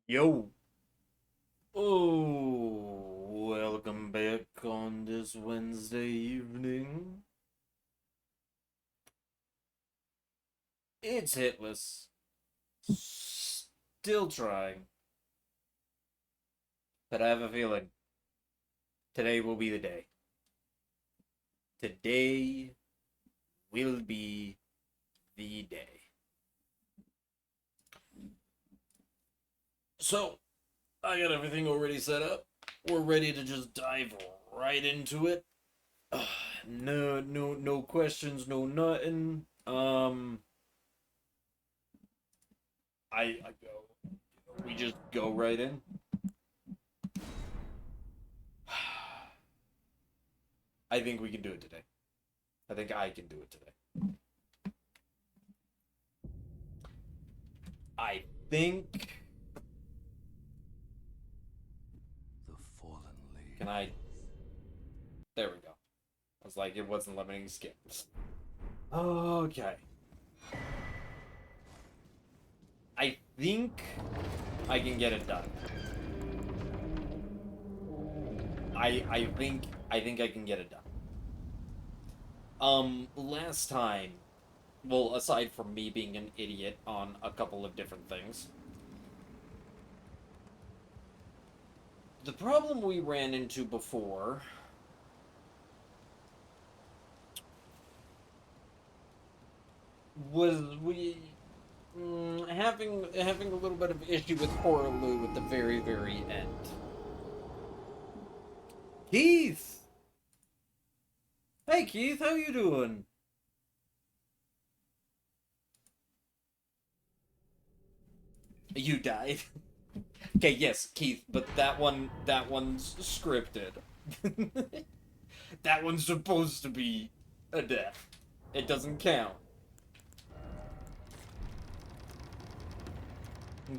Yo. Oh, welcome back on this Wednesday evening. It's Hitless. Still trying. But I have a feeling today will be the day. Today will be the day. So, I got everything already set up. We're ready to just dive right into it. No questions, no nothing. I go. We just go right in. I think we can do it today. I think I can do it today. I think. The fallen leaves. Can I? There we go. I was like, it wasn't letting me skip. Okay. I think I can get it done. I think I can get it done. Last time, well, aside from me being an idiot on a couple of different things, the problem we ran into before was having a little bit of issue with Horaloo at the very end. Keith, hey Keith, how you doing? You died. Okay, yes, Keith, but that one's scripted. That one's supposed to be a death. It doesn't count.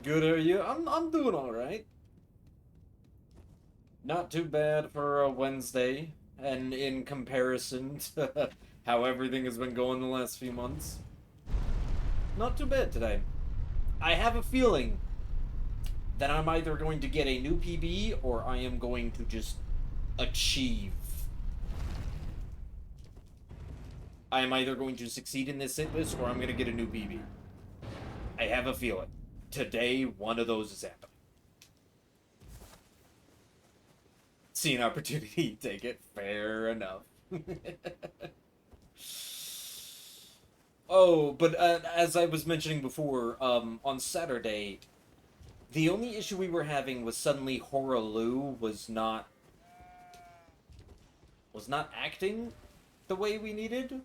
Good, are you? I'm doing all right. Not too bad for a Wednesday, and in comparison to how everything has been going the last few months, not too bad today. I have a feeling that I'm either going to get a new PB or I am going to just achieve. I am either going to succeed in this hit list or I'm going to get a new PB. I have a feeling. Today, one of those is happening. See an opportunity, take it. Fair enough. Oh, but as I was mentioning before, on Saturday, the only issue we were having was suddenly Horaloo was not acting the way we needed.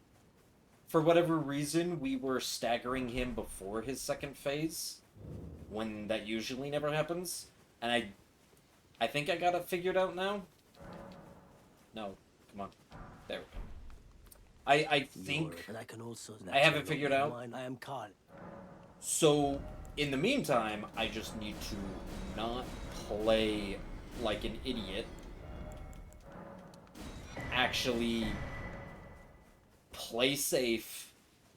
For whatever reason, we were staggering him before his second phase, when that usually never happens. And I think I got it figured out now. No, come on. There we go. I think And I can also I have it figured out. I am Khan. So, in the meantime, I just need to not play like an idiot. Actually play safe,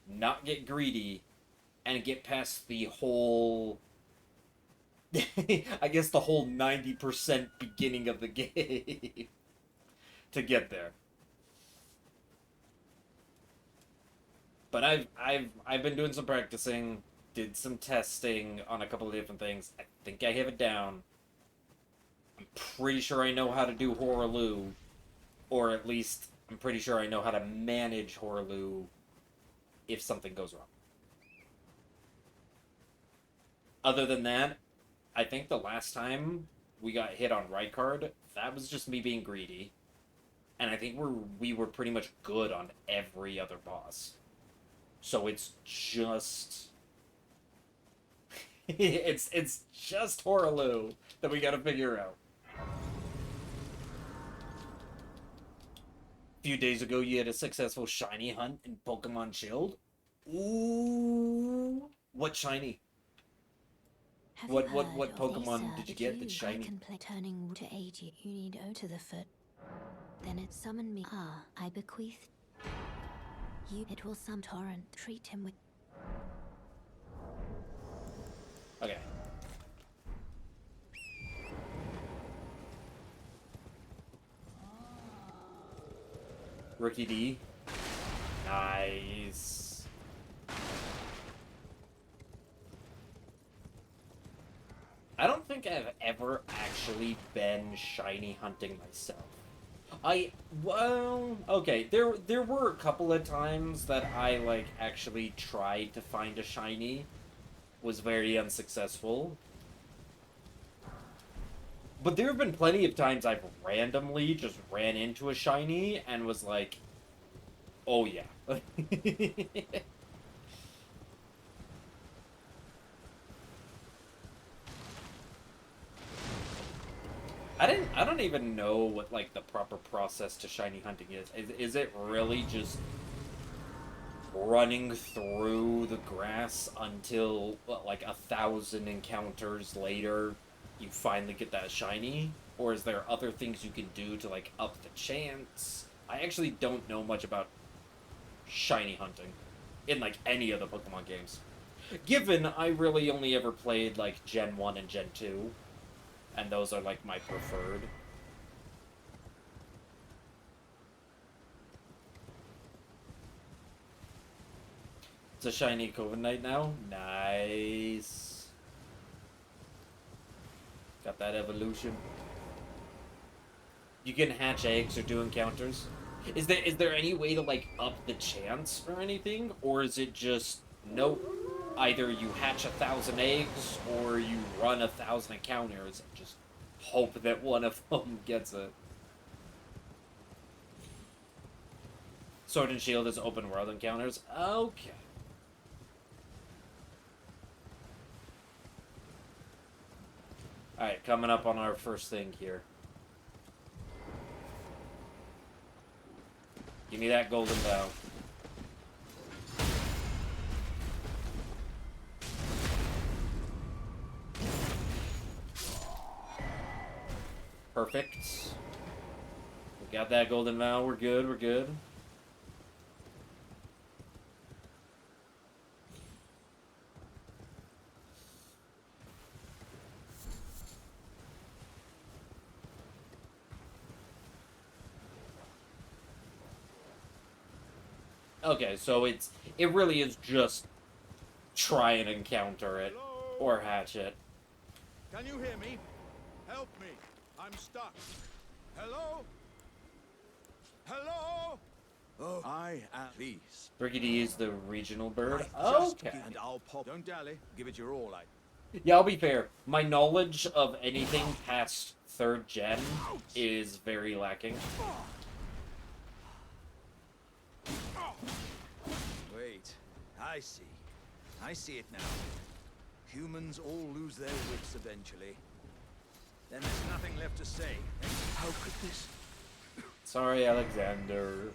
not get greedy, and get past the whole I guess the whole 90% beginning of the game to get there. But I've been doing some practicing, did some testing on a couple of different things. I think I have it down. I'm pretty sure I know how to do Horaloo, or at least I'm pretty sure I know how to manage Horaloo if something goes wrong. Other than that, I think the last time we got hit on right card, that was just me being greedy. And I think we were pretty much good on every other boss. So it's just it's just Horaloo that we gotta figure out. A few days ago you had a successful shiny hunt in Pokemon Shield. Ooh, what shiny? Have What you what heard what of Pokemon did you Did get that's I shiny? can play turning to aid you. You need O to the foot. Then it summoned me. Ah, I bequeath you. It will some torrent. Treat him with. Okay. Rookie D. Nice. I don't think I've ever actually been shiny hunting myself. Well, okay, there were a couple of times that I, like, actually tried to find a shiny. Was very unsuccessful. But there have been plenty of times I've randomly just ran into a shiny and was like, oh yeah. I don't even know what, like, the proper process to shiny hunting is. Is it really just running through the grass until, what, like, 1,000 encounters later you finally get that shiny? Or is there other things you can do to, like, up the chance? I actually don't know much about shiny hunting in, like, any of the Pokemon games. Given I really only ever played, like, Gen 1 and Gen 2, and those are, like, my preferred. It's a shiny Coven Knight now. Nice. Got that evolution. You can hatch eggs or do encounters. Is there any way to, like, up the chance or anything? Or is it just, nope, either you hatch 1,000 eggs or you run 1,000 encounters and just hope that one of them gets it? Sword and Shield is open world encounters? Okay. Alright, coming up on our first thing here. Give me that golden bow. Perfect. We got that golden vow. We're good. We're good. Okay, so it really is just try and encounter it. Hello? Or hatch it. Can you hear me? Help me. I'm stuck. Hello? Hello? Oh, I am peace. Rickety is the regional bird. Just Okay. and I'll pop. Don't dally. Give it your all. Yeah, I'll be fair. My knowledge of anything past 3rd gen is very lacking. Wait. I see. I see it now. Humans all lose their wits eventually. Then there's nothing left to say. How could this? Sorry, Alexander.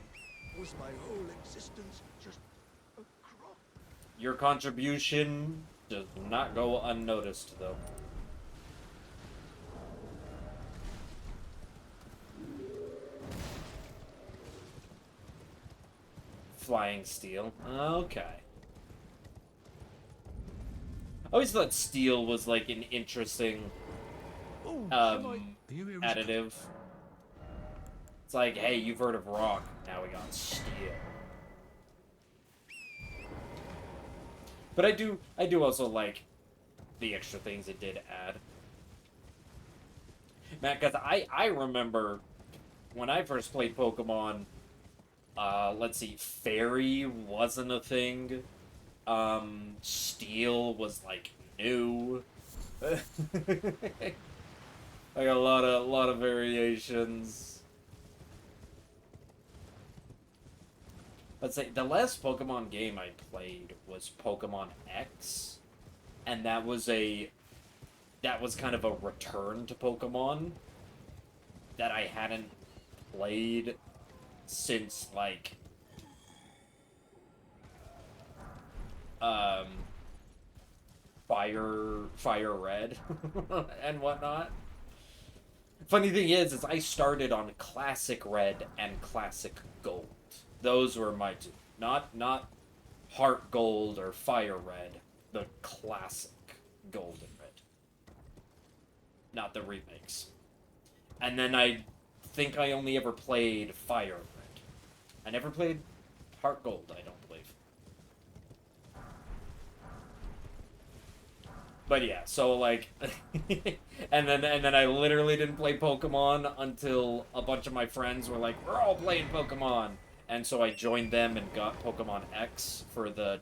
Was my whole existence just a crop? Your contribution does not go unnoticed, though. Flying Steel. Okay. I always thought Steel was, like, an interesting additive. It's like, hey, you've heard of Rock, now we got Steel. But I do also like the extra things it did add. Man, because I remember when I first played Pokemon, let's see, Fairy wasn't a thing. Steel was, like, new. Like a lot of variations. Let's say the last Pokemon game I played was Pokemon X, and that was kind of a return to Pokemon that I hadn't played since, like, Fire Red and whatnot. Funny thing is I started on Classic Red and Classic Gold. Those were my two. Not Heart Gold or Fire Red. The classic Gold and Red. Not the remakes. And then I think I only ever played Fire Red. I never played Heart Gold, I don't believe. But yeah, so like, and then I literally didn't play Pokemon until a bunch of my friends were like, we're all playing Pokemon, and so I joined them and got Pokemon X for the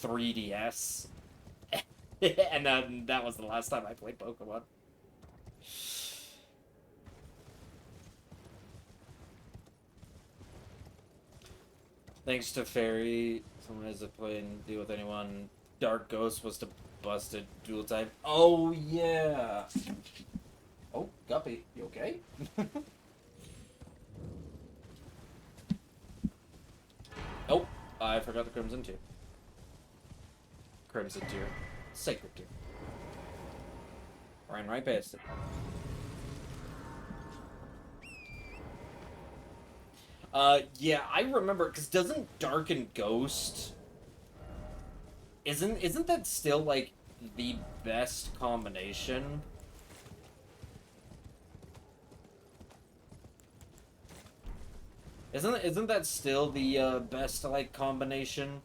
3DS, and then that was the last time I played Pokemon. Thanks to Fairy, someone has to play and deal with anyone. Dark Ghost was to busted dual type. Oh yeah. Oh, Guppy, you okay? Oh, I forgot the Crimson Tier. Crimson Tier. Sacred Tier. Ran right past it. Yeah, I remember, because doesn't Dark and Ghost... Isn't that still, like, the best combination? Isn't that still the, best, like, combination?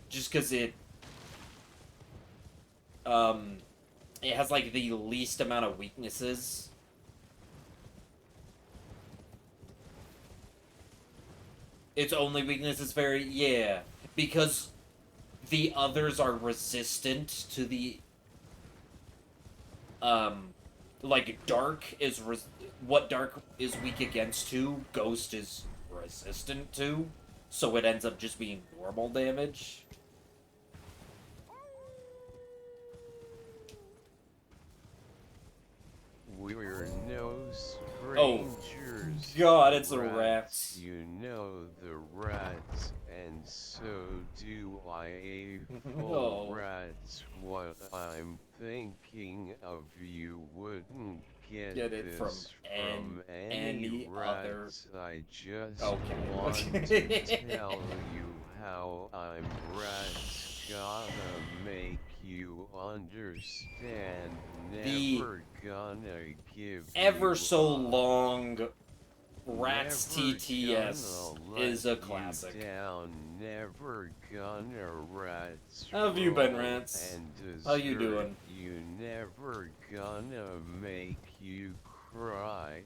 Just because it has, like, the least amount of weaknesses. Its only weakness is very... Yeah. Because the others are resistant to the... Like, Dark is... What Dark is weak against to, Ghost is resistant to. So it ends up just being normal damage. We're no Oh, strangers. God, it's the rats. rats. You know the rats, and so do I. Oh. Rats, what I'm thinking of you wouldn't get it from this from any other- rats. I just Okay. want to tell you how I'm rats. Gotta make you understand. The Never gonna give Ever you so up. long Rats Never TTS gonna is a let classic. you down. Never gonna rats. How have you been, roll Rats? and How you desert doing? You never gonna make you cry.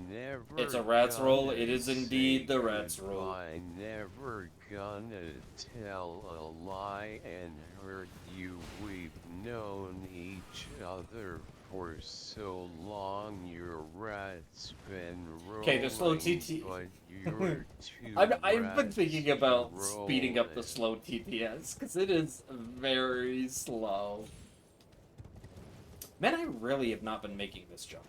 Never It's a Rats roll. gonna It is indeed say the Rats roll. goodbye. Never gonna tell a lie and hurt you. We've known each other for so long. Your rat's been rolling, Okay, the slow TT. but you're too I've been rats thinking to about speeding up the rollin'. slow TTS, because it is very slow. Man, I really have not been making this jump.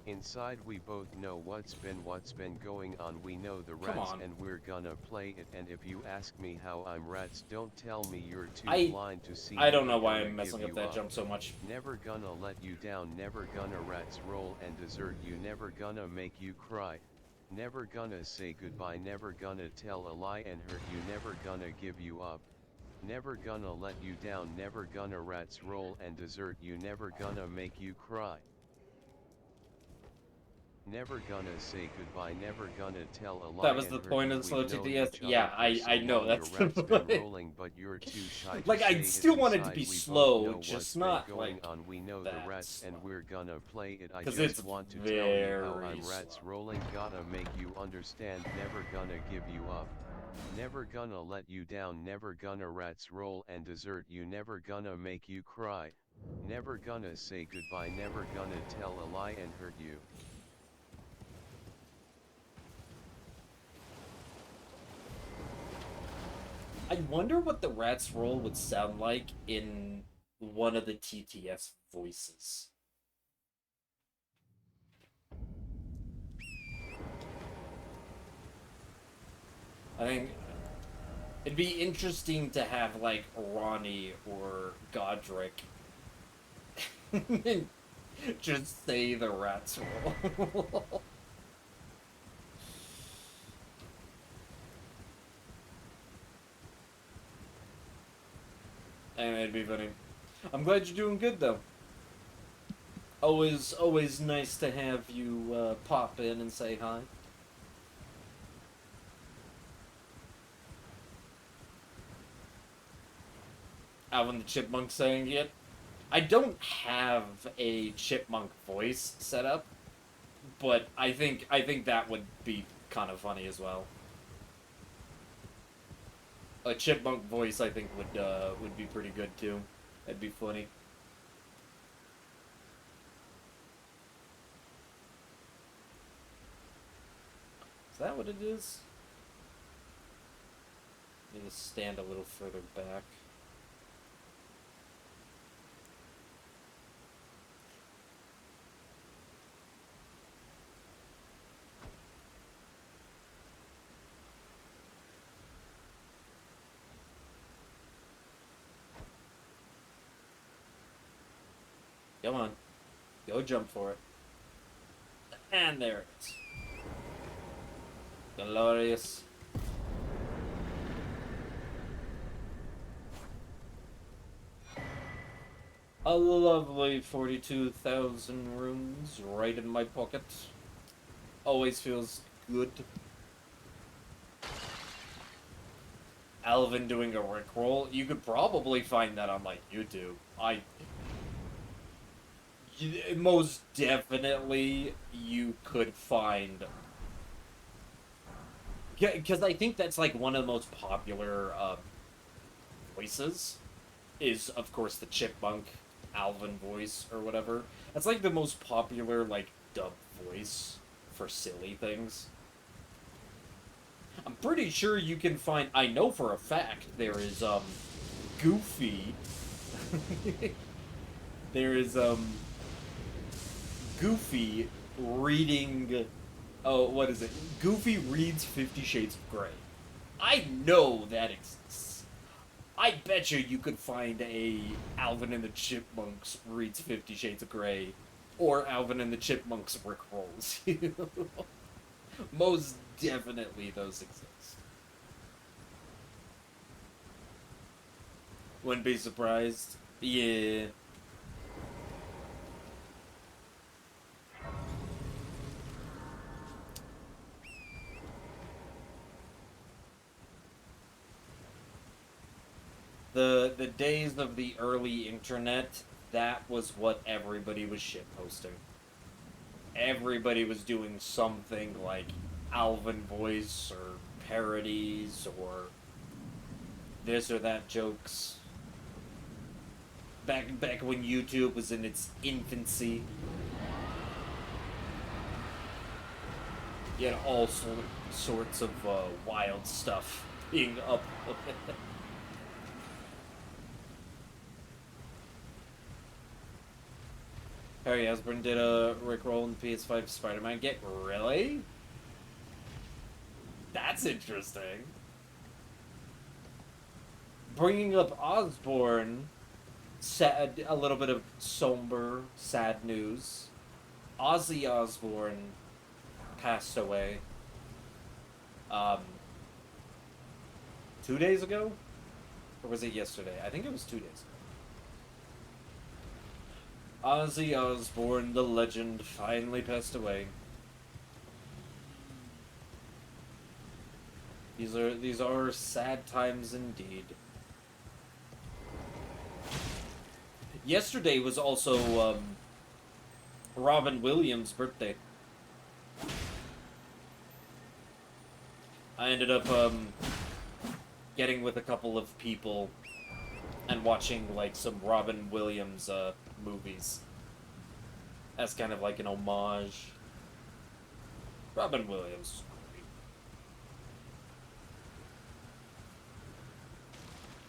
Inside we both know what's been going on. We know the Come rats on. and we're gonna play it. And if you ask me how I'm rats, don't tell me you're too blind to see. I don't know Never why gonna I'm messing give up you that jump so much. Never gonna let you down. Never gonna rats roll and desert you. Never gonna make you cry. Never gonna say goodbye. Never gonna tell a lie and hurt you. Never gonna give you up. Never gonna let you down. Never gonna rats roll and desert you. Never gonna make you cry. Never gonna say goodbye. Never gonna tell a lie. That was and the hurt point you. of the slow We've known TTS. each other Yeah, for so I know, long. that's Your the rat's been point. rolling, but you're too shy to Like, say I'd it. still want it to Inside, be we both slow, know just what's not, been going like, on. We know that the rats, slow. and we're gonna play it. I 'Cause just it's want to tell you how very I'm rats slow. rolling. Gotta make you understand. Never gonna give you up. Never gonna let you down. Never gonna rats roll and desert you. Never gonna make you cry. Never gonna say goodbye. Never gonna tell a lie and hurt you. I wonder what the Rats roll would sound like in one of the TTS voices. I think it'd be interesting to have, like, Ronnie or Godric just say the Rats roll. And it'd be funny. I'm glad you're doing good, though. Always nice to have you pop in and say hi. Alvin the Chipmunk saying it. I don't have a chipmunk voice set up, but I think that would be kind of funny as well. A chipmunk voice, I think, would be pretty good too. That'd be funny. Is that what it is? Need to stand a little further back. Come on. Go jump for it. And there it is. Glorious. A lovely 42,000 rooms right in my pocket. Always feels good. Alvin doing a Rickroll. You could probably find that on, like, YouTube. Most definitely you could find... Yeah, because I think that's, like, one of the most popular, voices. Is, of course, the Chipmunk Alvin voice, or whatever. That's, like, the most popular, like, dub voice for silly things. I'm pretty sure you can find... I know for a fact there is, Goofy. There is, Goofy reading... Oh, what is it? Goofy reads 50 Shades of Grey. I know that exists. I bet you could find a Alvin and the Chipmunks reads 50 Shades of Grey, or Alvin and the Chipmunks Rickrolls. Most definitely those exist. Wouldn't be surprised. Yeah. The days of the early internet, that was what everybody was shitposting. Everybody was doing something like Alvin voice or parodies or this or that jokes. Back when YouTube was in its infancy. You had all sorts of wild stuff being up. Harry Osborn did a Rickroll in PS5 Spider-Man. Get really? That's interesting. Bringing up Osborn, sad, a little bit of somber, sad news. Ozzy Osbourne passed away. 2 days ago? Or was it yesterday? I think it was 2 days ago. Ozzy Osbourne, the legend, finally passed away. These are sad times indeed. Yesterday was also Robin Williams' birthday. I ended up getting with a couple of people and watching like some Robin Williams movies as kind of like an homage. Robin Williams.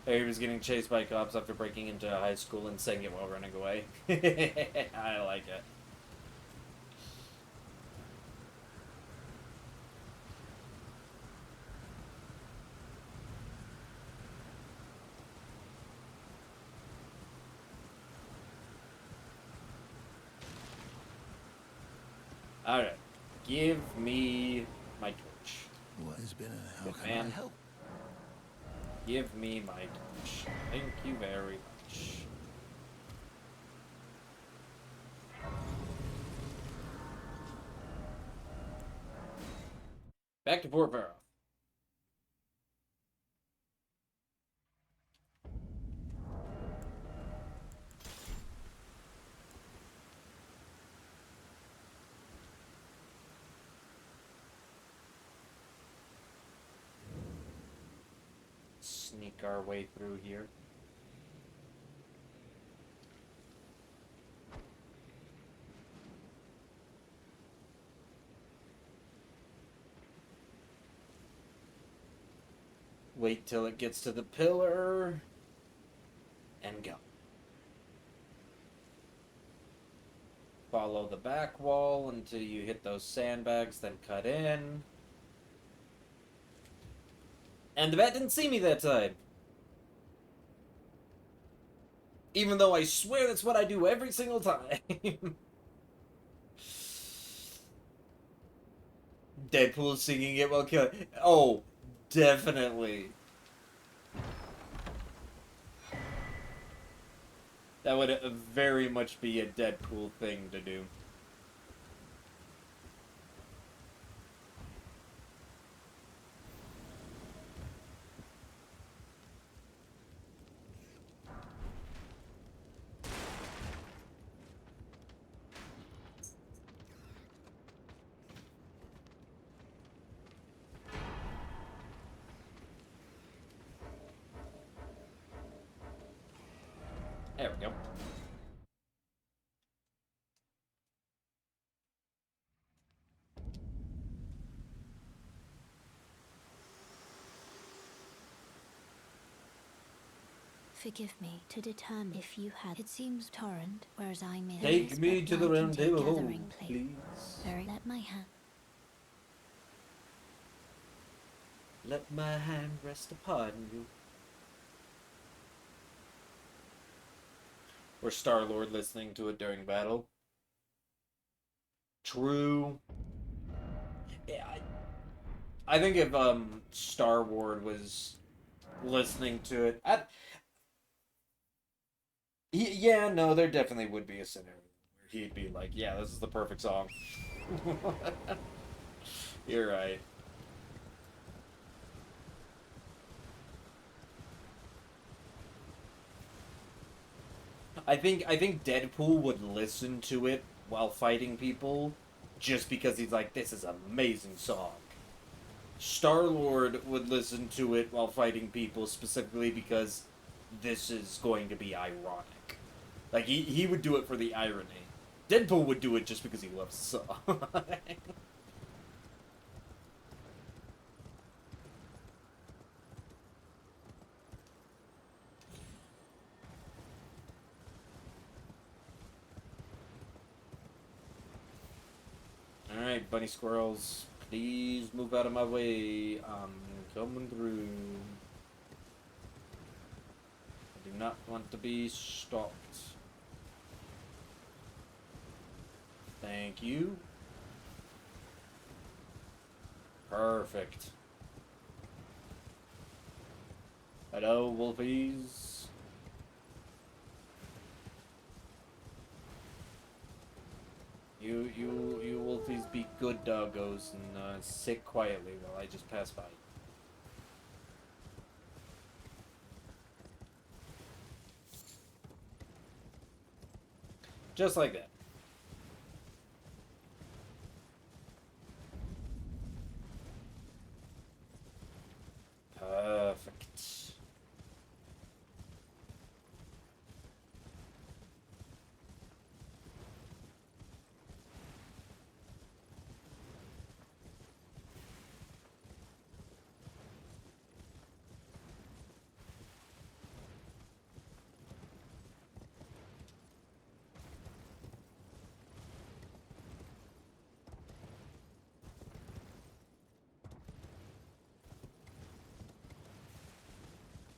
He was getting chased by cops after breaking into a high school and saying it while running away. I like it. Alright. Give me my torch. What has been and how Good can man. I help? Give me my torch. Thank you very much. Back to Port Barrow. sneak our way through here. Wait till it gets to the pillar. And go. Follow the back wall until you hit those sandbags, then cut in. And the bat didn't see me that time. Even though I swear that's what I do every single time. Deadpool singing it while killing. Oh, definitely. That would very much be a Deadpool thing to do. There we go. Forgive me to determine if you had. It seems torrent, whereas I may. Take me to the round table, please. Very let my hand. Let my hand rest upon you. Or Star-Lord listening to it during battle. True. Yeah, I think if Star-Lord was listening to it, yeah, no, there definitely would be a scenario where he'd be like, yeah, this is the perfect song. You're right. I think Deadpool would listen to it while fighting people just because he's like, this is an amazing song. Star-Lord would listen to it while fighting people specifically because this is going to be ironic. Like, he would do it for the irony. Deadpool would do it just because he loves the song. Alright, bunny squirrels, please move out of my way. I'm coming through. I do not want to be stopped. Thank you. Perfect. Hello, wolfies. You wolfies be good doggos and sit quietly while I just pass by. Just like that. Perfect.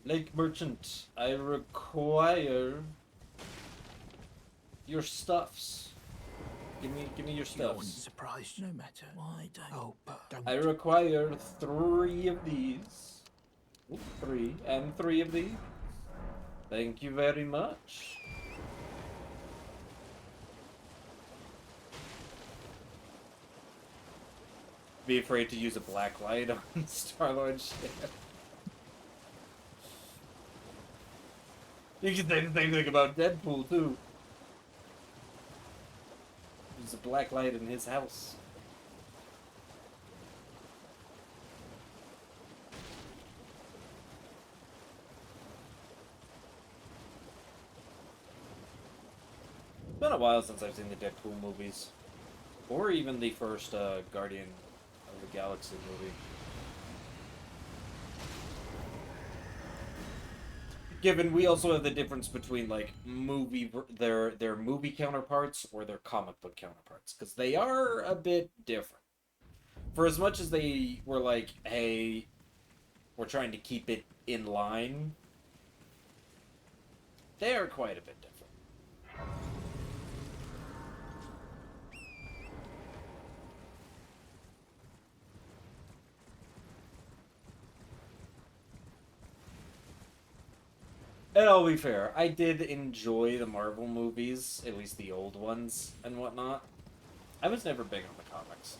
Lake Merchant, I require your stuffs. Give me your stuffs. Surprised no matter. Why don't? Oh, but don't. I require 3 of these. Ooh, 3 and 3 of these. Thank you very much. Be afraid to use a black light on Star-Lord's ship. You can say the same thing about Deadpool, too. There's a black light in his house. been a while since I've seen the Deadpool movies. Or even the first Guardian of the Galaxy movie. Given we also have the difference between like their movie counterparts or their comic book counterparts, because they are a bit different. For as much as they were like, hey, we're trying to keep it in line, they are quite a bit different. And I'll be fair, I did enjoy the Marvel movies, at least the old ones and whatnot. I was never big on the comics.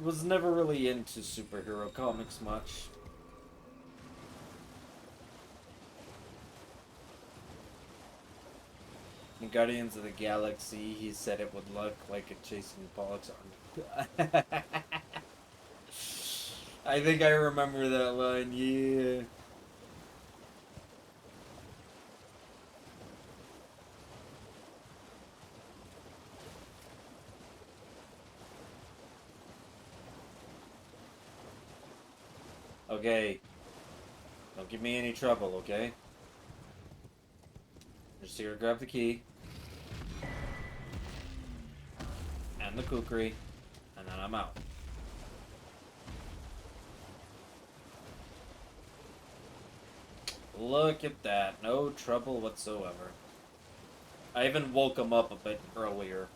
Was never really into superhero comics much. In Guardians of the Galaxy, he said it would look like a Jason Pollock's arm. I think I remember that line, yeah. Okay. Don't give me any trouble, okay? Just here to grab the key. And the kukri. And then I'm out. Look at that. No trouble whatsoever. I even woke him up a bit earlier.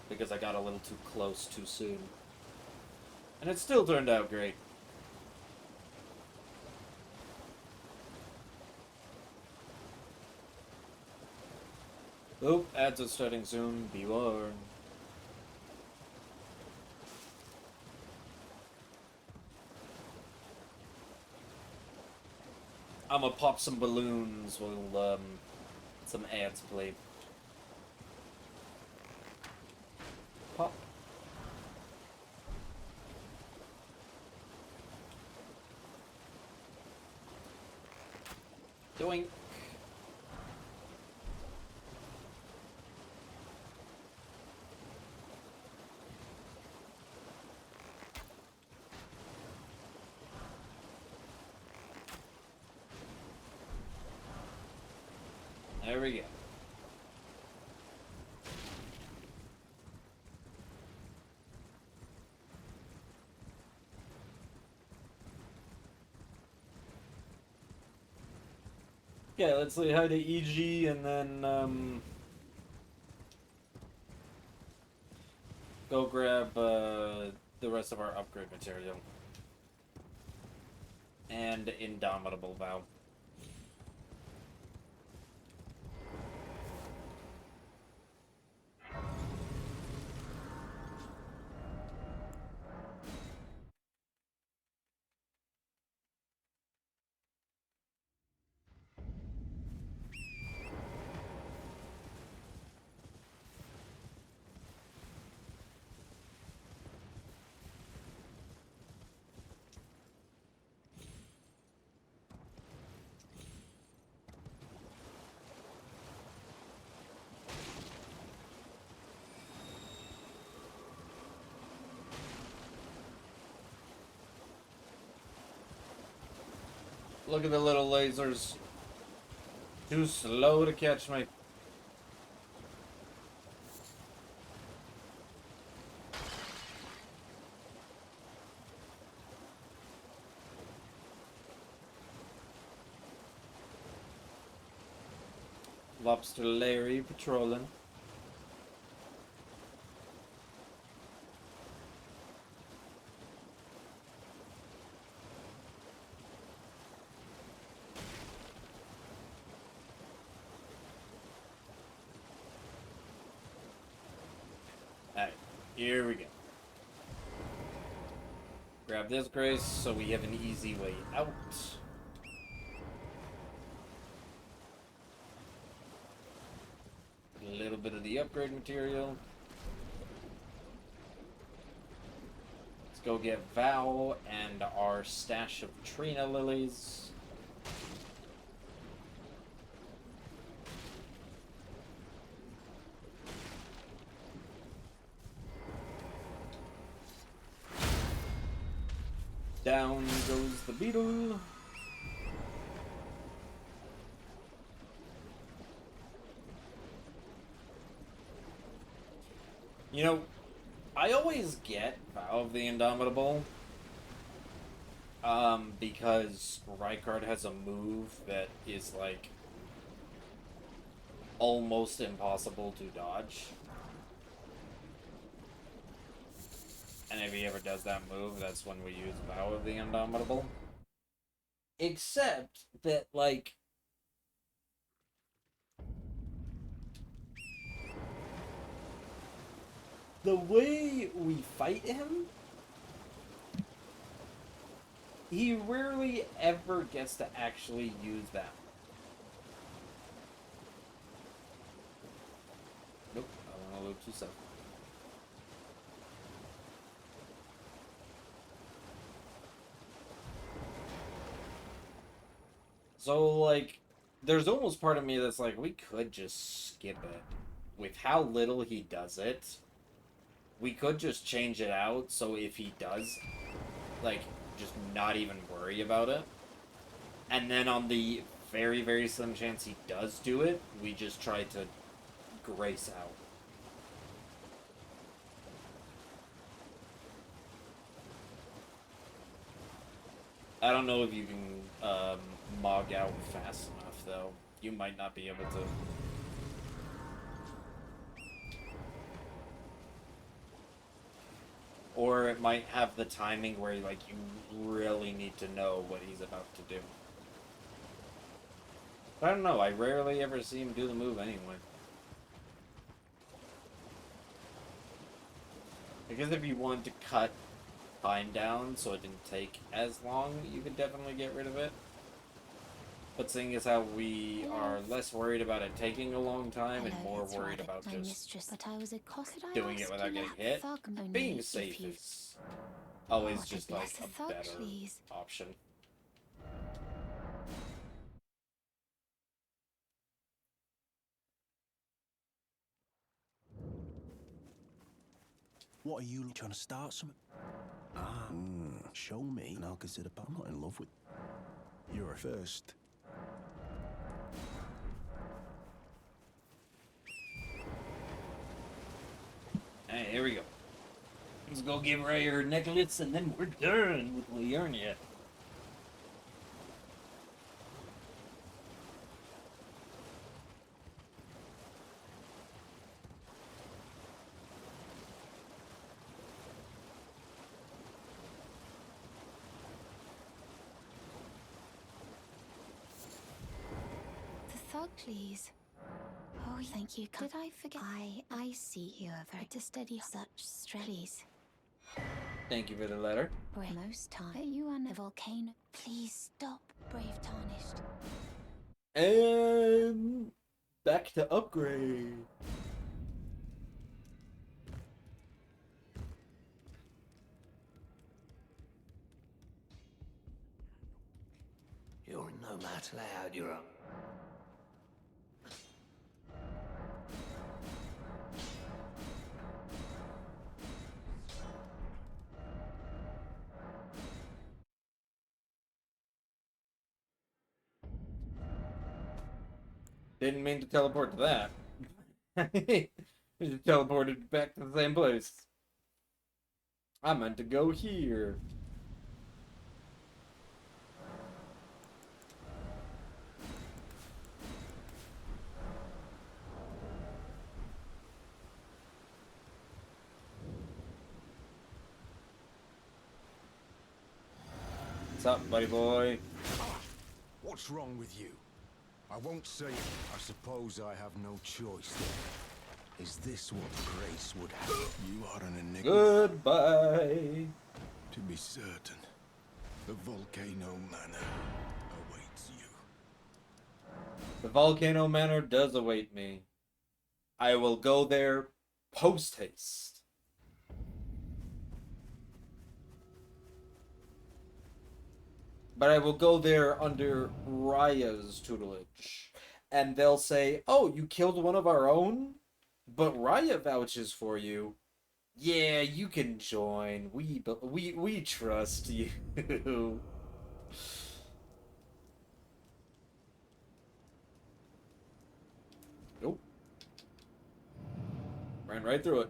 Because I got a little too close too soon. And it still turned out great. Oop, ads are starting soon. Be warned. I'm gonna pop some balloons while some ads play. Pop. Doink. There we go. Yeah, let's say hi to EG and then go grab the rest of our upgrade material. And Indomitable Vow. Look at the little lasers. Too slow to catch me. Lobster Larry patrolling. Alright, here we go. Grab this, Grace, so we have an easy way out. A little bit of the upgrade material. Let's go get Val and our stash of Trina lilies. down goes the beetle. You know, I always get Vow of the Indomitable, because Rykard has a move that is, like, almost impossible to dodge. And if he ever does that move, that's when we use Vow of the Indomitable. Except that, like, the way we fight him, he rarely ever gets to actually use that. Nope, I want to loop 2-7. So, like, there's almost part of me that's like, we could just skip it. With how little he does it, we could just change it out, so if he does, like, just not even worry about it. And then on the very, very slim chance he does do it, we just try to grace out. I don't know if you can mog out fast enough, though. You might not be able to. Or it might have the timing where, like, you really need to know what he's about to do. I don't know, I rarely ever see him do the move anyway. I guess if you wanted to cut time down so it didn't take as long, you could definitely get rid of it. But seeing as how we are less worried about it taking a long time and more worried about just doing it without getting hit, being safe is always just like a better option. What are you trying to start something? Ah, show me, and I'll consider. But I'm not in love with. You're a first. Hey, here we go. Let's go give Ray her necklace, and then we're done with Liurnia. Please. Oh, thank you. Did I forget? I see you are very to steady such stress. Thank you for the letter. Most time. Are you on a volcano? Please stop, brave tarnished. And back to upgrade. You're no match loud, you're up. Didn't mean to teleport to that. Just teleported back to the same place. I meant to go here. What's up, buddy boy? What's wrong with you? I won't say it. I suppose I have no choice. Is this what grace would have? You are an enigma. Goodbye. To be certain, the Volcano Manor awaits you. The Volcano Manor does await me. I will go there post-haste. But I will go there under Raya's tutelage. And they'll say, oh, you killed one of our own? But Raya vouches for you. Yeah, you can join. We trust you. Nope. Ran right through it.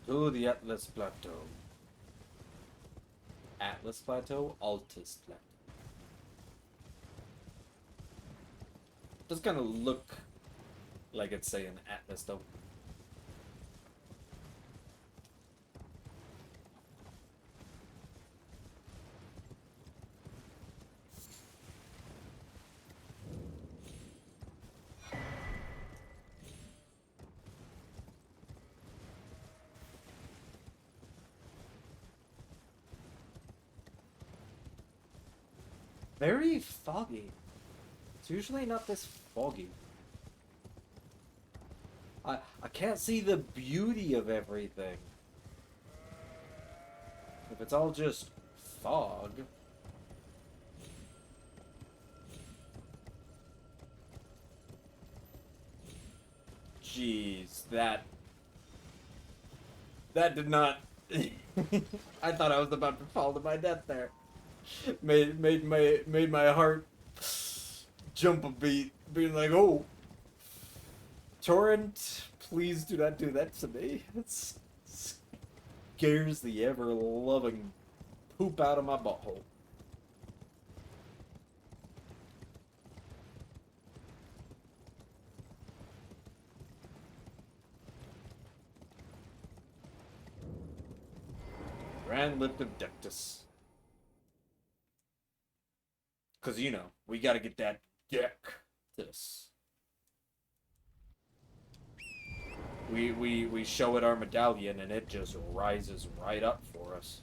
To the Atlas Plateau. Atlas Plateau? Altus Plateau. Does kind of look like it's saying Atlas, though. Very foggy. It's usually not this foggy. I can't see the beauty of everything. If it's all just fog. Jeez, that did not. I thought I was about to fall to my death there. Made my heart jump a beat, being like, "Oh, Torrent, please do not do that to me." It scares the ever-loving poop out of my butthole. Grand Lift of Dectus. Because, you know, we gotta get that Dectus. We show it our medallion and it just rises right up for us.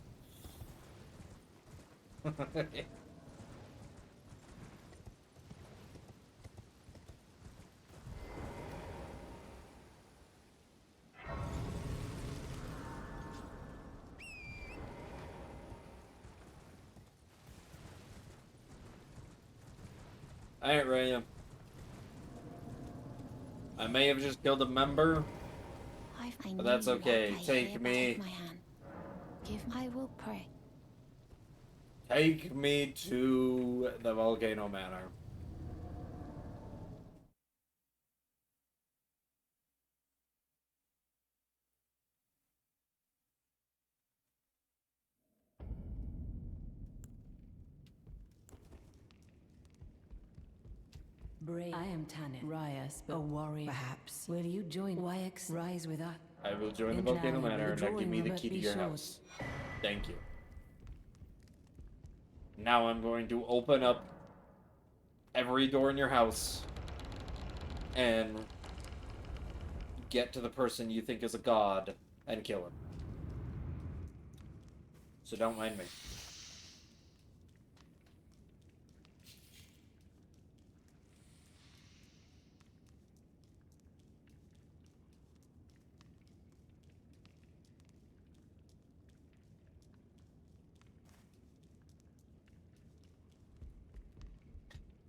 Alright, Raya. I may have just killed a member, but that's okay. Take me. I will pray. Take me to the Volcano Manor. Brave. I am Tanit. Rias, a warrior. Perhaps. Will you join Wyx? Rise with us. I will join the Volcano Manor and now give me the key to your house. Thank you. Now I'm going to open up every door in your house and get to the person you think is a god and kill him. So don't mind me.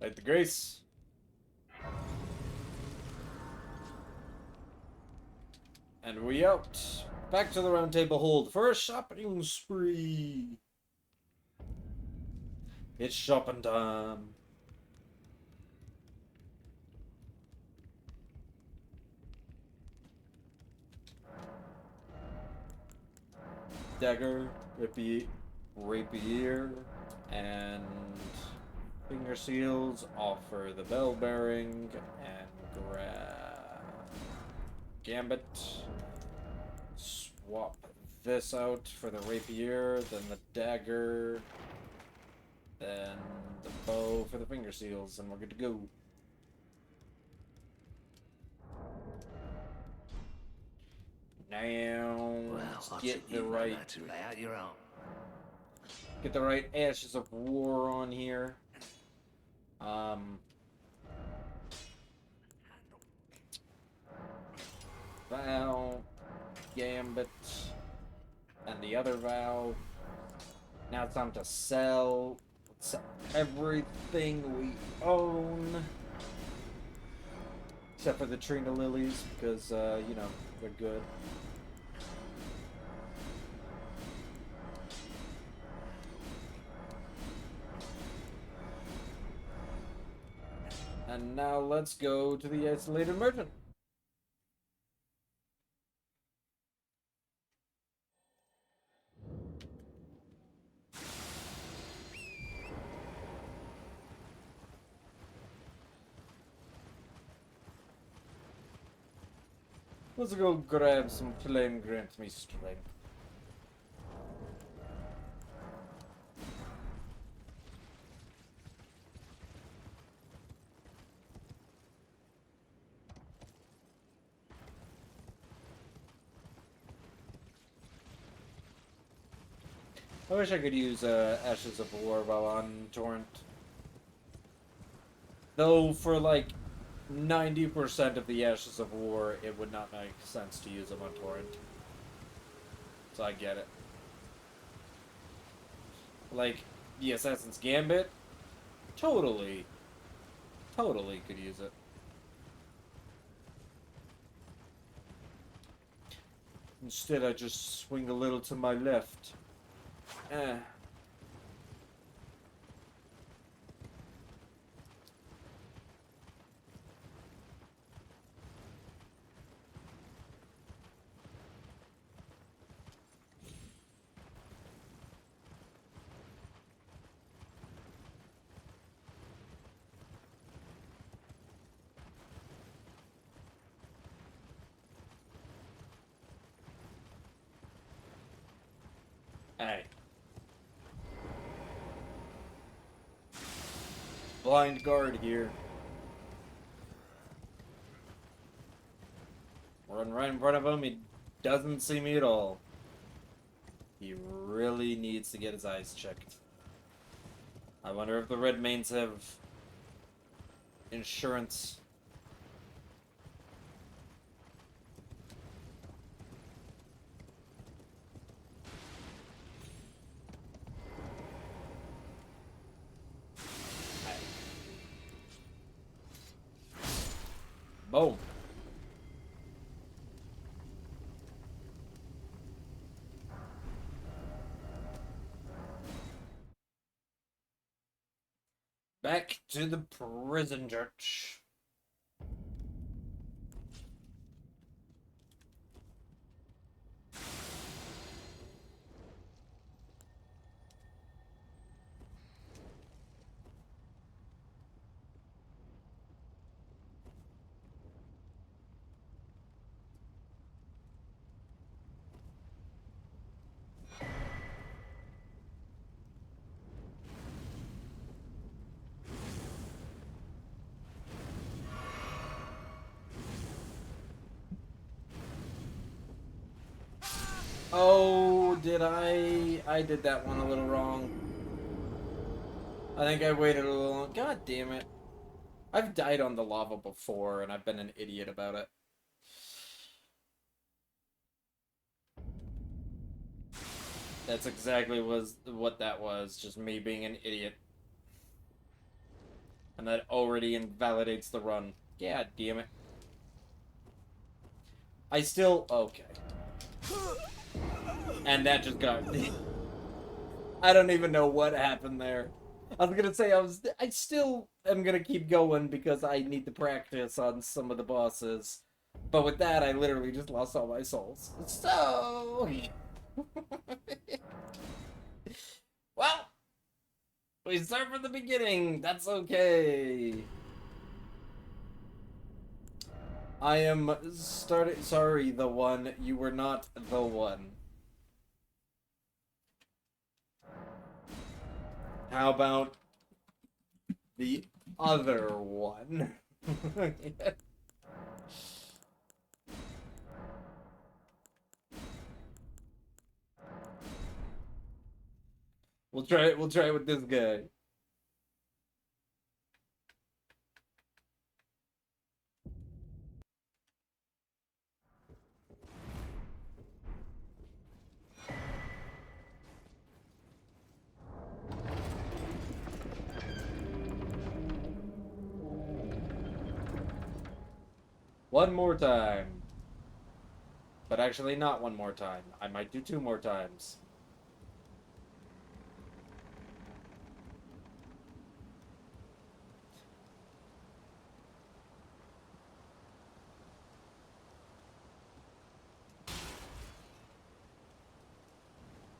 Light the grace. And we out. Back to the round table hold for a shopping spree. It's shopping time. Dagger, rapier, and finger seals. Offer the bell bearing and grab gambit. Swap this out for the rapier, then the dagger, then the bow for the finger seals, and we're good to go. Now, get the right Ashes of War on here. Vow, Gambit, and the other Vow. Now it's time to sell. Let's sell everything we own. Except for the Trina Lilies, because, you know, they're good. And now let's go to the Isolated Merchant. Let's go grab some flame, grant me strength. I wish I could use Ashes of War while on Torrent. Though for like 90% of the Ashes of War, it would not make sense to use them on Torrent. So I get it. Like, the Assassin's Gambit, totally could use it. Instead, I just swing a little to my left. Eh. Hey. Blind guard here. Run right in front of him, he doesn't see me at all. He really needs to get his eyes checked. I wonder if the Red Mains have insurance. Boom. Back to the prison church. Oh, did I did that one a little wrong. I think I waited a little long. God damn it. I've died on the lava before, and I've been an idiot about it. That's exactly what that was, just me being an idiot. And that already invalidates the run. God damn it. I still... okay. And that just got... I don't even know what happened there. I was gonna say, I still am gonna keep going because I need to practice on some of the bosses. But with that, I literally just lost all my souls. So... well... we start from the beginning. That's okay. I am starting... sorry, the one. You were not the one. How about the other one? We'll try it with this guy. One more time. But actually not one more time. I might do 2 more times.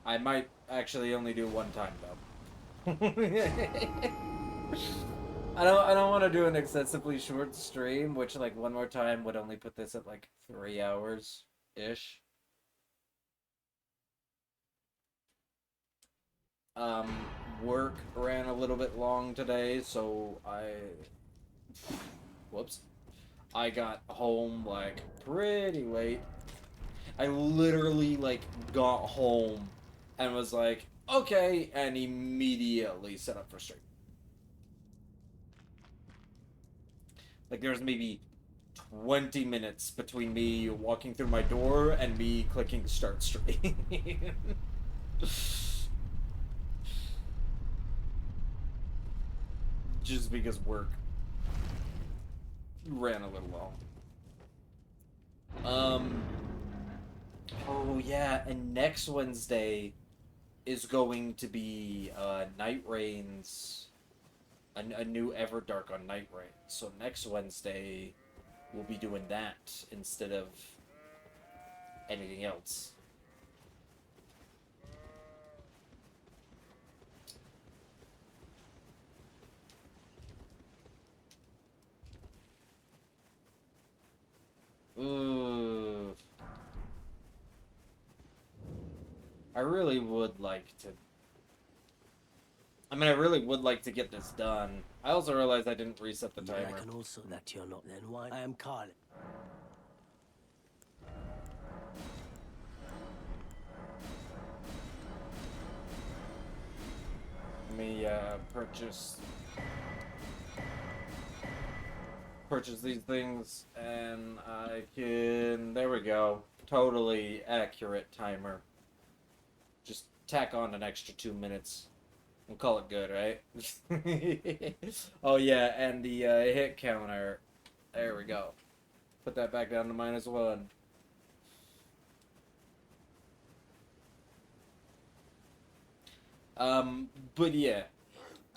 I might actually only do 1 time though. I don't want to do an excessively short stream, which like 1 more time would only put this at like 3 hours ish. Work ran a little bit long today, so whoops. I got home like pretty late. I literally like got home and was like, okay, and immediately set up for stream. Like there's maybe 20 minutes between me walking through my door and me clicking start stream. Just because work ran a little long. Oh yeah, and next Wednesday is going to be Night Rain's a new Everdark on Night Rain. So next Wednesday we'll be doing that instead of anything else. Ooh. I really would like to. I mean, I really would like to get this done. I also realized I didn't reset the You timer. reckon also that you're not then why I am Carl. Let me purchase these things, and I can. There we go. Totally accurate timer. Just tack on an extra 2 minutes. We'll call it good, right? Oh yeah, and the hit counter. There we go. Put that back down to -1. But yeah.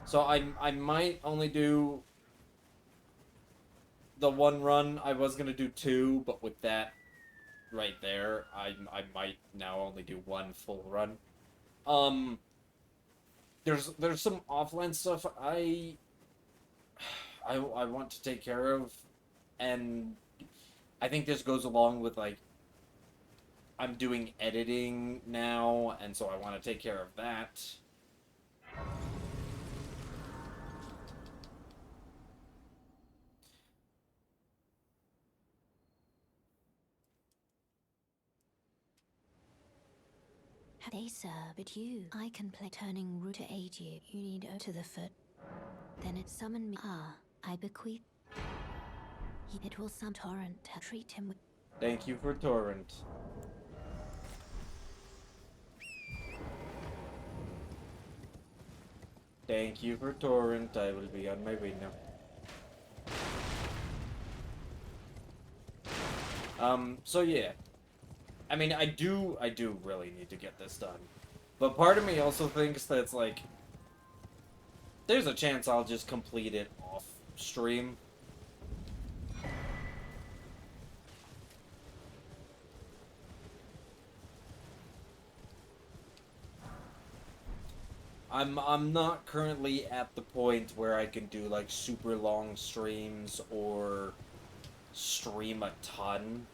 So I might only do the 1 run. I was gonna do 2, but with that right there, I might now only do 1 full run. There's some offline stuff I want to take care of, and I think this goes along with like I'm doing editing now, and so I want to take care of that. They sir, but you. I can play turning root to aid you. You need O to the foot. Then it summon me. Ah, I bequeath. It will some torrent. Treat him with. Thank you for torrent. Thank you for torrent. I will be on my way now. So yeah. I mean, I do really need to get this done. But part of me also thinks that it's like, there's a chance I'll just complete it off stream. I'm not currently at the point where I can do like super long streams or stream a ton.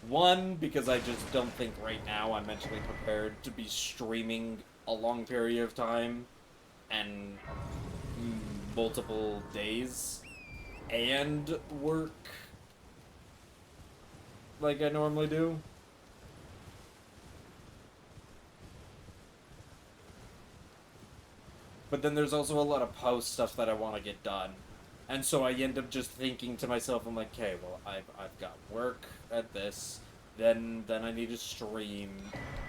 One, because I just don't think right now I'm mentally prepared to be streaming a long period of time and multiple days and work like I normally do. But then there's also a lot of post stuff that I want to get done. And so I end up just thinking to myself, I'm like, okay, well, I've got work at this, then I need to stream,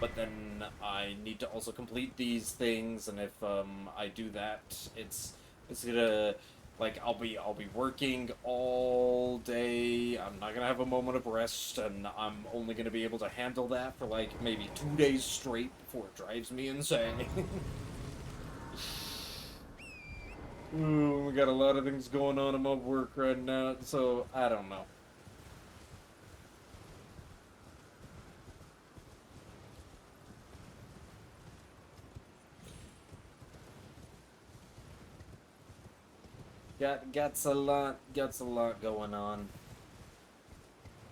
but then I need to also complete these things, and if I do that, it's gonna Like, I'll be working all day. I'm not gonna have a moment of rest, and I'm only gonna be able to handle that for like maybe 2 days straight before it drives me insane. Ooh, we got a lot of things going on in my work right now, so I don't know. Got a lot going on.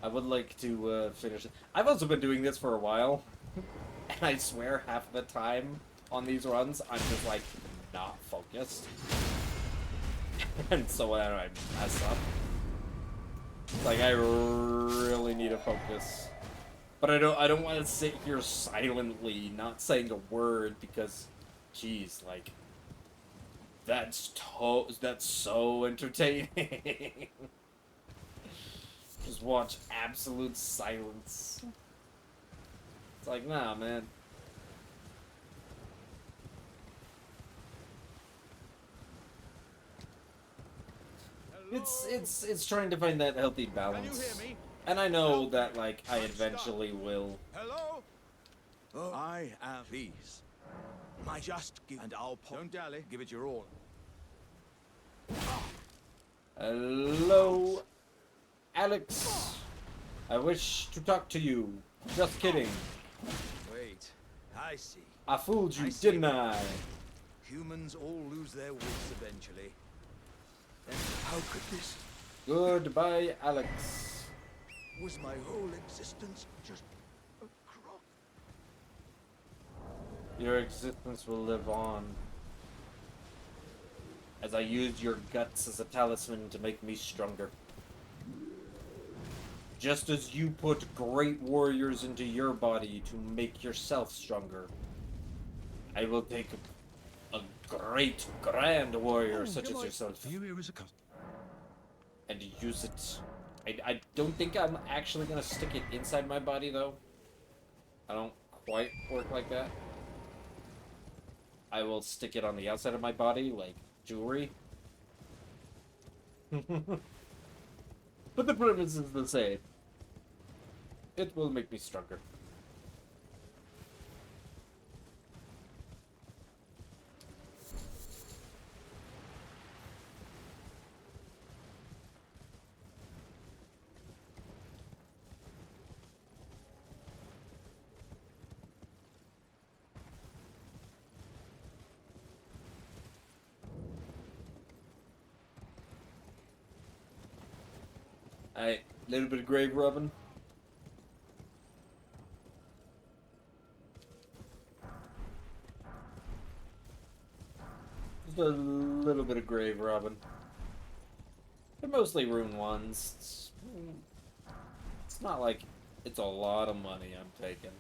I would like to finish it. I've also been doing this for a while, and I swear half the time on these runs, I'm just like not focused, and so when I mess up, like I really need to focus. But I don't want to sit here silently, not saying a word, because, geez, like that's so entertaining. Just watch absolute silence. It's like, nah, man. It's trying to find that healthy balance. Can you hear me? And I know Help that, me. like, I I'm eventually will. Hello? Oh, I am please. My just give and I'll don't dally. Give it your all. Hello, Alex. I wish to talk to you. Just kidding. Wait, I see. I fooled you, I see. didn't I? Humans all lose their wits eventually. Then how could this? Goodbye, Alex. Was my whole existence just a crock? Your existence will live on. As I used your guts as a talisman to make me stronger. Just as you put great warriors into your body to make yourself stronger, I will take a great, grand warrior such as yourself You here as a customer? and use it. I don't think I'm actually gonna stick it inside my body, though. I don't quite work like that. I will stick it on the outside of my body, like jewelry. But the premise is the same. It will make me stronger. Alright, little bit of grave rubbing. Just a little bit of grave rubbing. They're mostly rune ones. It's not like it's a lot of money I'm taking.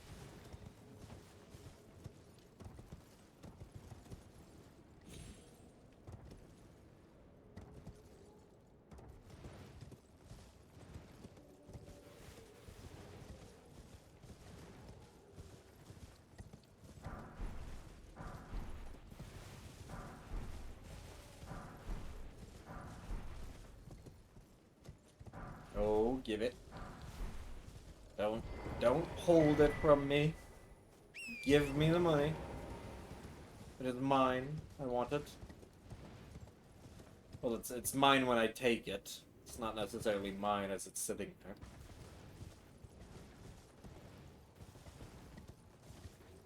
Oh, give it. Don't hold it from me. Give me the money. It is mine. I want it. Well, it's mine when I take it. It's not necessarily mine as it's sitting there.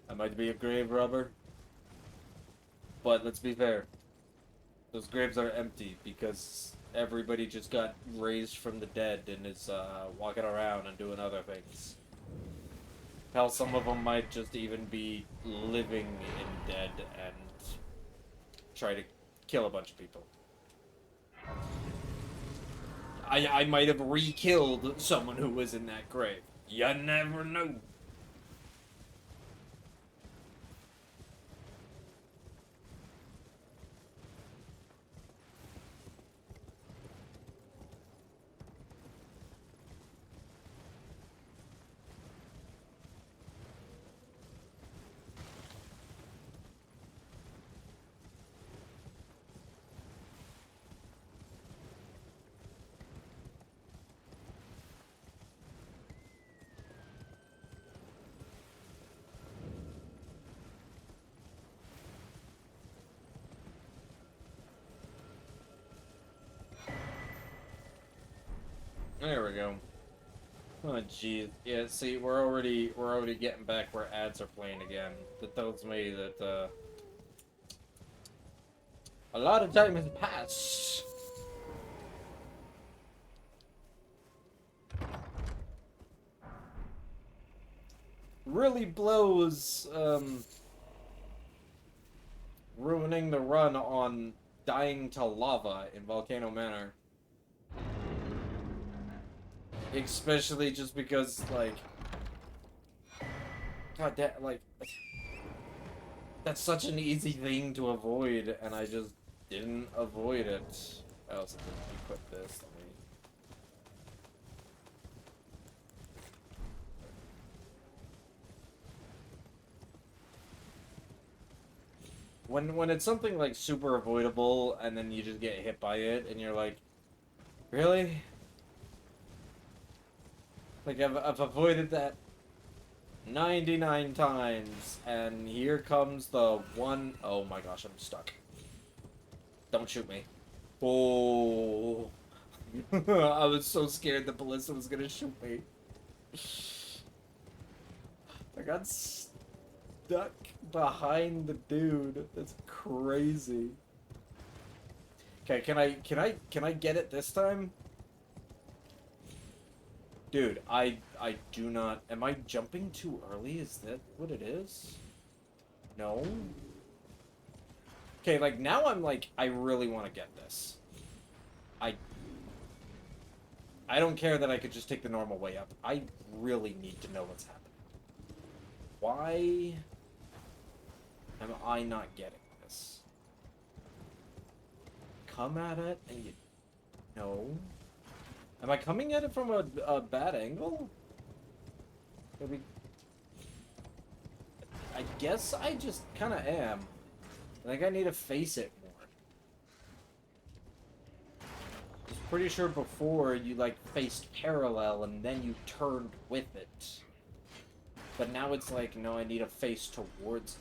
I might be a grave robber, but let's be fair. Those graves are empty because everybody just got raised from the dead and is walking around and doing other things. Hell, some of them might just even be living in dead and try to kill a bunch of people. I might have re-killed someone who was in that grave. You never know. There we go. Oh jeez. Yeah, see, we're already getting back where ads are playing again. That tells me that a lot of time has passed. Really blows ruining the run on dying to lava in Volcano Manor. Especially just because, like, god damn, like, that's such an easy thing to avoid, and I just didn't avoid it. I also didn't equip this. Let me... When it's something like super avoidable, and then you just get hit by it, and you're like, really? Like, I've avoided that 99 times, and here comes the one... Oh my gosh, I'm stuck. Don't shoot me. Oh. I was so scared that Ballista was gonna shoot me. I got stuck behind the dude. That's crazy. Okay, can I get it this time? Dude, I do not... Am I jumping too early? Is that what it is? No? Okay, like, now I'm like, I really want to get this. I don't care that I could just take the normal way up. I really need to know what's happening. Why am I not getting this? Come at it and you... No. Am I coming at it from a bad angle? Maybe... I guess I just kind of am. I think I need to face it more. I was pretty sure before you, like, faced parallel and then you turned with it. But now it's like, no, I need to face towards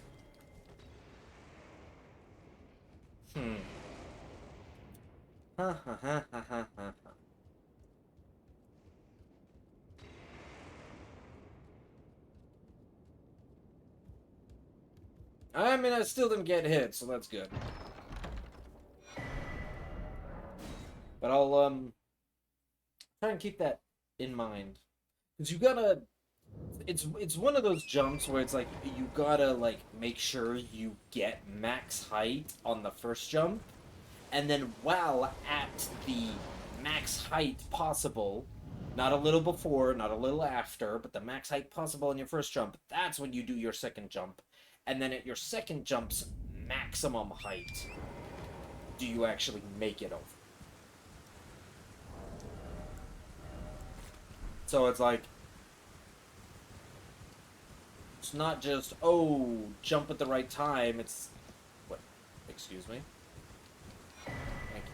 it. Ha ha ha ha ha ha. I mean, I still didn't get hit, so that's good. But I'll, try and keep that in mind. Because you gotta... It's one of those jumps where it's like, you gotta, like, make sure you get max height on the first jump. And then while at the max height possible, not a little before, not a little after, but the max height possible on your first jump, that's when you do your second jump. And then at your second jump's maximum height, do you actually make it over. So it's like, it's not just, oh, jump at the right time, it's, what, excuse me? Thank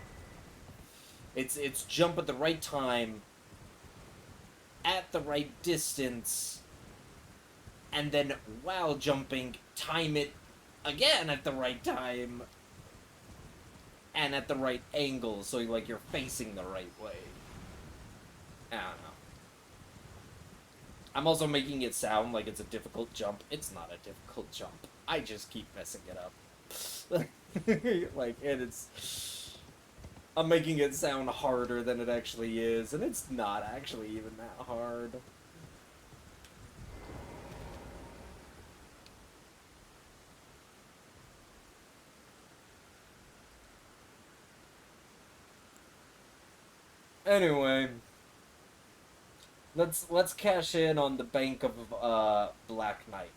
you. It's jump at the right time, at the right distance, and then while jumping, time it again at the right time, and at the right angle, so like you're facing the right way. I don't know. I'm also making it sound like it's a difficult jump. It's not a difficult jump. I just keep messing it up. Like, and it's... I'm making it sound harder than it actually is, and it's not actually even that hard. Anyway, let's cash in on the bank of Black Knight.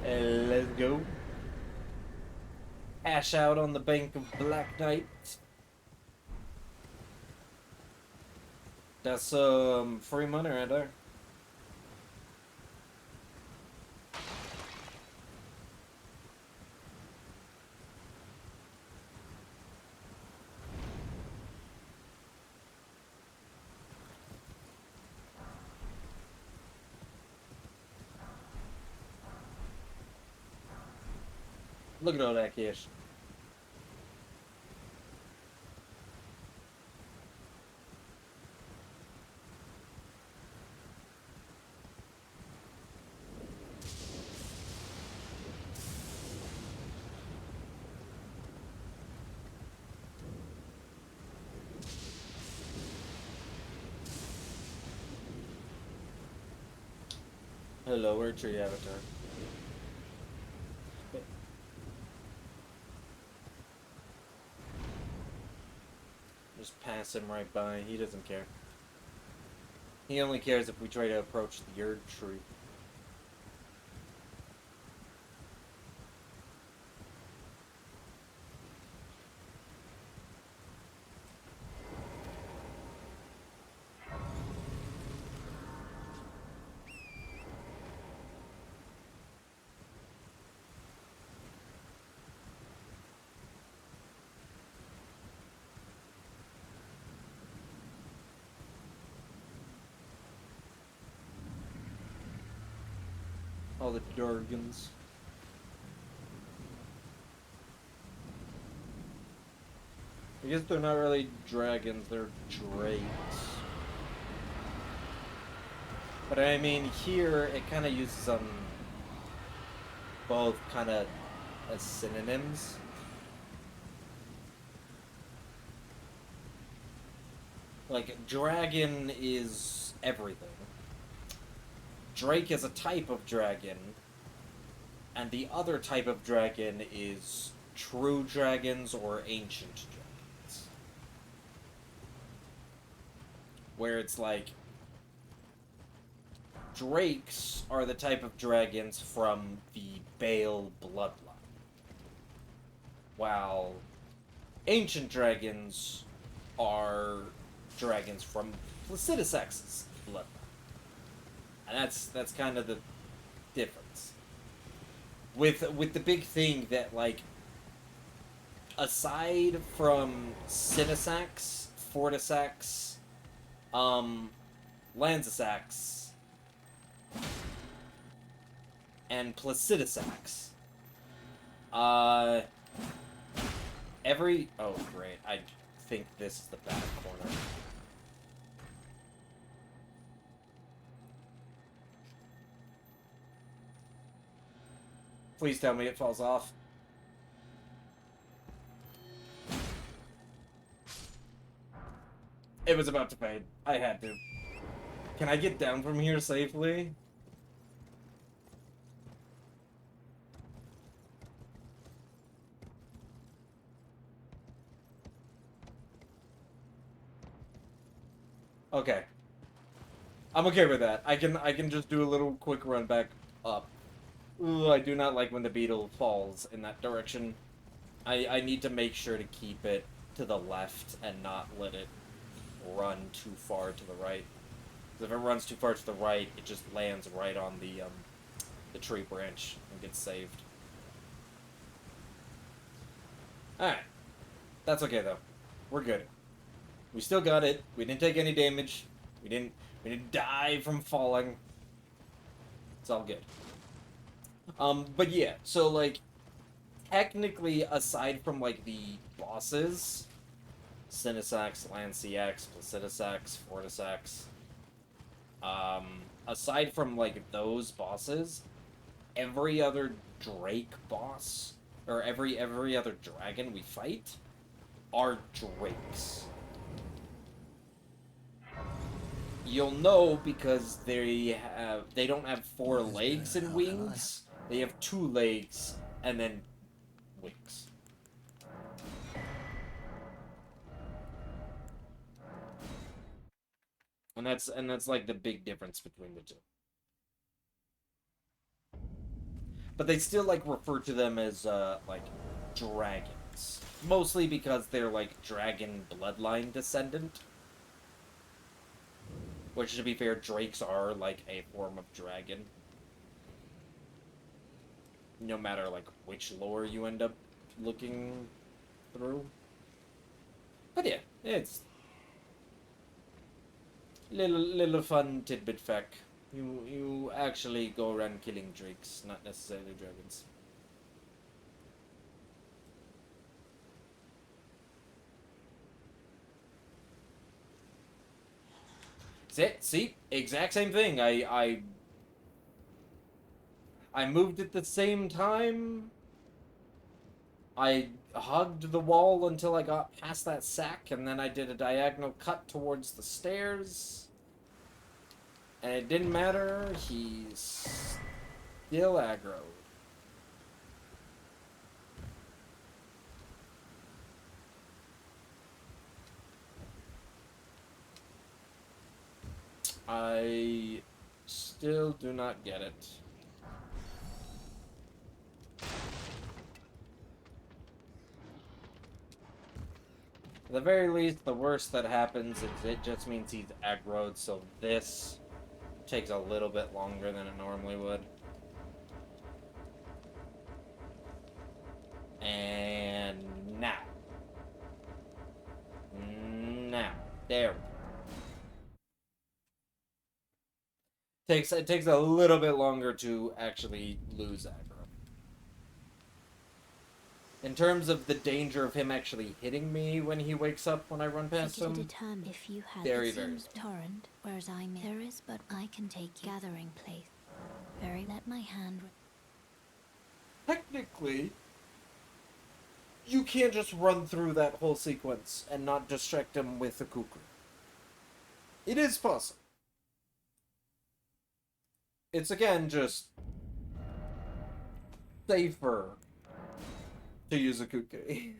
Let's go. Cash out on the bank of Black Knight. That's free money right there. Look at all that cash. Hello, where's your avatar? Just pass him right by. He doesn't care. He only cares if we try to approach the Erd tree. All the Durgans. I guess they're not really dragons, they're drakes. But I mean, here it kind of uses them both kind of as synonyms. Like, dragon is everything. Drake is a type of dragon, and the other type of dragon is true dragons or ancient dragons. Where it's like, drakes are the type of dragons from the Bale bloodline, while ancient dragons are dragons from Placidusax's bloodline. And that's kind of the difference. With the big thing that, like, aside from Cinesax, Fortisax, Lanzisax, and Placidusax, oh great, I think this is the bad corner. Please tell me it falls off. It was about to fade. I had to. Can I get down from here safely? Okay. I'm okay with that. I can just do a little quick run back up. Ooh, I do not like when the beetle falls in that direction. I need to make sure to keep it to the left and not let it run too far to the right. Because if it runs too far to the right, it just lands right on the tree branch and gets saved. Alright. That's okay, though. We're good. We still got it. We didn't take any damage. We didn't die from falling. It's all good. But yeah, so, like, technically, aside from, like, the bosses, Cinesax, Lanciax, Placidusax, Fortisax, aside from, like, those bosses, every other Drake boss, or every other dragon we fight, are Drakes. You'll know because they don't have 4 legs and wings. They have 2 legs and then wings. And that's like the big difference between the two. But they still like refer to them as like dragons. Mostly because they're like dragon bloodline descendant. Which, to be fair, drakes are like a form of dragon. No matter, like, which lore you end up looking through. But yeah, it's little fun tidbit fact. You actually go around killing drakes, not necessarily dragons. See, exact same thing. I moved at the same time. I hugged the wall until I got past that sack, and then I did a diagonal cut towards the stairs. And it didn't matter, he's still aggroed. I still do not get it. At the very least, the worst that happens is it just means he's aggroed, so this takes a little bit longer than it normally would. And now. Now. There we go. It takes a little bit longer to actually lose aggro. In terms of the danger of him actually hitting me when he wakes up when I run past him, Determine if you had very, it very seems torrent, whereas I may. There is, but I can take gathering place. Very let my hand. technically, you can't just run through that whole sequence and not distract him with a kukri. It is possible. It's again just safer to use a kukri.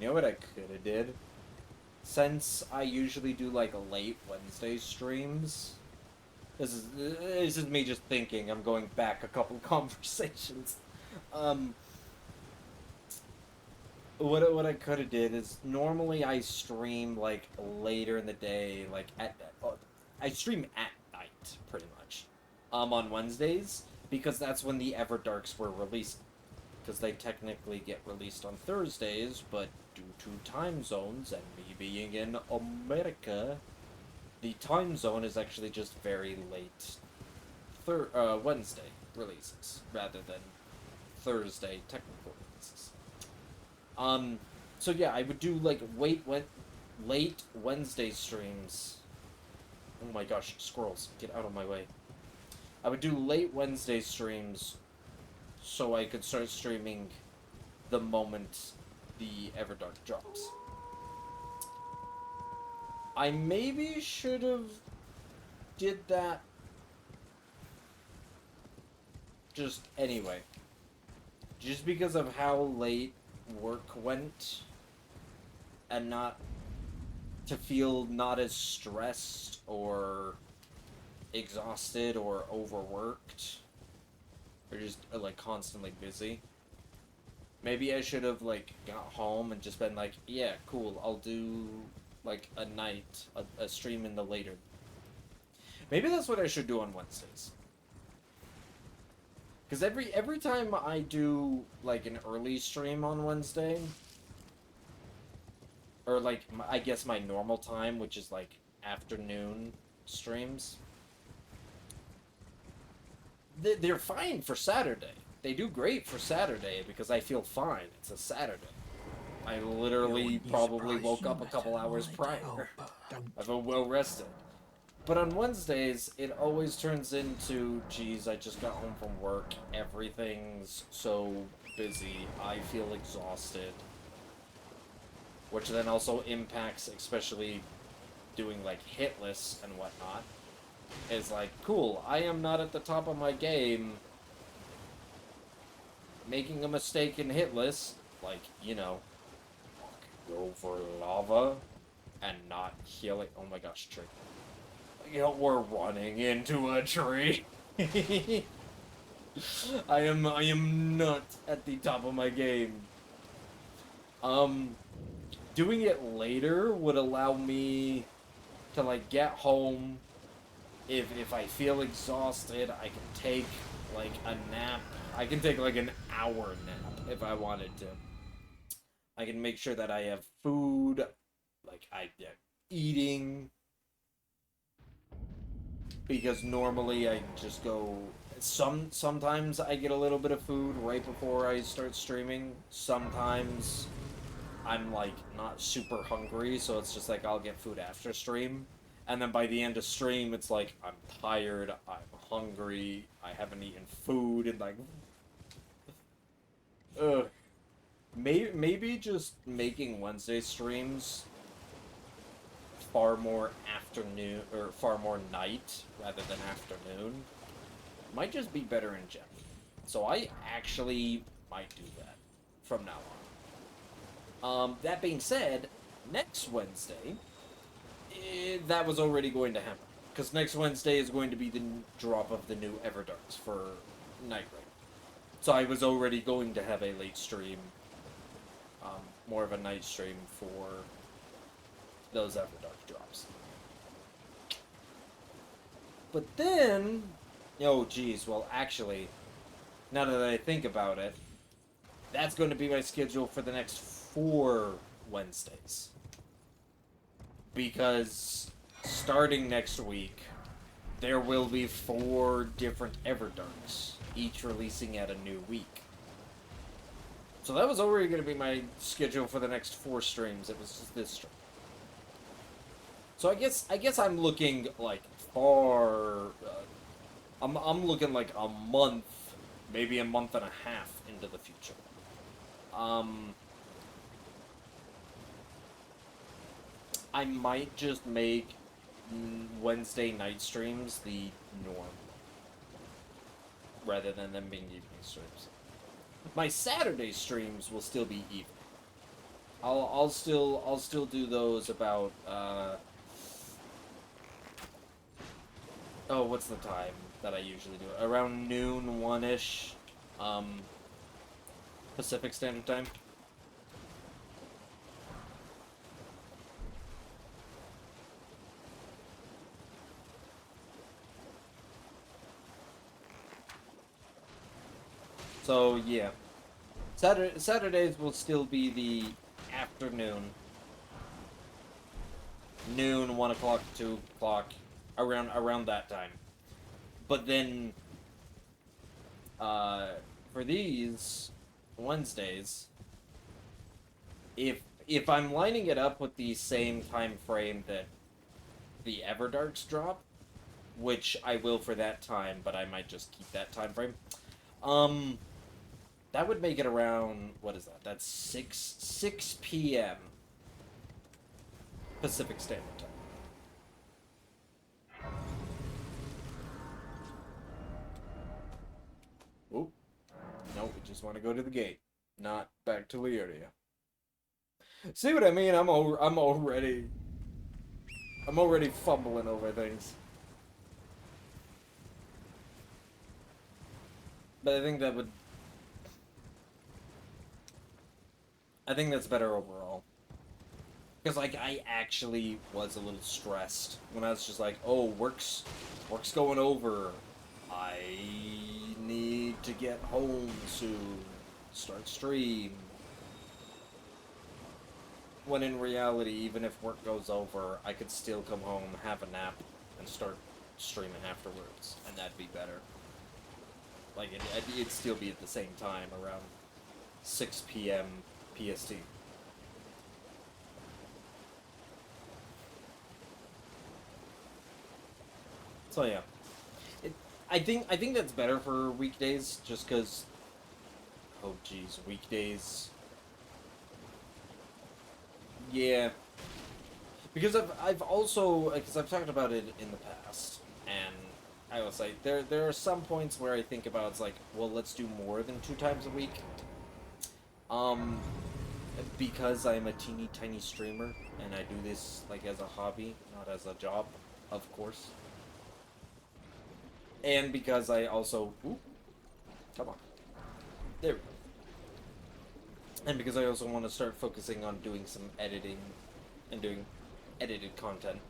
You know what I could have did? Since I usually do like late Wednesday streams, this is me just thinking. I'm going back a couple conversations. What I could have did is normally I stream like later in the day, like I stream at night pretty much, on Wednesdays because that's when the Everdarks were released. Because they technically get released on Thursdays, but due to time zones and me being in America, the time zone is actually just very late Wednesday releases rather than Thursday technical releases. So yeah, I would do like late Wednesday streams. Oh my gosh, squirrels, get out of my way. I would do late Wednesday streams so I could start streaming the moment the Everdark drops. I maybe should have did that just anyway. Just because of how late work went and not to feel not as stressed or exhausted or overworked. Or just like constantly busy. Maybe I should have like got home and just been like, yeah, cool, I'll do like a night, a stream in the later. Maybe that's what I should do on Wednesdays. Because every time I do like an early stream on Wednesday, or like I guess my normal time, which is like afternoon streams, they're fine for Saturday. They do great for Saturday because I feel fine. It's a Saturday. I literally probably woke up a couple hours prior. I feel well rested. But on Wednesdays, it always turns into, geez, I just got home from work. Everything's so busy. I feel exhausted. Which then also impacts, especially doing like Hitless and whatnot. Is like, cool, I am not at the top of my game. Making a mistake in Hitless, like, you know, go for lava and not heal it. Oh my gosh, tree. You know, we're running into a tree. I am not at the top of my game. Doing it later would allow me to like get home. If I feel exhausted, I can take like a nap. I can take like an hour nap if I wanted to. I can make sure that I have food, like eating, because normally I just go. Sometimes I get a little bit of food right before I start streaming. Sometimes I'm like not super hungry, so it's just like I'll get food after stream. And then by the end of stream, it's like I'm tired, I'm hungry, I haven't eaten food, and like, ugh. Maybe just making Wednesday streams far more afternoon or far more night rather than afternoon might just be better in general. So I actually might do that from now on. That being said, next Wednesday, that was already going to happen. Because next Wednesday is going to be the drop of the new Everdarks for Night Raid. So I was already going to have a late stream, more of a night stream for those Everdark drops. But then, oh geez, well actually, now that I think about it, that's going to be my schedule for the next 4 Wednesdays. Because starting next week, there will be 4 different Everdarks, each releasing at a new week. So that was already going to be my schedule for the next 4 streams. It was just this stream. So I guess I'm looking like far. I'm looking like a month, maybe a month and a half into the future. I might just make Wednesday night streams the norm, rather than them being evening streams. My Saturday streams will still be evening. I'll still do those about oh, what's the time that I usually do it? Around noon, 1-ish, Pacific Standard Time. So yeah, Saturdays will still be the afternoon, noon, 1 o'clock, 2 o'clock, around that time. But then, for these Wednesdays, if I'm lining it up with the same time frame that the Everdarks drop, which I will for that time, but I might just keep that time frame. That would make it around, what is that? That's 6 p.m. Pacific Standard Time. Oop. No, we just want to go to the gate, not back to Leonia. See what I mean? I'm already fumbling over things. But I think that's better overall. Because, like, I actually was a little stressed when I was just like, oh, work's going over. I need to get home soon. Start stream. When in reality, even if work goes over, I could still come home, have a nap, and start streaming afterwards. And that'd be better. Like, it'd still be at the same time, around 6 p.m. PST. So yeah, I think that's better for weekdays, just because. Oh geez, weekdays. Yeah, because I've also, because I've talked about it in the past, and I was like, there are some points where I think about it's like, well, let's do more than 2 times a week. Because I'm a teeny tiny streamer and I do this like as a hobby, not as a job, of course. And because I also, ooh, come on, there we go. And because I also want to start focusing on doing some editing and doing edited content.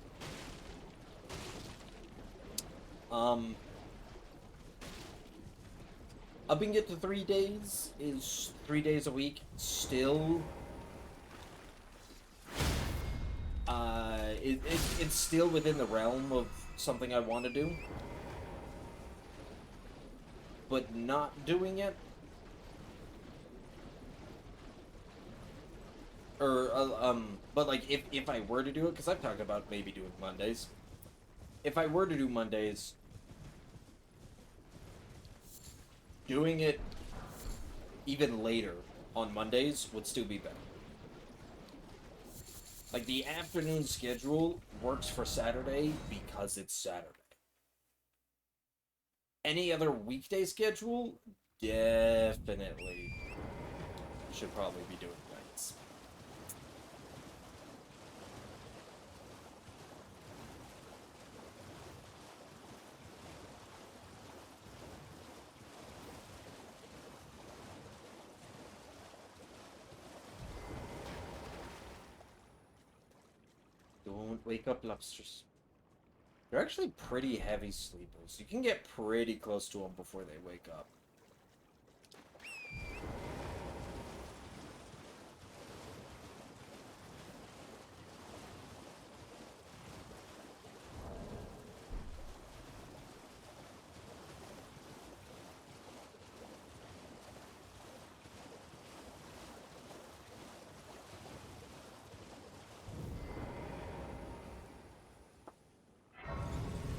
Upping it to 3 days is 3 days a week. Still it's still within the realm of something I want to do, but not doing it, or but like if I were to do it, because I've talked about maybe doing Mondays. If I were to do Mondays, doing it even later on Mondays would still be better. Like, the afternoon schedule works for Saturday because it's Saturday. Any other weekday schedule, definitely should probably be doing nights. Don't wake up, lobsters. They're actually pretty heavy sleepers. You can get pretty close to them before they wake up.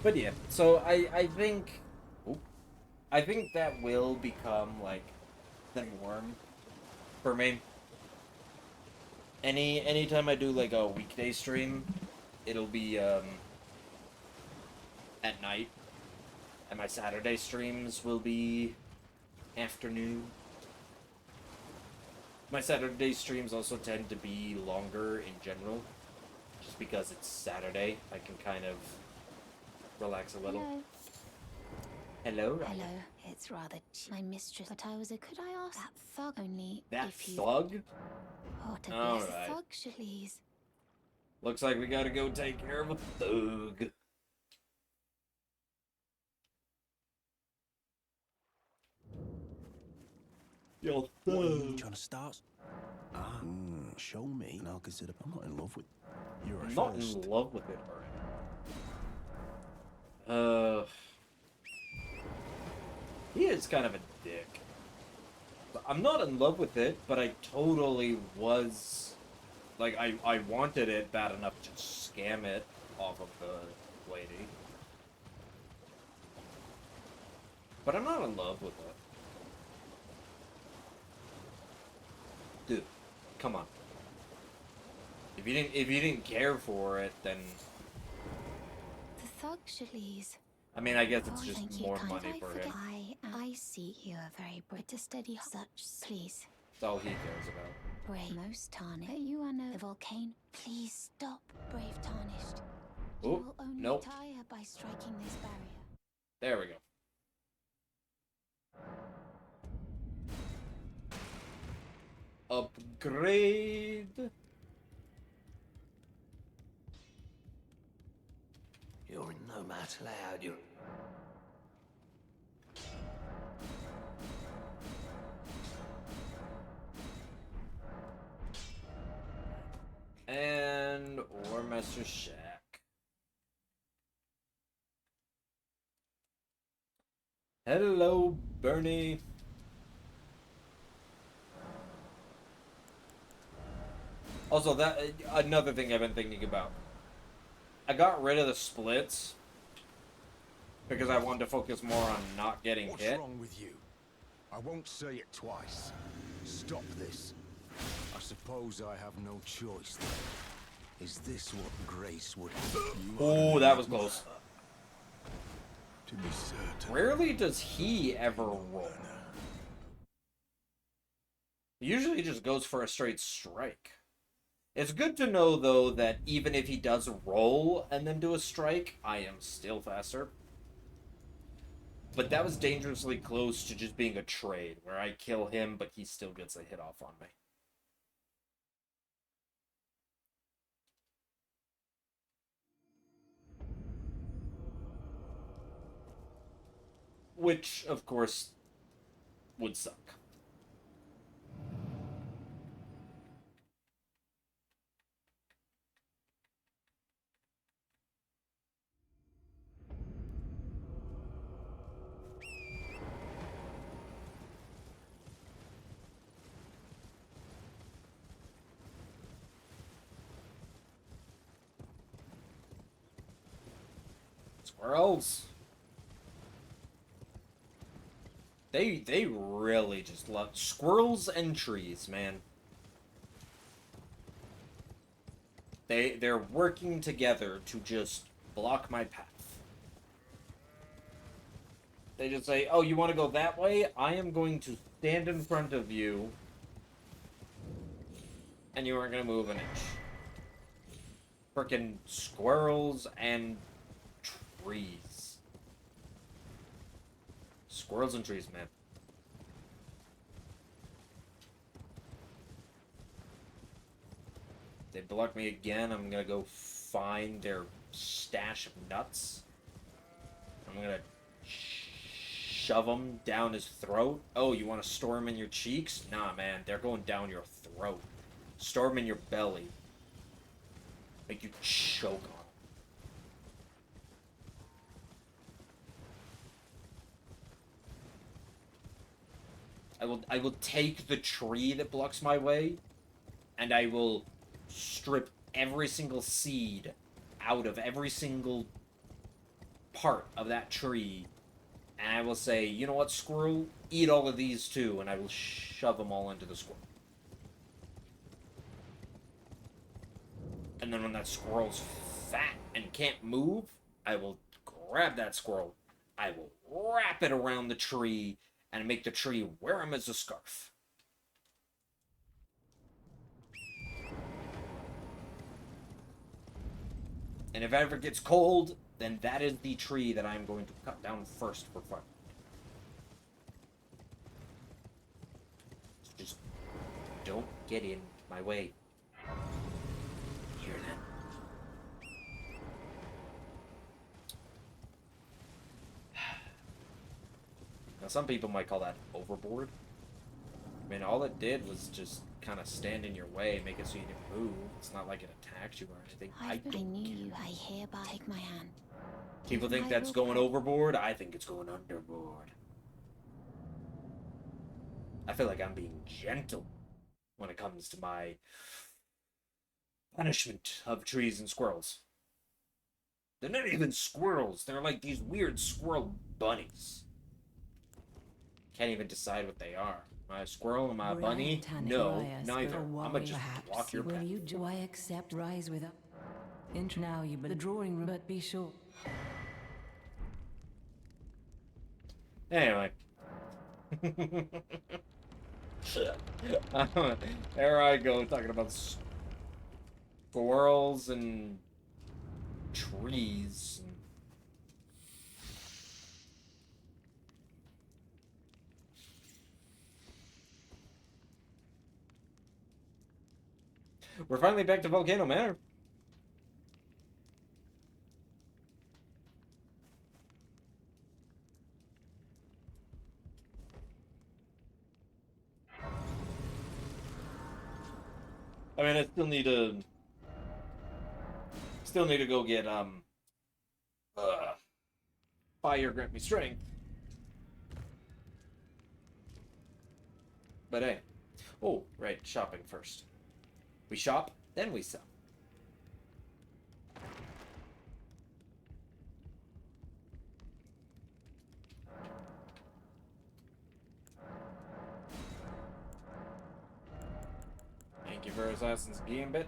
But yeah, so I think I think that will become like the norm for me. Anytime I do like a weekday stream, it'll be at night, and my Saturday streams will be afternoon. My Saturday streams also tend to be longer in general, just because it's Saturday. I can kind of relax a little. Hello. Hello, Ryan. Hello. It's rather my mistress, but I was a. Could I ask that thug only That if you? thug? Oh, to All bless right. thug, please. Looks like we gotta go take care of a thug. Yo, What are you thug. trying to start? Show me, and I'll consider. I'm not in love with. You're a I'm not first. in love with it already. He is kind of a dick. I'm not in love with it, but I totally was. Like, I wanted it bad enough to scam it off of the lady. But I'm not in love with it. Dude, come on. If you didn't care for it, then The thug, please. I mean, I guess it's Oh, just thank you, more kind. money I for forget- him. I see you are very brave to steady such. Please. That's all he cares about. Brave. Most tarnished. But you are no volcano. Please stop, brave tarnished. You Oh, will only nope. tire by striking this barrier. There we go. Upgrade. You're in no match loud, you're... And War Master Shack. Hello, Bernie. Also, that another thing I've been thinking about. I got rid of the splits because I wanted to focus more on not getting What's hit. wrong with you? I won't say it twice. Stop this. I suppose I have no choice then. Is this what grace would be? Oh, that was close. To be certain. Rarely does he ever roll. He usually just goes for a straight strike. It's good to know, though, that even if he does roll and then do a strike, I am still faster. But that was dangerously close to just being a trade, where I kill him, but he still gets a hit off on me. Which, of course, would suck. Squirrels. They really just love squirrels and trees, man. They're working together to just block my path. They just say, "Oh, you want to go that way? I am going to stand in front of you, and you aren't going to move an inch." Frickin' squirrels and trees. Squirrels and trees, man. They block me again. I'm gonna go find their stash of nuts. I'm gonna shove them down his throat. Oh, you want to store them in your cheeks? Nah, man. They're going down your throat. Store them in your belly. Make you choke on them. I will take the tree that blocks my way, and I will strip every single seed out of every single part of that tree, and I will say, you know what, squirrel? Eat all of these too, and I will shove them all into the squirrel. And then when that squirrel's fat and can't move, I will grab that squirrel. I will wrap it around the tree and make the tree wear him as a scarf. And if it ever gets cold, then that is the tree that I'm going to cut down first for fun. So just don't get in my way. Hear that? Now, some people might call that overboard. I mean, all it did was just kind of stand in your way, make it so you didn't move. It's not like it attacked you or anything. I knew you. I hereby take my hand. People think that's going overboard. I think it's going underboard. I feel like I'm being gentle when it comes to my punishment of trees and squirrels. They're not even squirrels. They're like these weird squirrel bunnies. Can't even decide what they are. Am I a squirrel? Am I a bunny? No, neither. I'm gonna just block your path. Will you do I accept rise with a now you but the drawing room, but be sure. Anyway. There I go, talking about squirrels and trees. We're finally back to Volcano Manor. I mean, I still need to go get fire grant me strength. But hey, oh right, shopping first. We shop, then we sell. Thank you for Assassin's Gambit.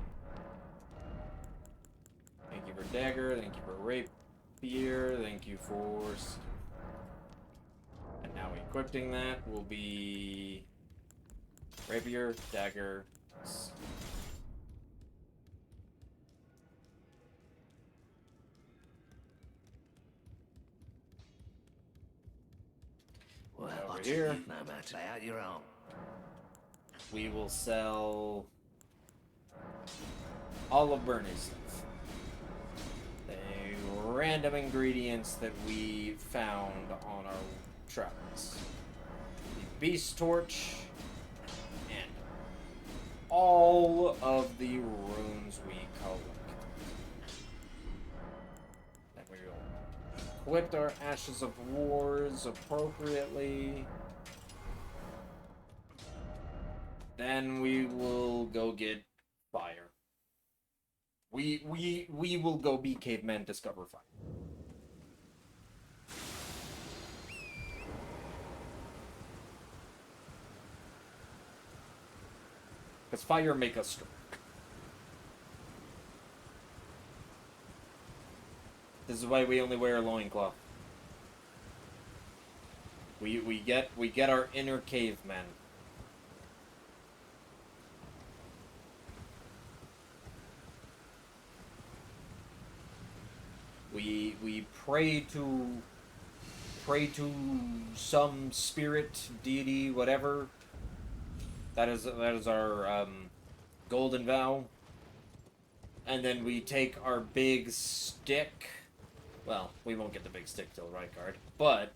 Thank you for Dagger. Thank you for Rapier. Thank you for... And now equipping that will be... Rapier, Dagger... Well, over here. No matter out your own. We will sell all of Bernie's stuff. The random ingredients that we found on our travels. The Beast Torch and all of the runes we collect. Then we will equip our Ashes of Wars appropriately. Then we will go get fire. We will go be cavemen, discover fire. Because fire make us strong. This is why we only wear a loincloth. We get our inner caveman. We pray to some spirit, deity, whatever. That is our golden vow. And then we take our big stick. Well, we won't get the big stick till Rykard, but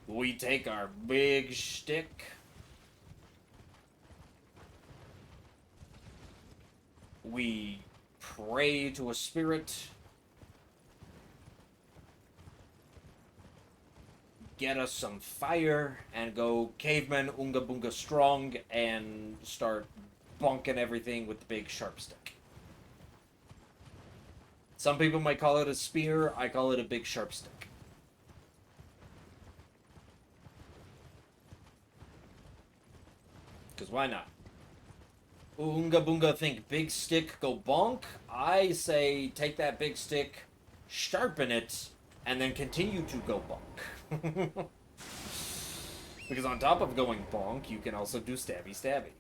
we take our big stick. We pray to a spirit. Get us some fire and go caveman Unga Bunga strong and start bonking everything with the big sharp stick. Some people might call it a spear, I call it a big sharp stick. Because why not? Unga Bunga think big stick, go bonk. I say take that big stick, sharpen it, and then continue to go bonk. Because on top of going bonk, you can also do stabby stabby.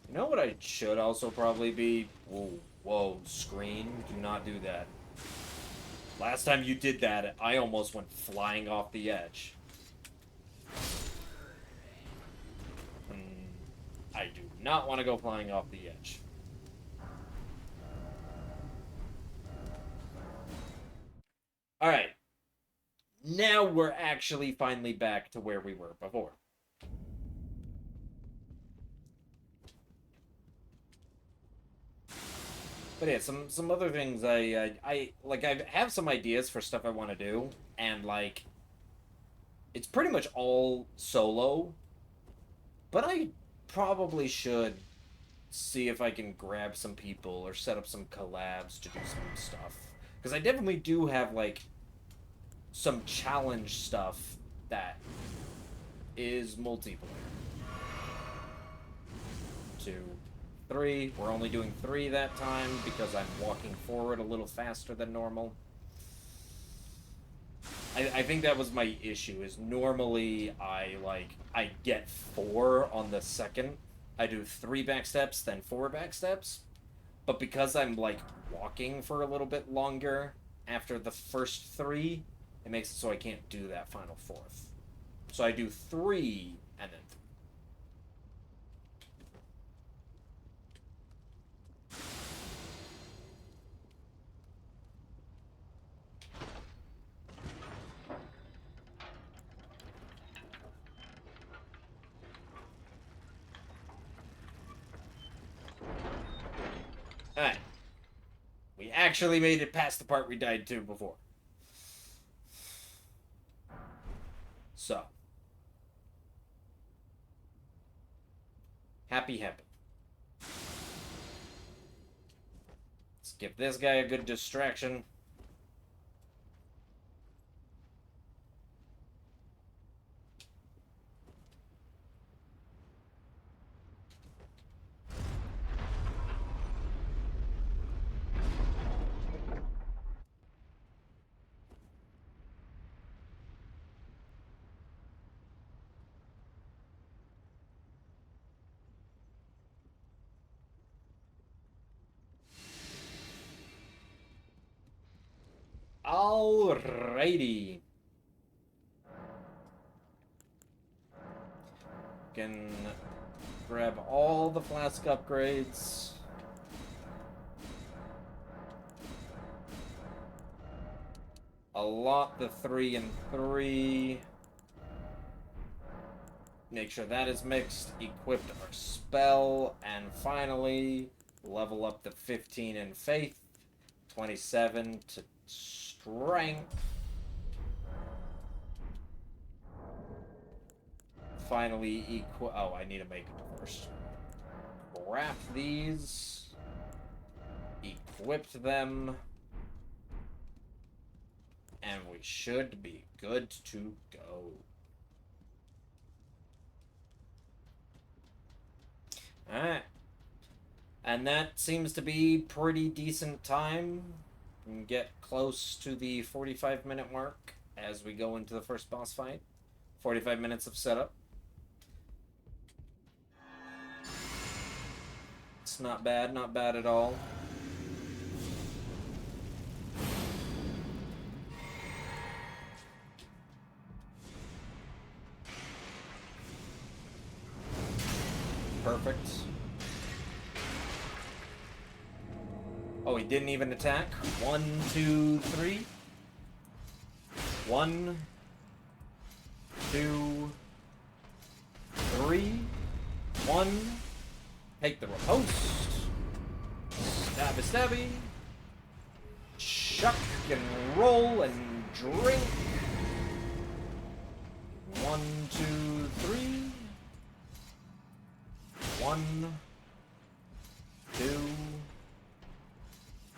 You know what I should also probably be? Whoa, whoa, screen, do not do that. Last time you did that, I almost went flying off the edge. I do not want to go flying off the edge. Alright. Now we're actually finally back to where we were before. But yeah, some other things I have some ideas for stuff I want to do, and like it's pretty much all solo. But I probably should see if I can grab some people or set up some collabs to do some stuff. Because I definitely do have like some challenge stuff that is multiplayer. 2, 3. We're only doing 3 that time because I'm walking forward a little faster than normal. I think that was my issue, is normally I get 4 on the second. I do 3 back steps, then 4 back steps. But because I'm like walking for a little bit longer after the first 3, it makes it so I can't do that final 4th. So I do 3 and then 3. Alright. We actually made it past the part we died to before. So. Happy. Let's give this guy a good distraction. Alrighty. Can grab all the flask upgrades. Allot the 3 and 3. Make sure that is mixed. Equipped our spell. And finally, level up the 15 in faith. 27 to strength. finally equip... Oh, I need to make it first. Craft these. Equipped them. And we should be good to go. Alright. And that seems to be pretty decent time. We can get close to the 45-minute mark as we go into the first boss fight. 45 minutes of setup. It's not bad at all. Perfect. Oh, he didn't even attack. 1, 2, 3. 1, 2, 3. 1. Take the riposte. Stabby stabby. Chuck and roll and drink. 1, 2, 3. 1, 2,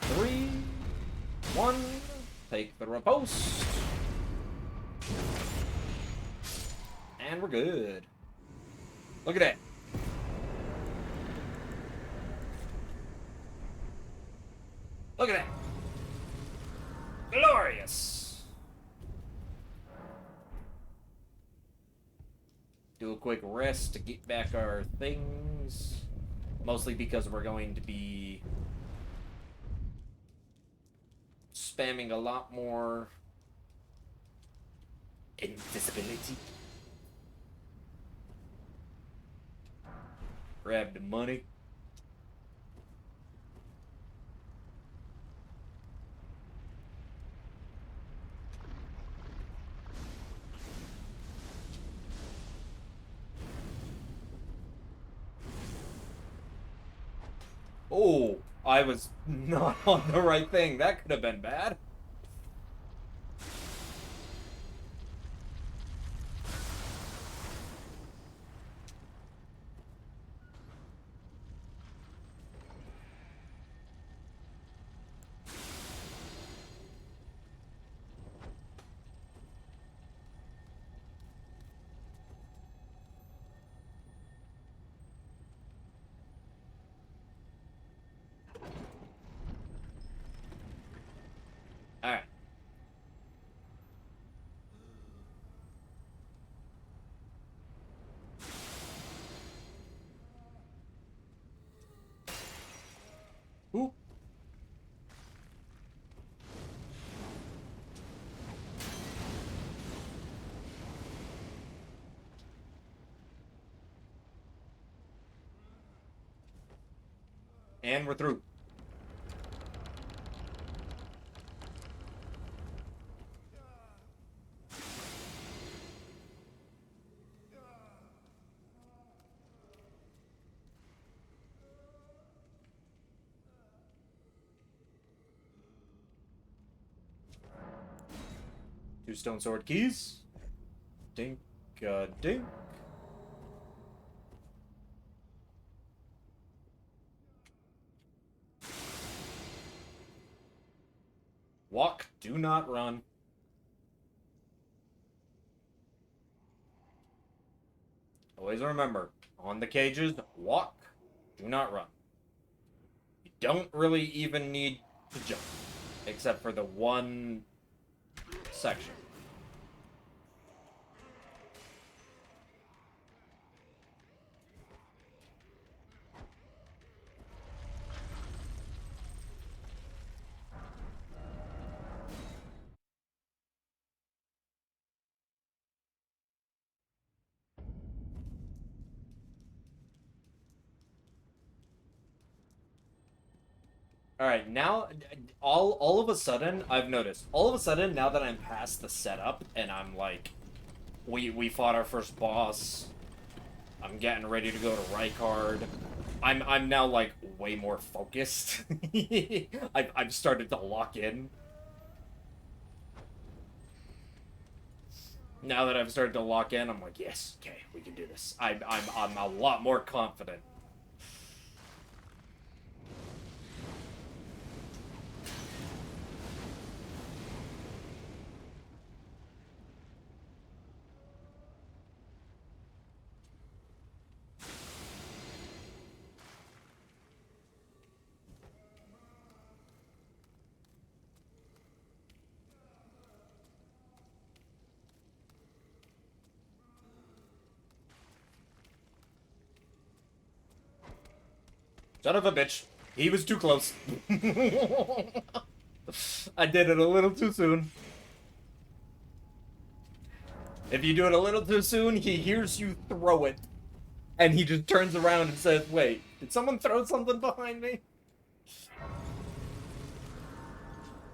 3. 1. Take the riposte. And we're good. Look at that. Look at that. Glorious. Do a quick rest to get back our things. Mostly because we're going to be spamming a lot more invisibility. Grab the money. Oh, I was not on the right thing. That could have been bad. Alright. Ooh. And we're through. Two stone sword keys. Dink, dink. Walk, do not run. Always remember, on the cages, walk, do not run. You don't really even need to jump, except for the one section. All right, now all of a sudden I've noticed. All of a sudden now that I'm past the setup and I'm like, we fought our first boss. I'm getting ready to go to Rykard. I'm now like way more focused. I've started to lock in. Now that I've started to lock in, I'm like, yes, okay, we can do this. I'm a lot more confident. Son of a bitch. He was too close. I did it a little too soon. If you do it a little too soon, he hears you throw it. And he just turns around and says, wait, did someone throw something behind me?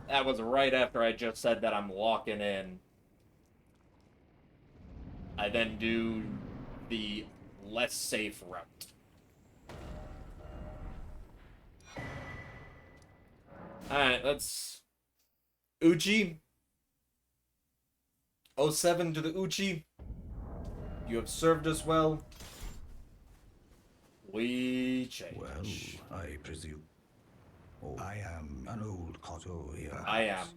That was right after I just said that I'm locking in. I then do the less safe route. Alright, let's... Uchi. 07 to the Uchi. You have served us well. We change. Well, I presume. Oh, I am an old Koto here. I am.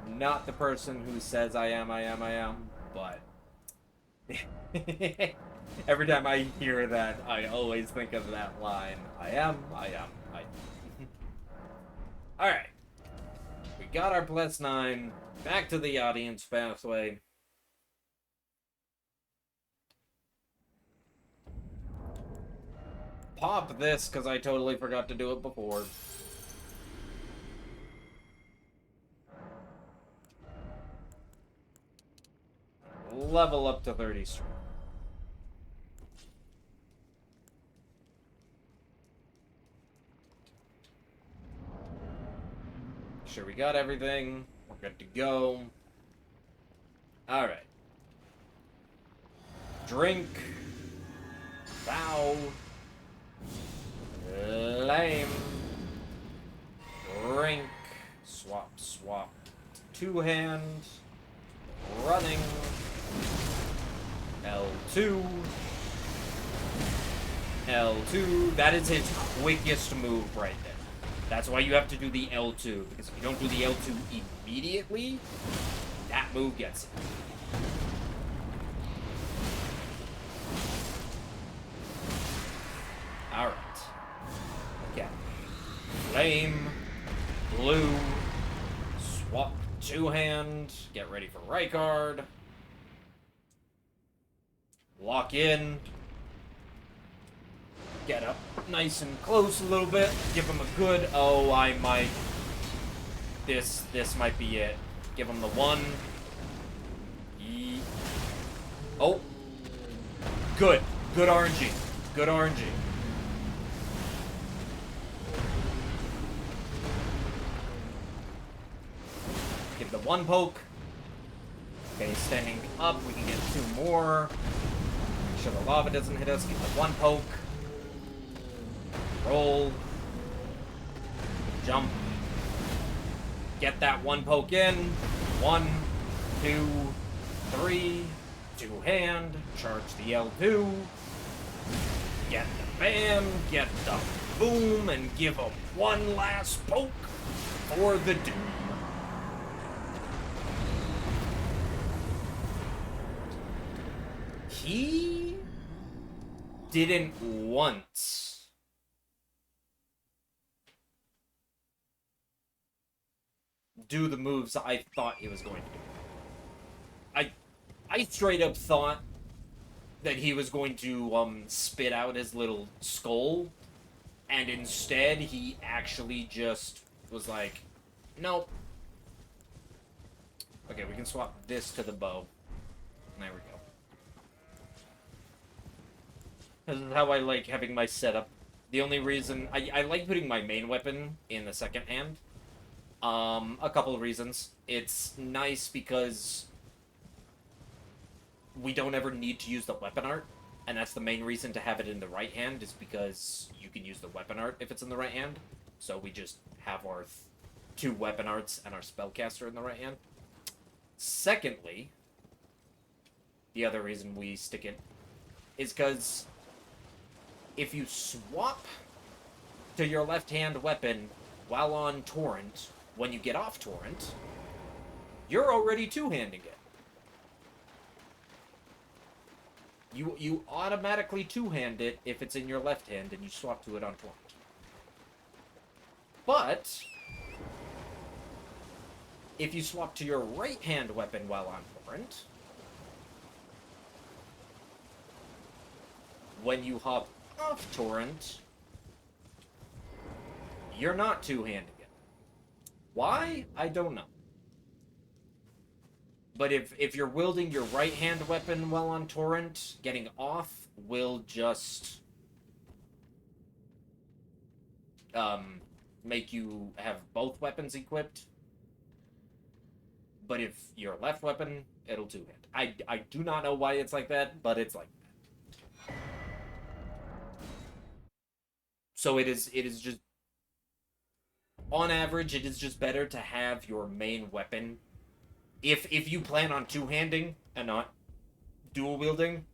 Not the person who says I am, but... Every time I hear that, I always think of that line. I am. Alright. We got our +9. Back to the audience pathway. Pop this, because I totally forgot to do it before. Level up to 30 strength. Sure, we got everything. We're good to go. Alright. Drink. Bow. Lame. Drink. Swap. Two-hand. Running. L2. L2. That is his quickest move right there. That's why you have to do the L2, because if you don't do the L2 immediately, that move gets it. Alright. Okay. Flame. Blue. Swap two-hand. Get ready for Rykard. Lock in. Get up nice and close a little bit. Give him a good... Oh, I might... This might be it. Give him the one. Oh. Good. Good RNG. Good RNG. Give the one poke. Okay, standing up. We can get two more. Make sure the lava doesn't hit us. Give the one poke. Roll. Jump. Get that one poke in. 1, 2, 3. Two-hand. Charge the L2. Get the bam. Get the boom. And give him one last poke for the doom. He didn't once do the moves I thought he was going to do. I straight up thought that he was going to spit out his little skull, and instead he actually just was like, nope. Okay, we can swap this to the bow. There we go. This is how I like having my setup. The only reason... I like putting my main weapon in the second hand. A couple of reasons. It's nice because we don't ever need to use the weapon art, and that's the main reason to have it in the right hand, is because you can use the weapon art if it's in the right hand. So we just have our 2 weapon arts and our spellcaster in the right hand. Secondly, the other reason we stick it is because if you swap to your left-hand weapon while on Torrent, when you get off Torrent, you're already two-handing it. You automatically two-hand it if it's in your left hand and you swap to it on Torrent. But if you swap to your right-hand weapon while on Torrent, when you hop off Torrent, you're not two-handing it. Why? I don't know. But if you're wielding your right-hand weapon while on Torrent, getting off will just make you have both weapons equipped. But if your left weapon, it'll two-hand. I do not know why it's like that, but it's like that. So it is just, on average, it is just better to have your main weapon. If you plan on two-handing and not dual-wielding,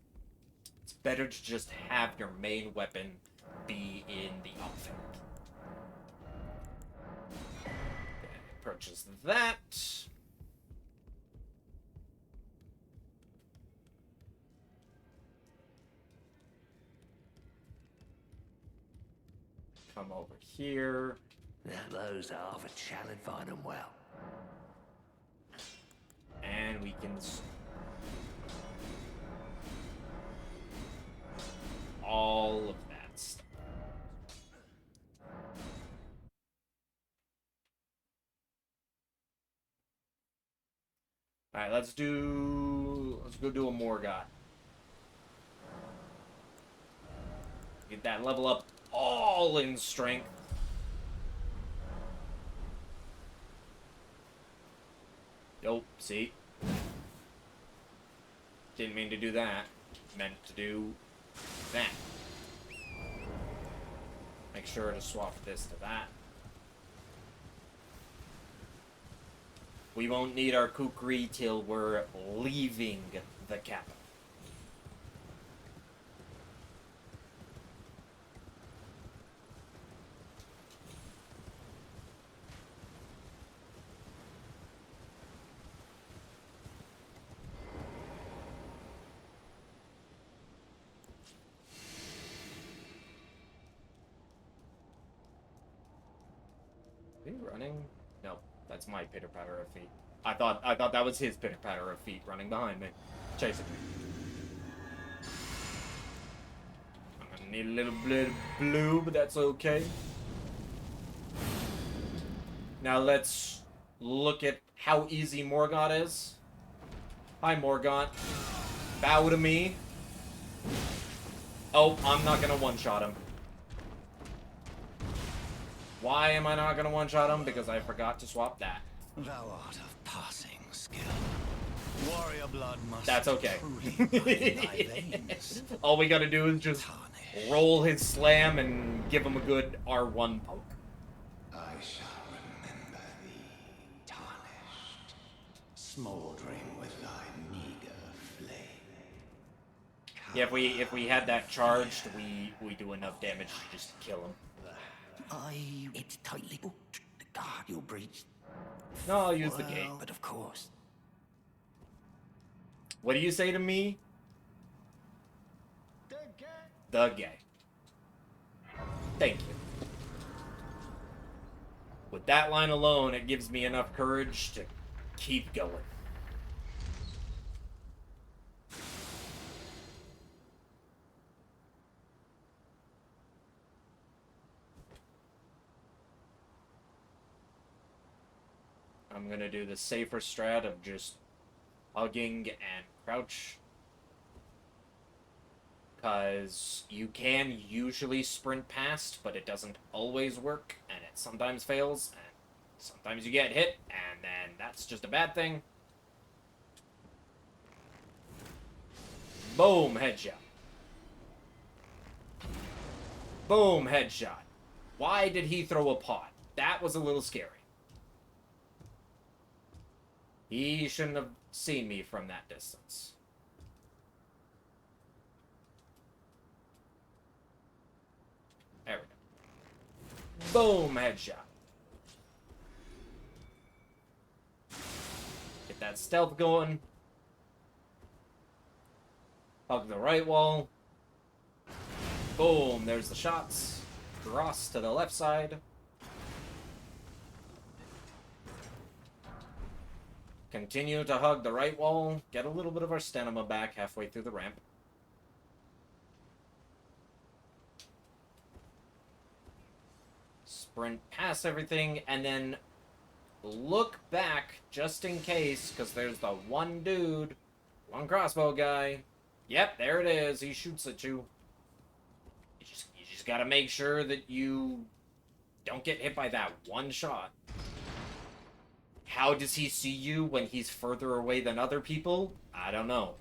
it's better to just have your main weapon be in the offhand. Okay, purchase that. Come over here. Now those are for challenge, find them well. And we can all of that stuff. Alright, let's go do a Morgott. Get that level up all in strength. Nope, see? Didn't mean to do that. Meant to do that. Make sure to swap this to that. We won't need our kukri till we're leaving the capital. Are we running? No, that's my pitter patter of feet. I thought that was his pitter patter of feet running behind me, chasing me. I'm gonna need a little bit of blue, but that's okay. Now let's look at how easy Morgott is. Hi, Morgott. Bow to me. Oh, I'm not gonna one-shot him. Why am I not gonna one-shot him? Because I forgot to swap that. Thou art of passing skill. Warrior blood must. That's okay. truly run in thy veins. All we gotta do is just Tarnish. roll his slam and give him a good R1 poke. I shall remember thee, tarnished, smoldering with thy meager flame. Yeah, if we had that charged, we do enough damage to just kill him. It's tightly booked. The guard you'll breach. No, I'll use the gate. But of course. What do you say to me? The gay. Thank you. With that line alone, it gives me enough courage to keep going. I'm gonna do the safer strat of just hugging and crouch. Because you can usually sprint past, but it doesn't always work, and it sometimes fails, and sometimes you get hit, and then that's just a bad thing. Boom, headshot. Boom, headshot. Why did he throw a pot? That was a little scary. He shouldn't have seen me from that distance. There we go. Boom, headshot. Get that stealth going. Hug the right wall. Boom, there's the shots. Cross to the left side. Continue to hug the right wall. Get a little bit of our stamina back halfway through the ramp. Sprint past everything, and then look back just in case, because there's the one dude, one crossbow guy. Yep, there it is. He shoots at you. You just gotta make sure that you don't get hit by that one shot. How does he see you when he's further away than other people? I don't know.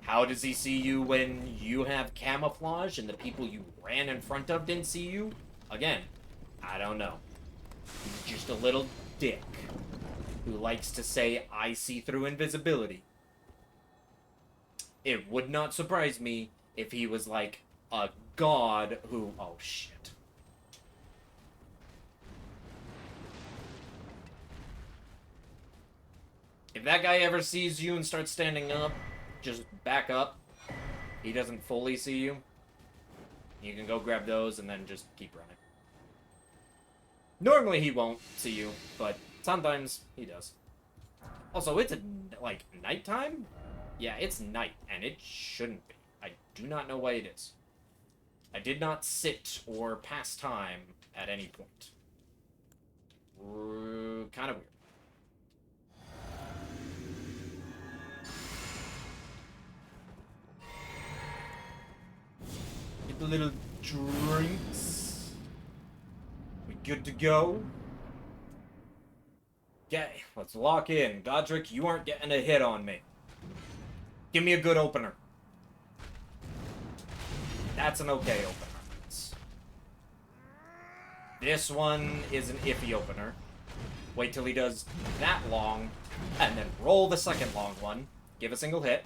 How does he see you when you have camouflage and the people you ran in front of didn't see you? Again, I don't know. He's just a little dick who likes to say, I see through invisibility. It would not surprise me if he was like a god who... Oh, shit. If that guy ever sees you and starts standing up, just back up. He doesn't fully see you. You can go grab those and then just keep running. Normally he won't see you, but sometimes he does. Also, it's like nighttime? Yeah, it's night, and it shouldn't be. I do not know why it is. I did not sit or pass time at any point. Kind of weird. Get the little drinks. We good to go? Okay, let's lock in. Godric, you aren't getting a hit on me. Give me a good opener. That's an okay opener. This one is an iffy opener. Wait till he does that long, and then roll the second long one. Give a single hit.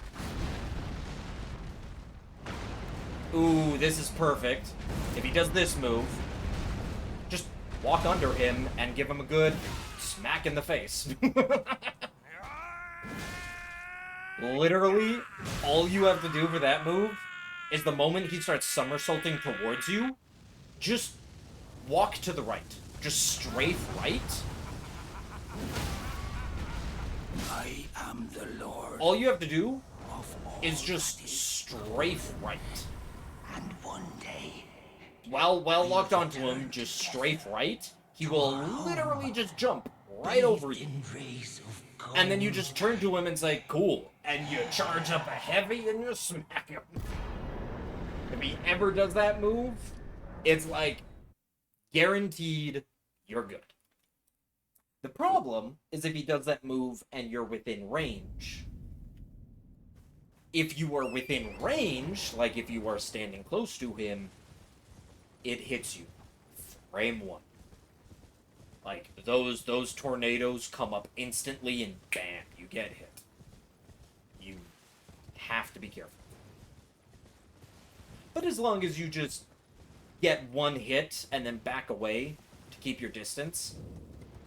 Ooh, this is perfect. If he does this move, just walk under him and give him a good smack in the face. Literally, all you have to do for that move is the moment he starts somersaulting towards you, just walk to the right. Just strafe right. I am the Lord. All you have to do of all is just strafe right. And one day, While locked onto him, just strafe right, he will literally just jump right over you. in rays of gold. And then you just turn to him and say, cool. And you charge up a heavy and you smack him. If he ever does that move, it's like, guaranteed, you're good. The problem is if he does that move and you're within range. If you are within range, like if you are standing close to him, it hits you. Frame one. Like, those tornadoes come up instantly and bam, you get hit. You have to be careful. But as long as you just get one hit and then back away to keep your distance,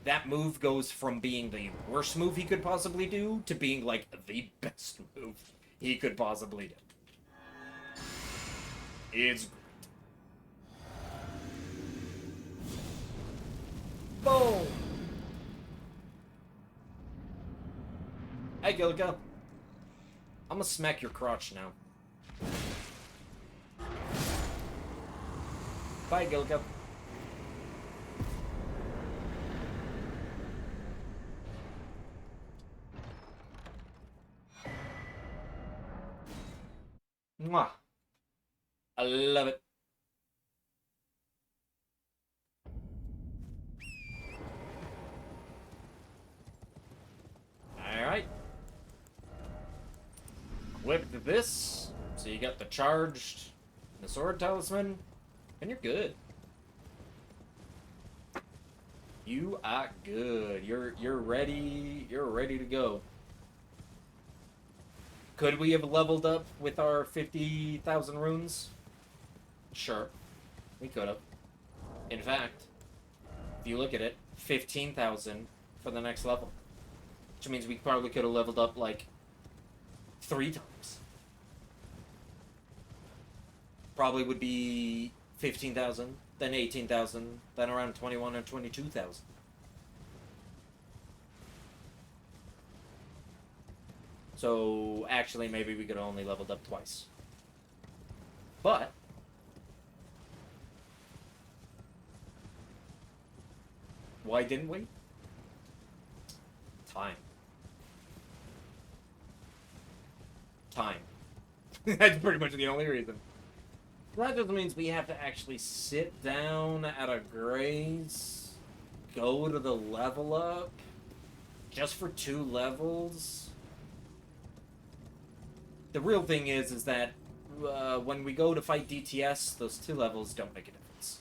that move goes from being the worst move he could possibly do to being, like, the best move he could possibly do. It's great. Boom! Hey, Gilga. I'm gonna smack your crotch now. Bye, Gilga. Mwah. I love it. Alright. Equip this. So you got the charged, the sword talisman, and you're good. You are good. You're ready. You're ready to go. Could we have leveled up with our 50,000 runes? Sure. We could have. In fact, if you look at it, 15,000 for the next level. Which means we probably could have leveled up like 3 times. Probably would be 15,000, then 18,000, then around 21 or 22,000. So actually maybe we could have only leveled up twice. But why didn't we? Time. Time. That's pretty much the only reason. That just means we have to actually sit down at a grace, go to the level up, just for 2 levels. The real thing is that when we go to fight DTS, those 2 levels don't make a difference.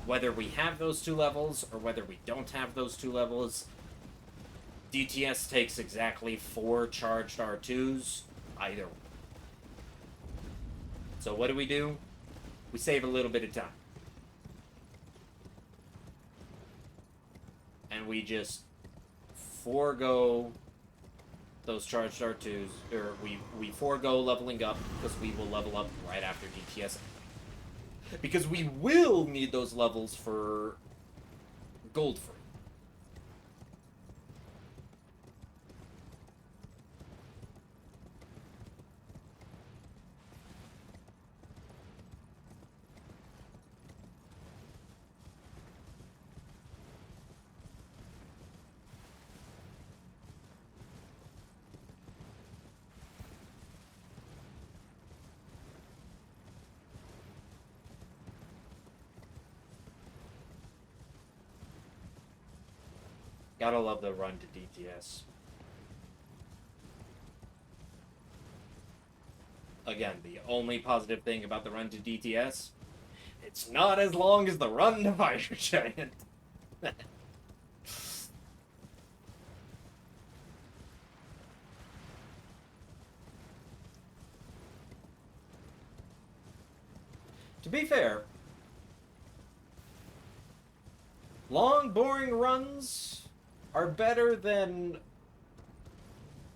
Whether we have those 2 levels or whether we don't have those 2 levels, DTS takes exactly 4 charged R2s, either way. So what do? We save a little bit of time. And we just forego those charged R2s, or we forego leveling up, because we will level up right after DTS. Because we will need those levels for gold free. Gotta love the run to DTS. Again, the only positive thing about the run to DTS, it's not as long as the run to Fire Giant. To be fair, long, boring runs are better than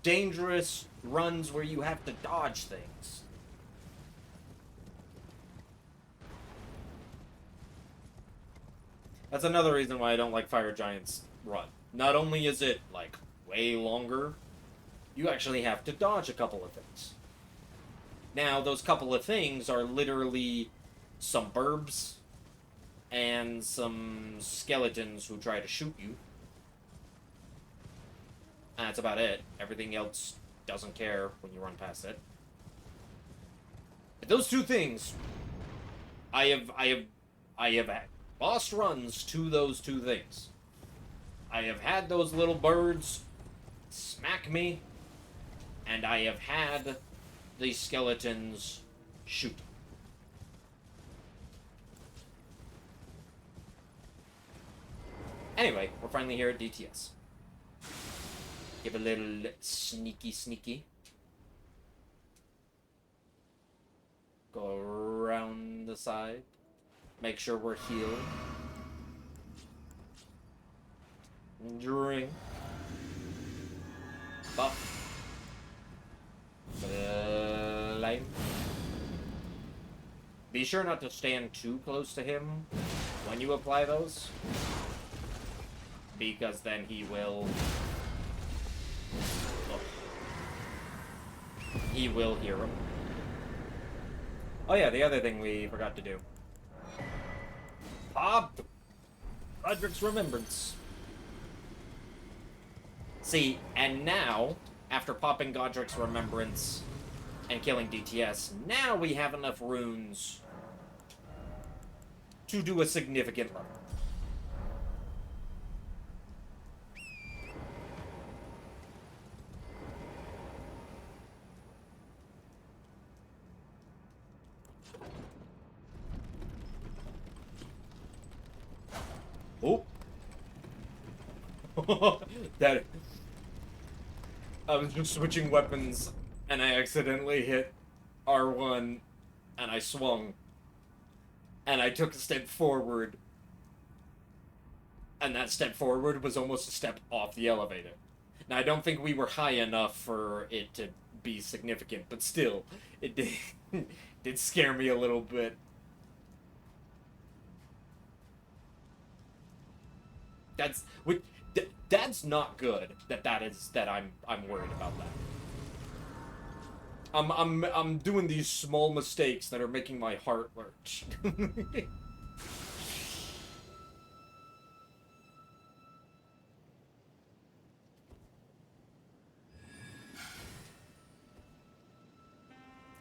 dangerous runs where you have to dodge things. That's another reason why I don't like Fire Giant's run. Not only is it, like, way longer, you actually have to dodge a couple of things. Now, those couple of things are literally some burbs and some skeletons who try to shoot you. And that's about it. Everything else doesn't care when you run past it. But those 2 things, I have lost runs to those 2 things. I have had those little birds smack me, and I have had the skeletons shoot. Anyway, we're finally here at DTS. Give a little sneaky. Go around the side. Make sure we're healing. Drink. Buff. Lime. Be sure not to stand too close to him when you apply those, because then he will... he will hear him. Oh yeah, the other thing we forgot to do. Pop! Roderick's Remembrance. See, and now, after popping Godric's Remembrance and killing DTS, now we have enough runes to do a significant level. Oh! That I was just switching weapons and I accidentally hit R1 and I swung and I took a step forward and that step forward was almost a step off the elevator. Now I don't think we were high enough for it to be significant, but still, it did, did scare me a little bit. That's not good. That I'm worried about that. I'm doing these small mistakes that are making my heart lurch.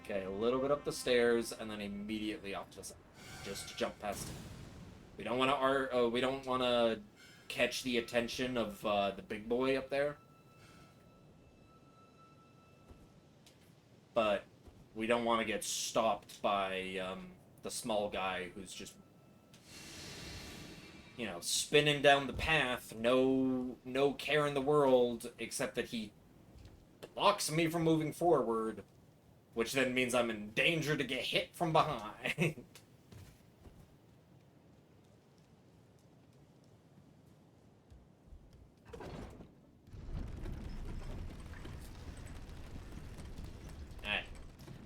Okay, a little bit up the stairs and then immediately off to the side, just to jump past it. We don't want to we don't want to catch the attention of the big boy up there. But we don't want to get stopped by the small guy who's just, you know, spinning down the path, no care in the world, except that he blocks me from moving forward, which then means I'm in danger to get hit from behind. Alright.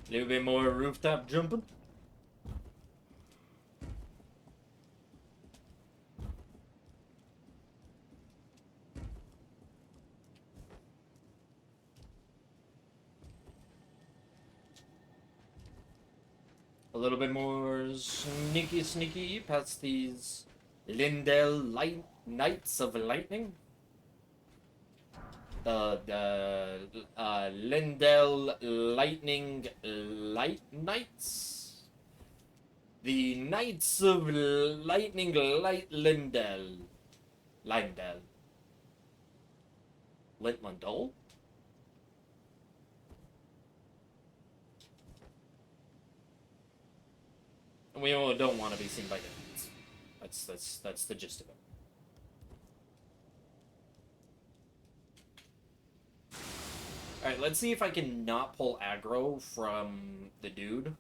A little bit more rooftop jumping. A little bit more sneaky past these Lindell Knights of Lightning. The Lindell Lightning Light Knights. The Knights of Lightning Light Lindell. Lindell. Lindell? And we don't want to be seen by demons. That's the gist of it. Alright, let's see if I can not pull aggro from the dude.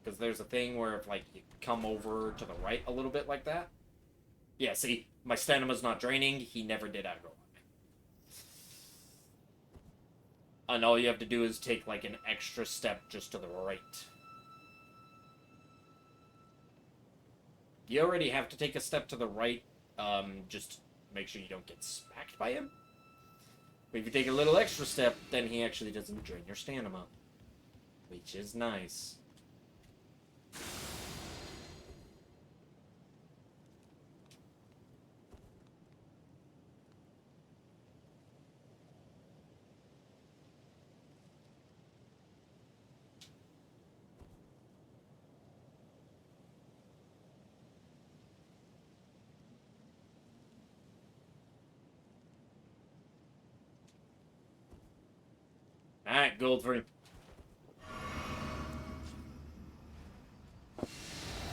Because there's a thing where if, like, you come over to the right a little bit like that. Yeah, see? My stamina's not draining. He never did aggro on me. And all you have to do is take, like, an extra step just to the right. You already have to take a step to the right, just make sure you don't get smacked by him. But if you take a little extra step, then he actually doesn't drain your stamina. Which is nice. Alright, gold free.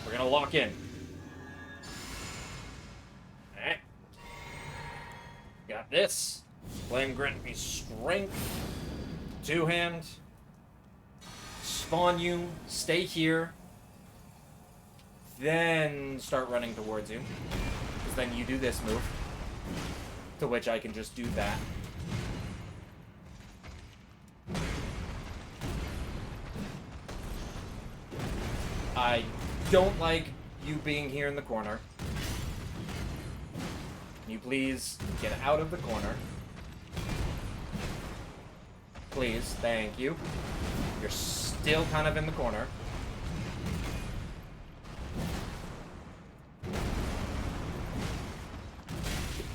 We're gonna lock in. Alright. Got this. Flame grant me strength. Two-hand. Spawn you. Stay here. Then start running towards you. Because then you do this move. To which I can just do that. I don't like you being here in the corner. Can you please get out of the corner? Please, thank you. You're still kind of in the corner.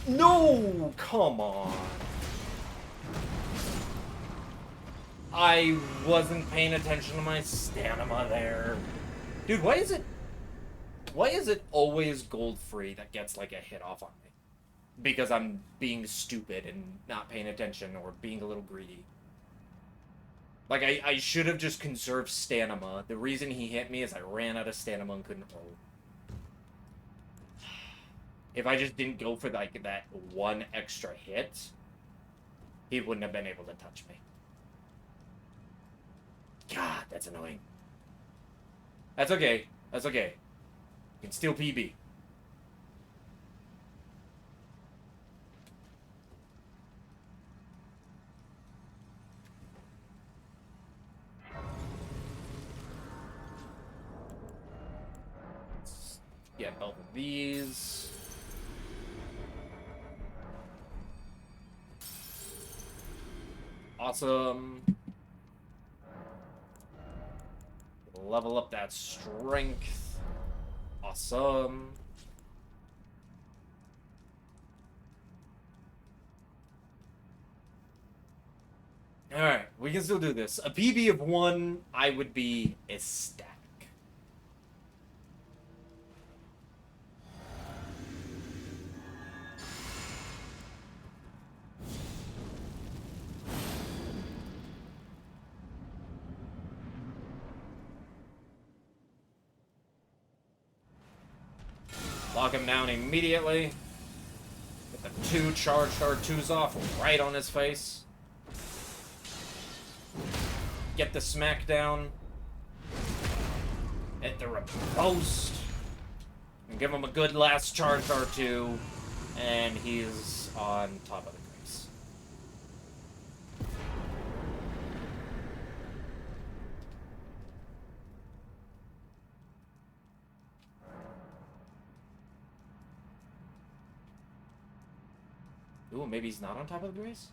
No! Come on. I wasn't paying attention to my stamina there. Dude, why is it always gold free that gets like a hit off on me? Because I'm being stupid and not paying attention or being a little greedy. Like, I should have just conserved stamina. The reason he hit me is I ran out of stamina and couldn't roll. If I just didn't go for like that one extra hit, he wouldn't have been able to touch me. God, that's annoying. That's okay. That's okay. You can steal PB. Let's get both of these. Awesome. Level up that strength. Awesome. Alright, we can still do this. A PB of 1, I would be ecstatic. Lock him down immediately. Get the 2 charged R2s off right on his face. Get the smackdown. Hit the riposte. And give him a good last charge R2. And he's on top of the grace. Ooh, maybe he's not on top of the grace?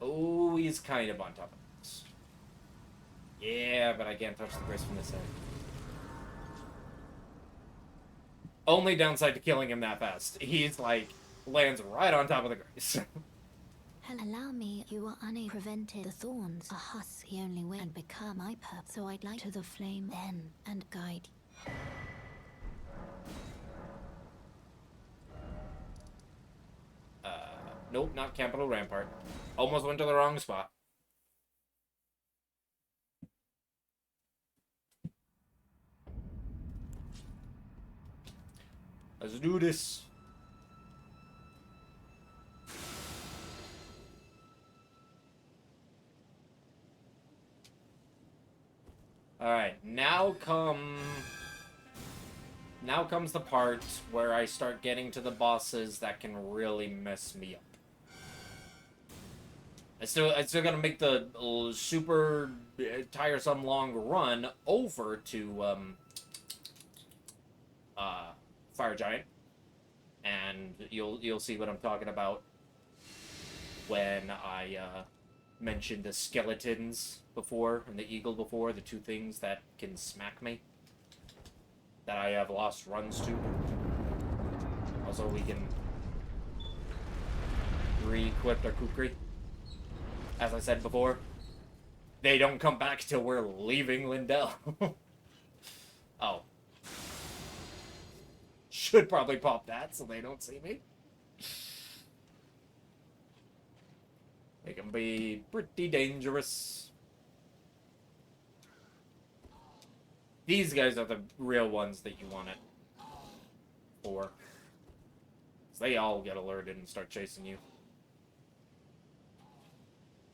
Oh, he's kind of on top of this. Yeah, but I can't touch the grace from this end. Only downside to killing him that fast. He's like, lands right on top of the grace. Allow me, you are prevented the thorns. A husk the only way and become my purpose. So I'd like to the flame then and guide. Nope, not Capital Rampart. Almost went to the wrong spot. Let's do this. Alright, now comes the part where I start getting to the bosses that can really mess me up. I still gotta make the super tiresome long run over to Fire Giant, and you'll see what I'm talking about when I mentioned the skeletons before and the eagle before, the 2 things that can smack me that I have lost runs to. Also, we can re-equip our kukri. As I said before, they don't come back till we're leaving Lindell. Oh. Should probably pop that so they don't see me. They can be pretty dangerous. These guys are the real ones that you want it for. 'Cause they all get alerted and start chasing you.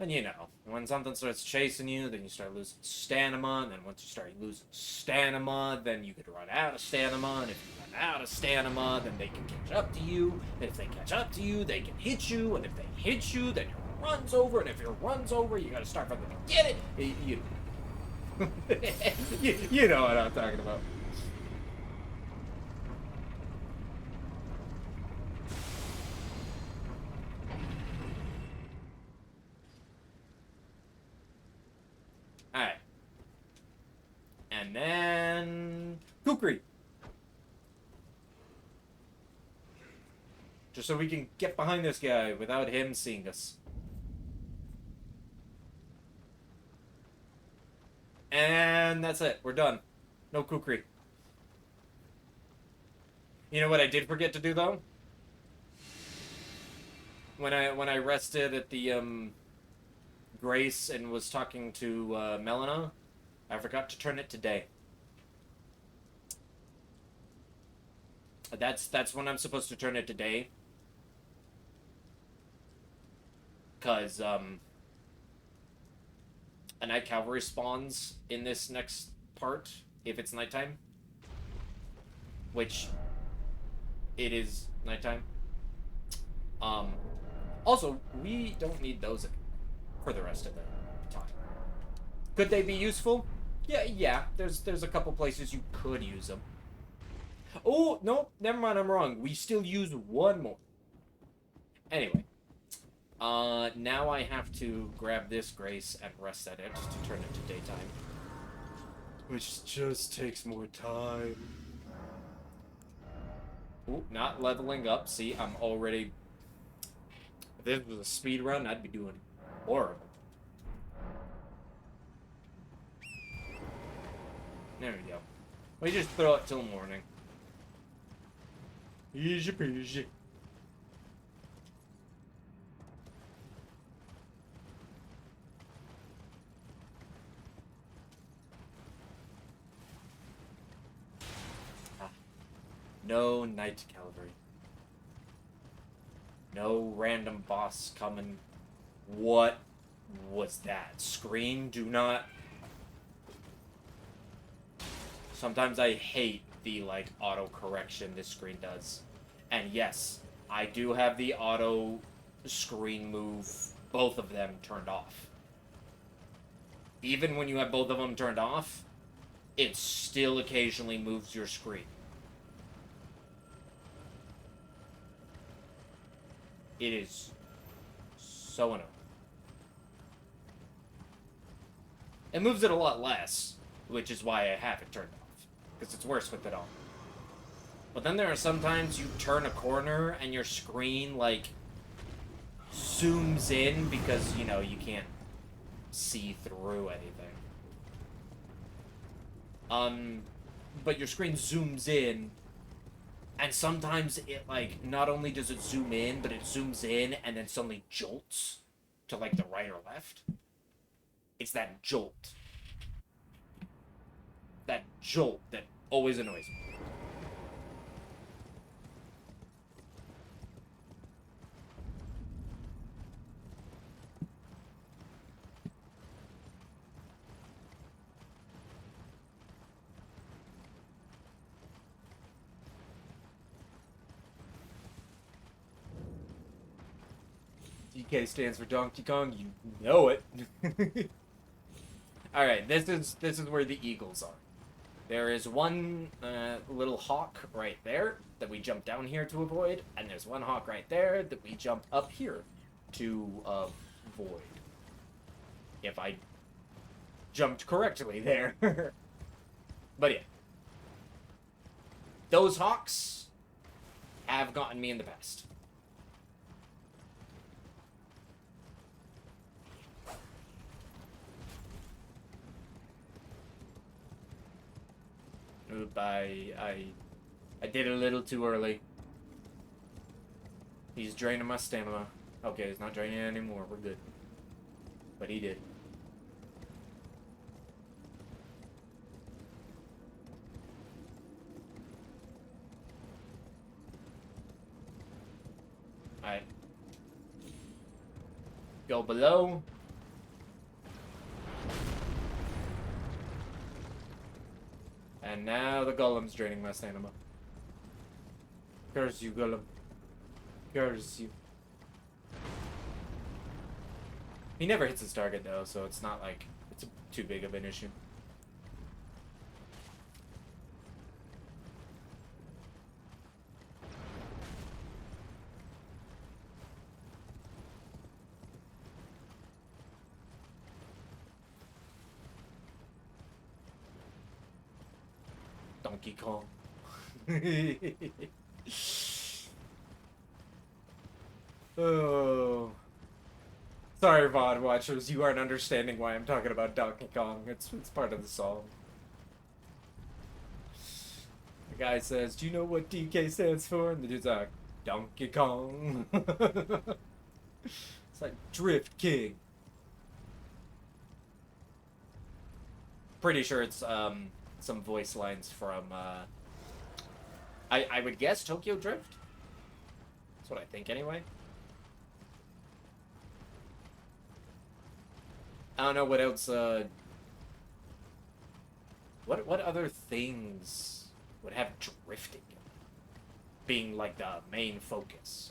And you know, when something starts chasing you, then you start losing stamina, and then once you start losing stamina, then you could run out of stamina, and if you run out of stamina, then they can catch up to you, and if they catch up to you, they can hit you, and if they hit you, then your run's over, and if your run's over, you gotta start from the beginning. You know what I'm talking about. Alright. And then kukri. Just so we can get behind this guy without him seeing us. And that's it. We're done. No kukri. You know what I did forget to do though? When I rested at the Grace and was talking to Melina, I forgot to turn it to day. That's when I'm supposed to turn it to day. Cause a night cavalry spawns in this next part if it's nighttime. Which it is nighttime. Also, we don't need those for the rest of the time. Could they be useful? Yeah. There's a couple places you could use them. Oh, no, never mind, I'm wrong. We still use one more. Anyway. Now I have to grab this Grace and rest at it to turn it to daytime. Which just takes more time. Ooh, not leveling up. See, I'm already... If this was a speed run, I'd be doing horrible. There we go. We just throw it till morning. Easy peasy. No night cavalry. No random boss coming. What was that? Screen? Do not. Sometimes I hate the, like, auto correction this screen does. And yes, I do have the auto screen move, both of them turned off. Even when you have both of them turned off, it still occasionally moves your screen. It is so annoying. It moves it a lot less, which is why I have it turned off. Because it's worse with it on. But then there are sometimes you turn a corner and your screen, like, zooms in because, you know, you can't see through anything. But your screen zooms in, and sometimes it, like, not only does it zoom in, but it zooms in and then suddenly jolts to, like, the right or left. It's that jolt. That jolt that always annoys me. DK stands for Donkey Kong, you know it. Alright, this is where the eagles are. There is one little hawk right there that we jump down here to avoid, and there's one hawk right there that we jump up here to avoid. If I jumped correctly there. But yeah. Those hawks have gotten me in the past. Oop, I did it a little too early. He's draining my stamina. Okay, he's not draining it anymore. We're good. But he did. Alright. Go below. And now the golem's draining my stamina. Curse you, golem. Curse you. He never hits his target though, so it's not like it's too big of an issue. Donkey Kong. Oh. Sorry, VOD watchers, you aren't understanding why I'm talking about Donkey Kong. It's part of the song. The guy says, "Do you know what DK stands for?" And the dude's like, "Donkey Kong." It's like Drift King. Pretty sure it's some voice lines from I would guess Tokyo Drift. That's what I think anyway. I don't know what else, what other things would have drifting being like the main focus?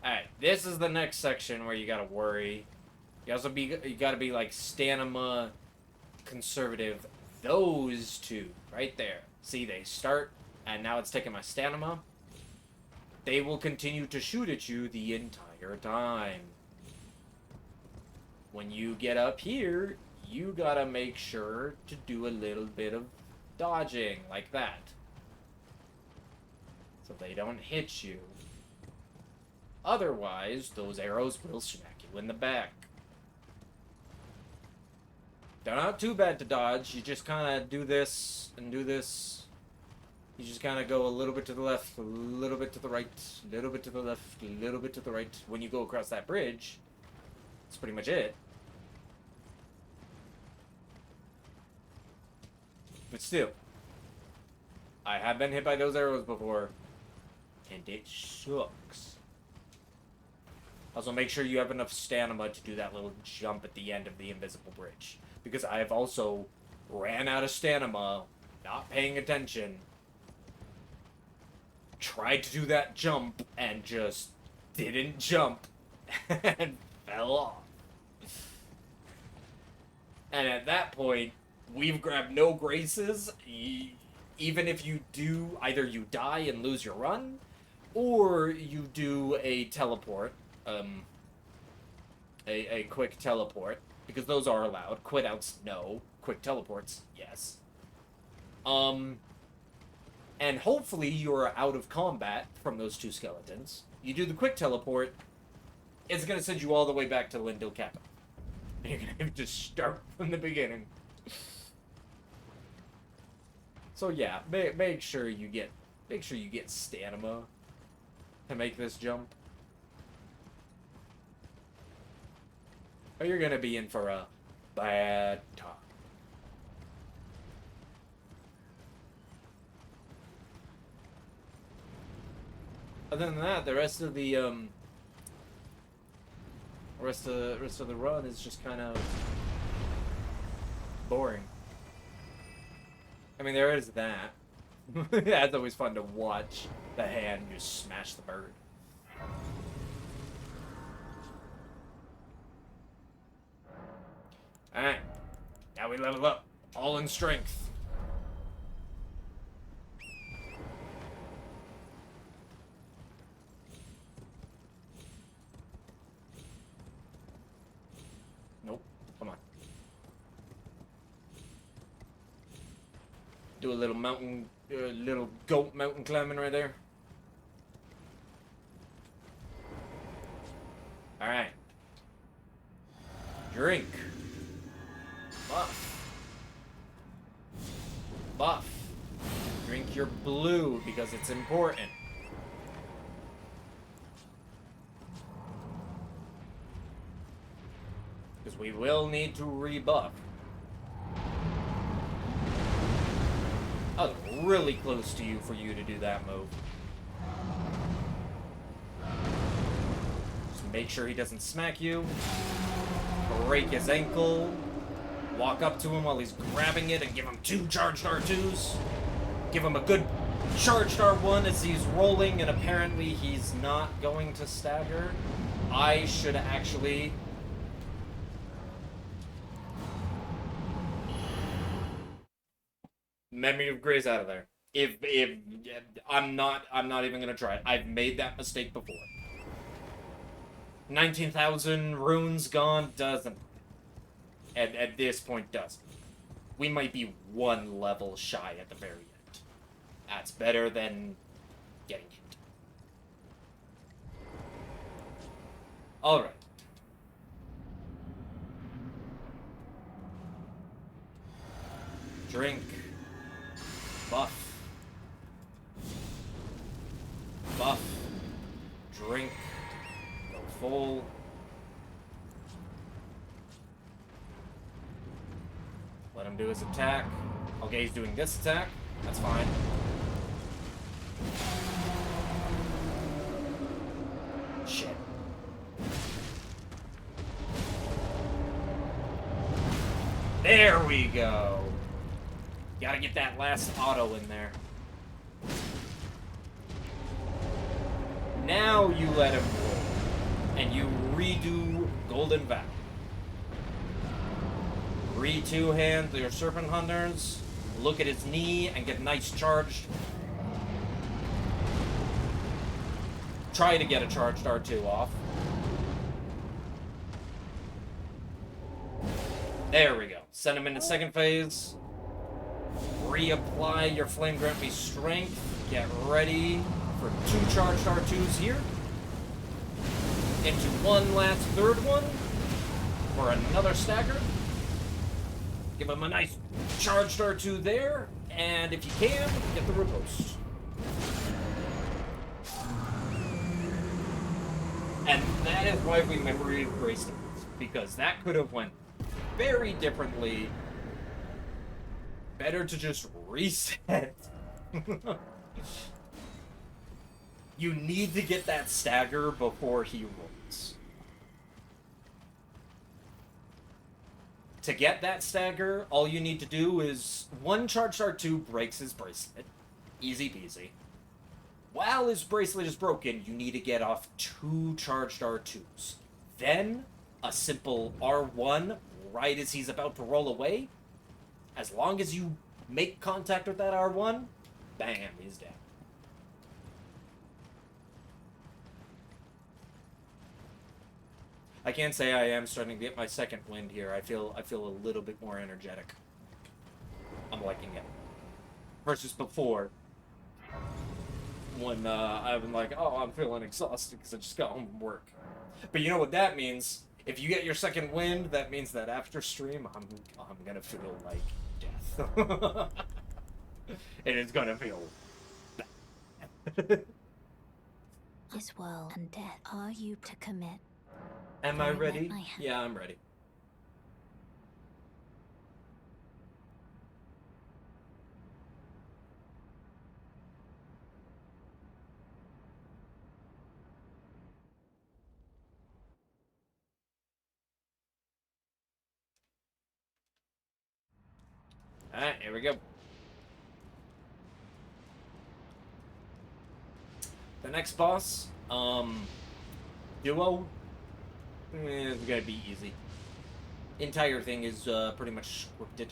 Alright, this is the next section where you gotta worry. You gotta be like stamina conservative. Those two right there. See, they start, and now it's taking my stamina. They will continue to shoot at you the entire time. When you get up here, you gotta make sure to do a little bit of dodging, like that. So they don't hit you. Otherwise, those arrows will smack you in the back. They're not too bad to dodge. You just kind of do this and do this. You just kind of go a little bit to the left, a little bit to the right, a little bit to the left, a little bit to the right. When you go across that bridge, that's pretty much it. But still, I have been hit by those arrows before, and it sucks. Also, make sure you have enough stamina to do that little jump at the end of the invisible bridge. Because I have also ran out of stamina, not paying attention, tried to do that jump, and just didn't jump, and fell off. And at that point, we've grabbed no graces. Even if you do, either you die and lose your run, or you do a teleport, a quick teleport, because those are allowed. Quit outs, no. Quick teleports, yes. And hopefully you're out of combat from those two skeletons. You do the quick teleport, it's gonna send you all the way back to Lindell Capital. And you're gonna have to start from the beginning. So yeah, make sure you get stamina to make this jump. Or you're gonna be in for a bad time. Other than that, the rest of the rest of the run is just kind of boring. I mean, there is that. That's always fun to watch the hand just smash the bird. Alright. Now we level up. All in strength. Nope. Come on. Do a little mountain, little goat mountain climbing right there. Alright. Drink. Buff. Buff. Drink your blue because it's important. Because we will need to rebuff. I was really close to you for you to do that move. Just make sure he doesn't smack you. Break his ankle. Walk up to him while he's grabbing it and give him 2 charged R2s. Give him a good charged R1 as he's rolling, and apparently he's not going to stagger. I should actually... Memory of Grace out of there. If I'm not even gonna try it. I've made that mistake before. 19,000 runes gone doesn't. At this point, doesn't. We might be 1 level shy at the very end. That's better than getting hit. Alright. Drink. Buff. Buff. Drink. Go full. do his attack. Okay, he's doing this attack. That's fine. Shit. There we go. Gotta get that last auto in there. Now you let him roll. And you redo Golden Vow. Re-two-hand your Serpent Hunters. Look at his knee and get nice charged. Try to get a charged R2 off. There we go. Send him into second phase. Reapply your Flame Grant Me Strength. Get ready for 2 charged R2s here. Into one last third one for another stagger. Give him a nice charged R2 there, and if you can, get the riposte. And that is why we memory bracelets, because that could have went very differently. Better to just reset. You need to get that stagger before he rolls. To get that stagger, all you need to do is 1 charged R2 breaks his bracelet. Easy peasy. While his bracelet is broken, you need to get off 2 charged R2s. Then, a simple R1 right as he's about to roll away. As long as you make contact with that R1, bam, he's dead. I can say I am starting to get my second wind here. I feel a little bit more energetic. I'm liking it. Versus before, when I've been like, oh, I'm feeling exhausted because I just got home from work. But you know what that means? If you get your second wind, that means that after stream, I'm gonna feel like death. It is gonna feel bad. This world and death, are you to commit? Am I Don't let ready? my hand- Yeah, I'm ready. Alright, here we go. The next boss, Duo, it's gonna be easy. Entire thing is pretty much scripted.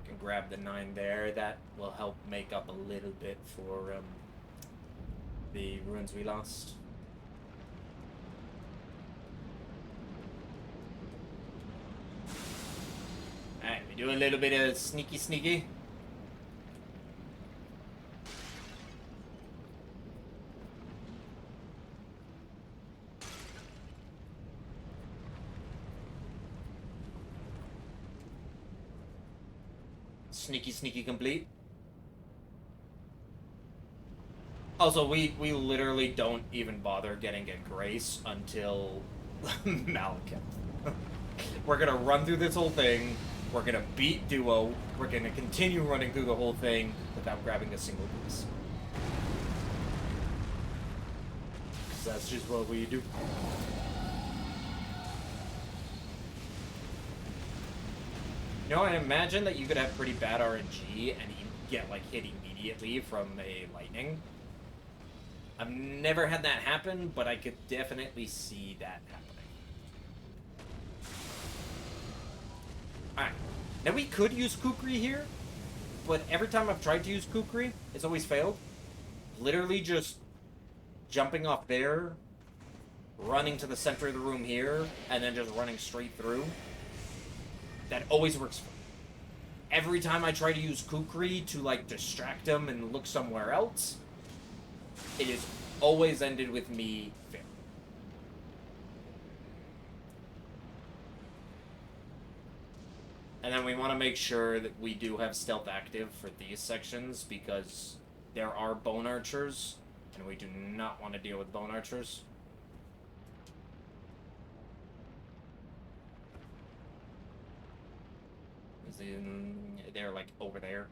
Can grab the 9 there. That will help make up a little bit for the runes we lost. Alright, we do a little bit of sneaky. Sneaky complete. Also, we literally don't even bother getting a Grace until Malekith. We're gonna run through this whole thing. We're gonna beat Duo. We're gonna continue running through the whole thing without grabbing a single Grace. That's just what we do. You know, I imagine that you could have pretty bad RNG and he'd get, like, hit immediately from a lightning. I've never had that happen, but I could definitely see that happening. Alright. Now, we could use Kukri here, but every time I've tried to use Kukri, it's always failed. Literally just jumping off there, running to the center of the room here, and then just running straight through. That always works for me. Every time I try to use Kukri to, like, distract him and look somewhere else, it has always ended with me failing. And then we want to make sure that we do have stealth active for these sections, because there are bone archers, and we do not want to deal with bone archers. They're like over there.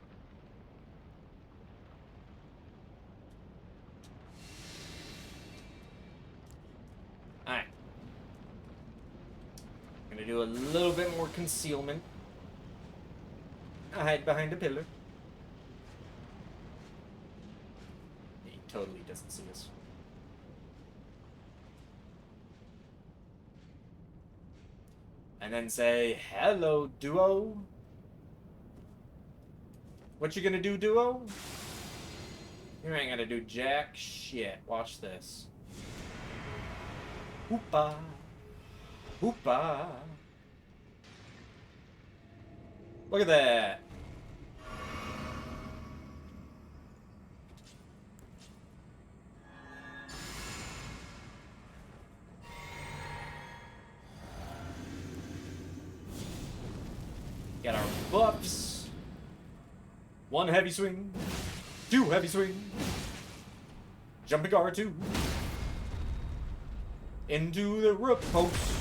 Alright. Gonna do a little bit more concealment. I hide behind a pillar. He totally doesn't see us. And then say, hello, duo. What you gonna do, duo? You ain't gonna do jack shit. Watch this. Hoopa. Hoopa. Look at that. Got our buffs. 1 heavy swing. 2 heavy swing. Jumping R2. Into the riposte.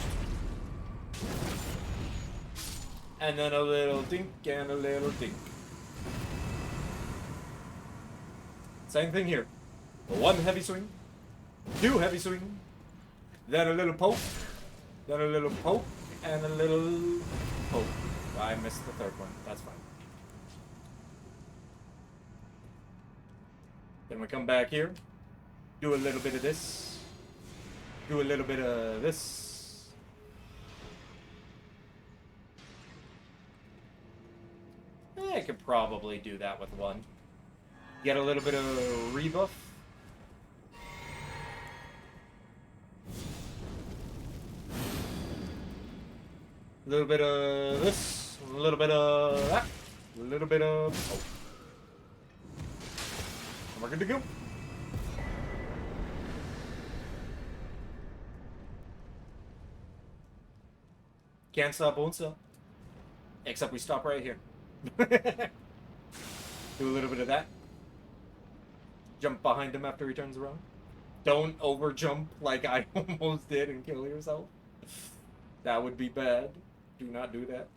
And then a little dink and a little dink. Same thing here. 1 heavy swing. 2 heavy swing. Then a little poke. Then a little poke. And a little poke. I missed the 3rd one. That's fine. Then we come back here. Do a little bit of this. Do a little bit of this. I could probably do that with 1. Get a little bit of rebuff. A little bit of this. A little bit of that. A little bit of... Oh. And we're good to go. Can't stop, won't stop. Except we stop right here. Do a little bit of that. Jump behind him after he turns around. Don't over jump like I almost did and kill yourself. That would be bad. Do not do that.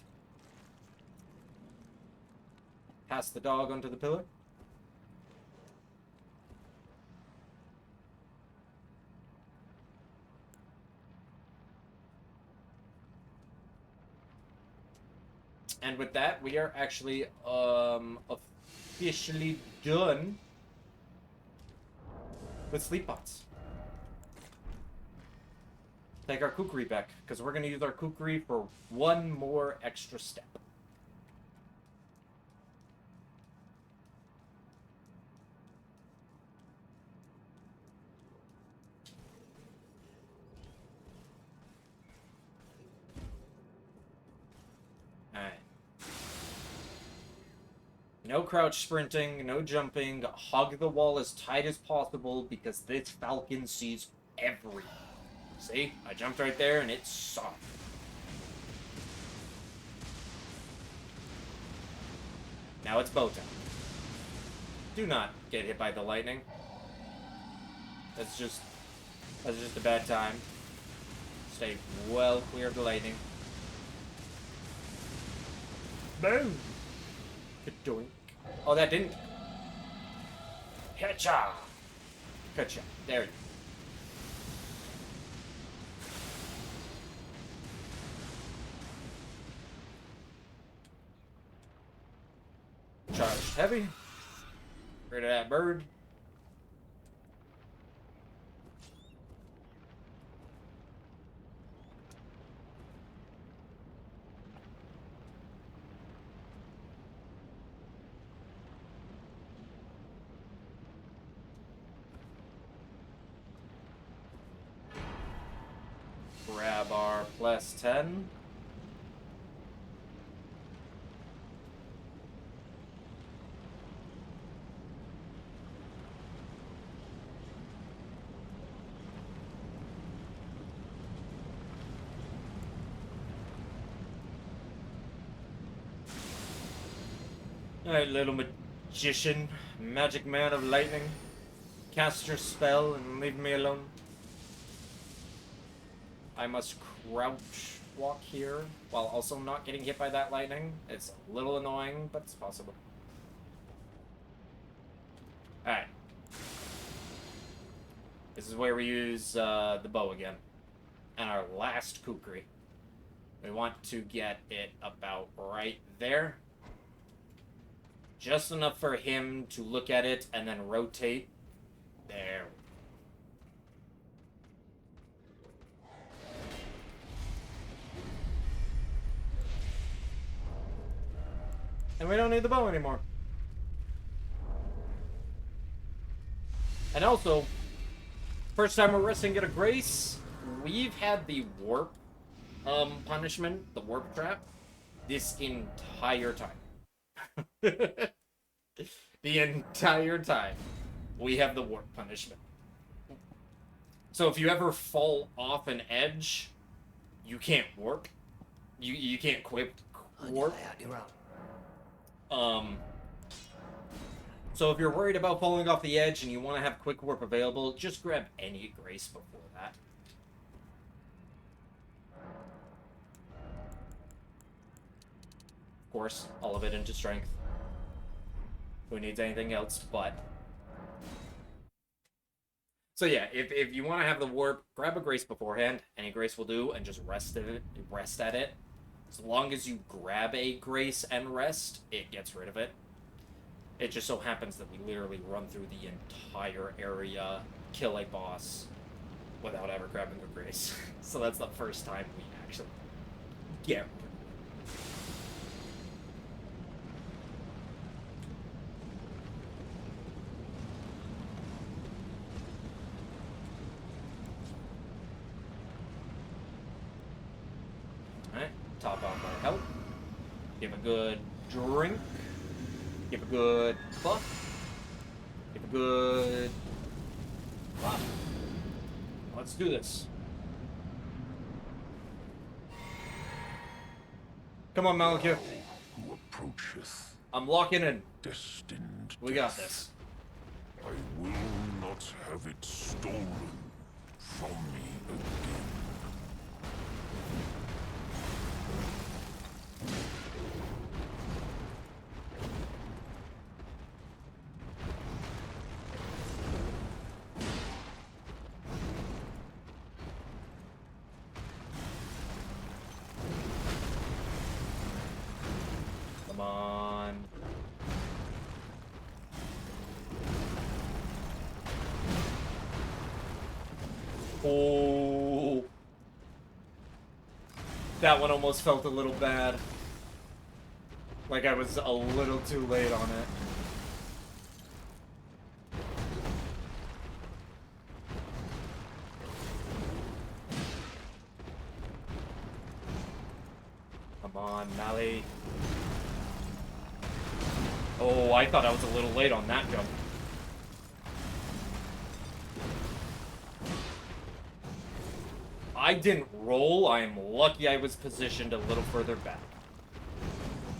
Pass the dog onto the pillar. And with that, we are actually officially done with sleep bots. Take our kukri back, because we're going to use our kukri for 1 more extra step. Alright. No crouch sprinting, no jumping, hug the wall as tight as possible, because this falcon sees everything. See? I jumped right there and it saw. Now it's bow time. Do not get hit by the lightning. That's just a bad time. Stay well clear of the lightning. Boom! Good doink. Oh, that didn't. Hitcha! Gotcha. There you go. Charge heavy. Rid of that bird. Grab our +10. Alright, little magician, magic man of lightning. Cast your spell and leave me alone. I must crouch walk here while also not getting hit by that lightning. It's a little annoying, but it's possible. Alright. This is where we use the bow again. And our last kukri. We want to get it about right there. Just enough for him to look at it and then rotate. There. And we don't need the bow anymore. And also, first time we're resting get a grace, we've had the warp punishment, the warp trap, this entire time. The entire time we have the warp punishment. So if you ever fall off an edge, you can't warp. You can't quit warp. So if you're worried about falling off the edge and you want to have quick warp available, just grab any grace before that. Of course, all of it into strength. Who needs anything else but... So yeah, if you want to have the warp, grab a grace beforehand. Any grace will do, and just rest at it. As long as you grab a grace and rest, it gets rid of it. It just so happens that we literally run through the entire area, kill a boss, without ever grabbing a grace. So that's the first time we actually get rid of it. Alright, top off our health. Give a good drink. Give a good buff. Give a good buff. Let's do this. Come on, Malakith. Who approacheth I'm locking in. destined We got death. this. I will not have it stolen from me again. Come on. Oh. That one almost felt a little bad. Like I was a little too late on it. Come on, Mally. Oh, I thought I was a little late on that jump. I didn't roll. I am lucky I was positioned a little further back.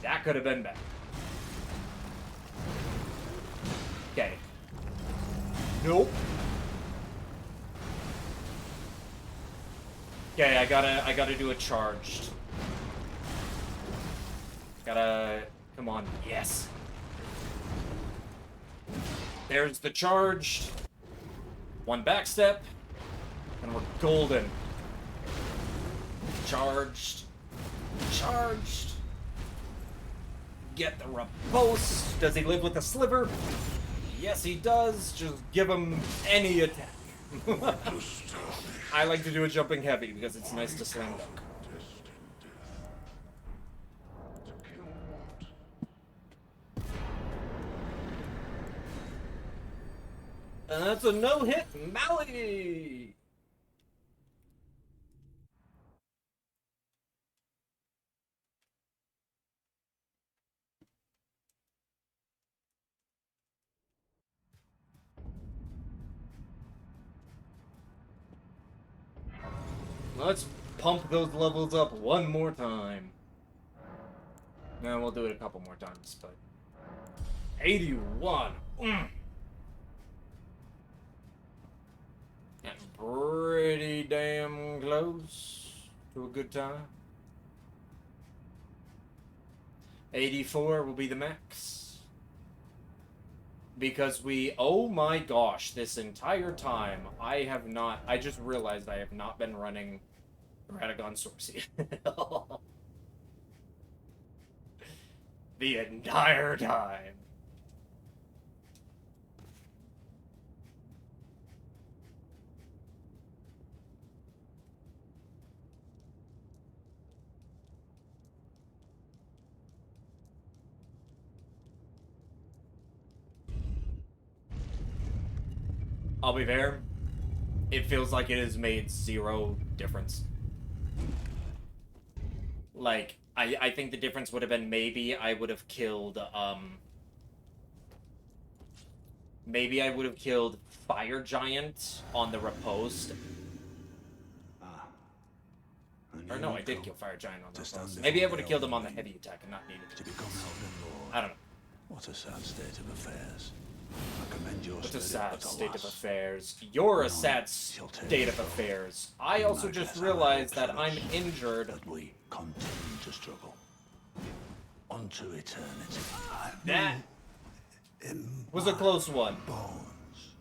That could have been bad. Okay. Nope. Okay, I gotta do a charged. Come on, yes. There's the charged. One back step. And we're golden. Charged. Charged. Get the repulse. Does he live with a sliver? Yes, he does. Just give him any attack. I like to do a jumping heavy because it's nice to slam dunk. And that's a no-hit Mally! Let's pump those levels up one more time. No, we'll do it a couple more times, but... 81! That's pretty damn close to a good time. 84 will be the max. Because oh my gosh, this entire time, I just realized I have not been running Radagon Sorcery. The entire time. I'll be fair, it feels like it has made zero difference. Like, I think the difference would have been maybe I would have killed, maybe I would have killed Fire Giant on the riposte. Or no, I did kill Fire Giant on the riposte. Maybe I would have killed him on the heavy attack and not needed to become Elden. I don't know. What a sad state of affairs. I commend your What's a spirit, sad but state of alas, affairs? You're a sad state of affairs. I also just realized that I'm injured. That we continue to struggle. Unto eternity. That was a close one. Bones.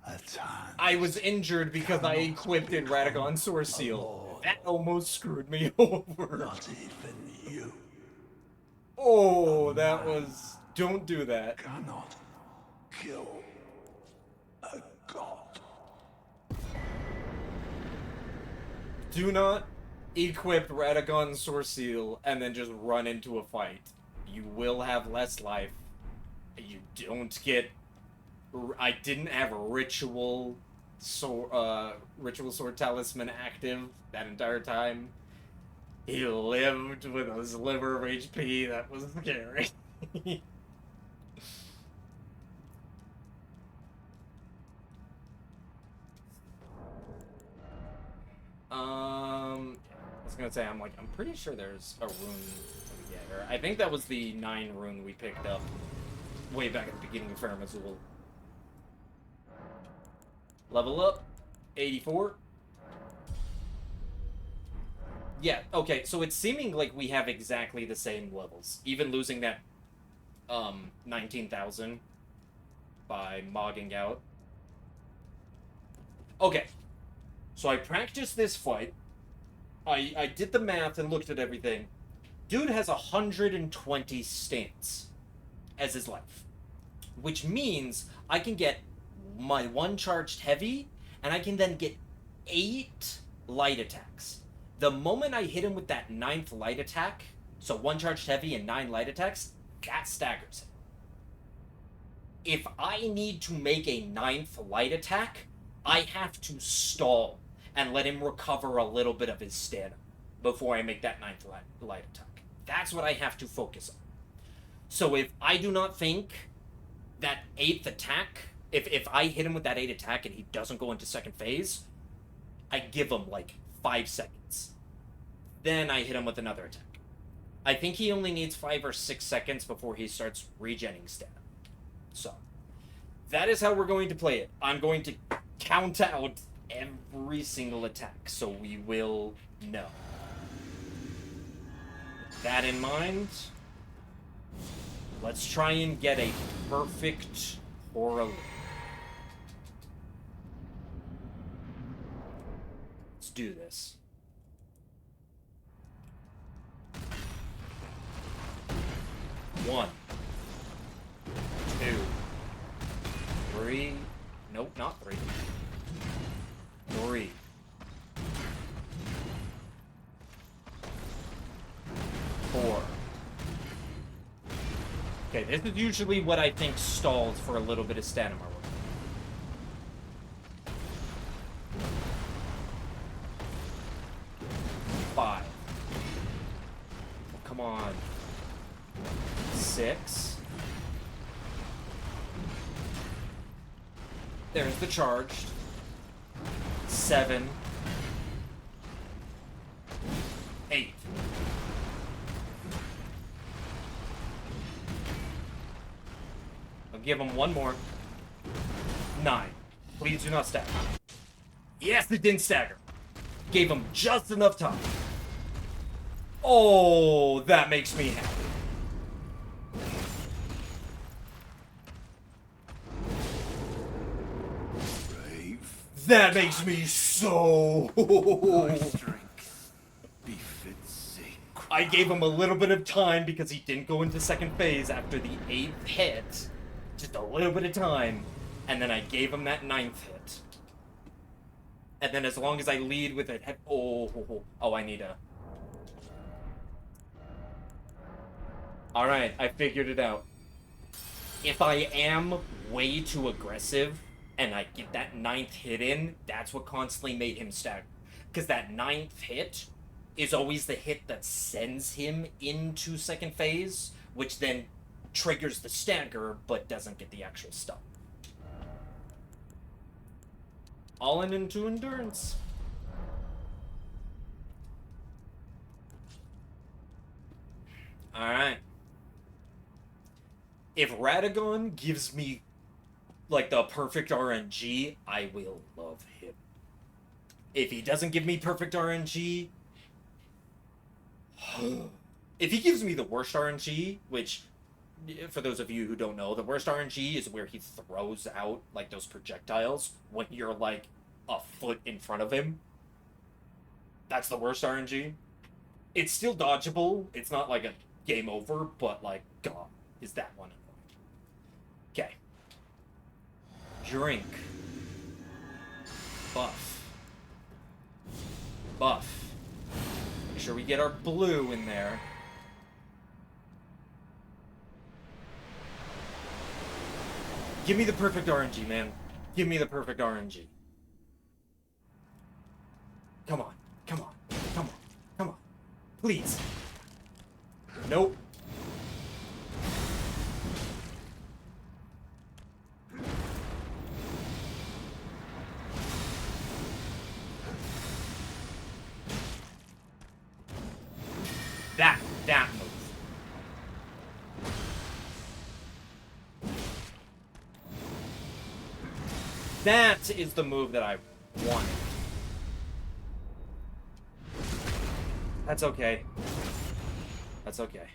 At times. I was injured because I equipped in Radagon Source Seal. That almost screwed me over. Not even you. Oh, that was... Don't do that. Cannot kill a god. Do not equip Radagon Source Seal and then just run into a fight. You will have less life. You don't get... I didn't have Ritual Sword Talisman active that entire time. He lived with a sliver of HP. That was scary. I was gonna say, I'm pretty sure there's a rune to get her. I think that was the 9 rune we picked up way back at the beginning of Farum Azula. Level up, 84. Yeah, okay, so it's seeming like we have exactly the same levels. Even losing that, 19,000 by mogging out. Okay, so I practiced this fight. I did the math and looked at everything. Dude has 120 stance as his life. Which means I can get my 1 charged heavy, and I can then get 8 light attacks. The moment I hit him with that 9th light attack, so 1 charged heavy and 9 light attacks, that staggers him. If I need to make a 9th light attack, I have to stall and let him recover a little bit of his stamina before I make that 9th light attack. That's what I have to focus on. So if I do not think that 8th attack, if I hit him with that 8 attack and he doesn't go into second phase, I give him like 5 seconds. Then I hit him with another attack. I think he only needs 5 or 6 seconds before he starts regenning stamina. So, that is how we're going to play it. I'm going to count out every single attack, so we will know. With that in mind, let's try and get a perfect Horror. Let's do this. One, 2, 3. Nope, not 3. 3. 4. Okay, this is usually what I think stalls for a little bit of stamina work. 5. Oh, come on. 6. There's the charged. 7. 8. I'll give him one more. 9. Please do not stagger. Yes, it didn't stagger. Gave him just enough time. Oh, that makes me happy. That makes me so... My strength befits sacred. I gave him a little bit of time because he didn't go into second phase after the 8th hit. Just a little bit of time. And then I gave him that 9th hit. And then as long as I lead with it... Oh, I need a... Alright, I figured it out. If I am way too aggressive and I get that 9th hit in, that's what constantly made him stagger. Because that 9th hit is always the hit that sends him into second phase, which then triggers the stagger, but doesn't get the actual stun. All into endurance. Alright. If Radagon gives me, like, the perfect RNG, I will love him. If he doesn't give me perfect RNG... if he gives me the worst RNG, which, for those of you who don't know, the worst RNG is where he throws out, like, those projectiles when you're, like, a foot in front of him. That's the worst RNG. It's still dodgeable. It's not, like, a game over, but, like, God, is that one. Okay. Drink. Buff. Buff. Make sure we get our blue in there. Give me the perfect RNG, man. Give me the perfect RNG. Come on. Come on. Come on. Come on. Please. Nope. That move. That is the move that I wanted. That's okay. That's okay.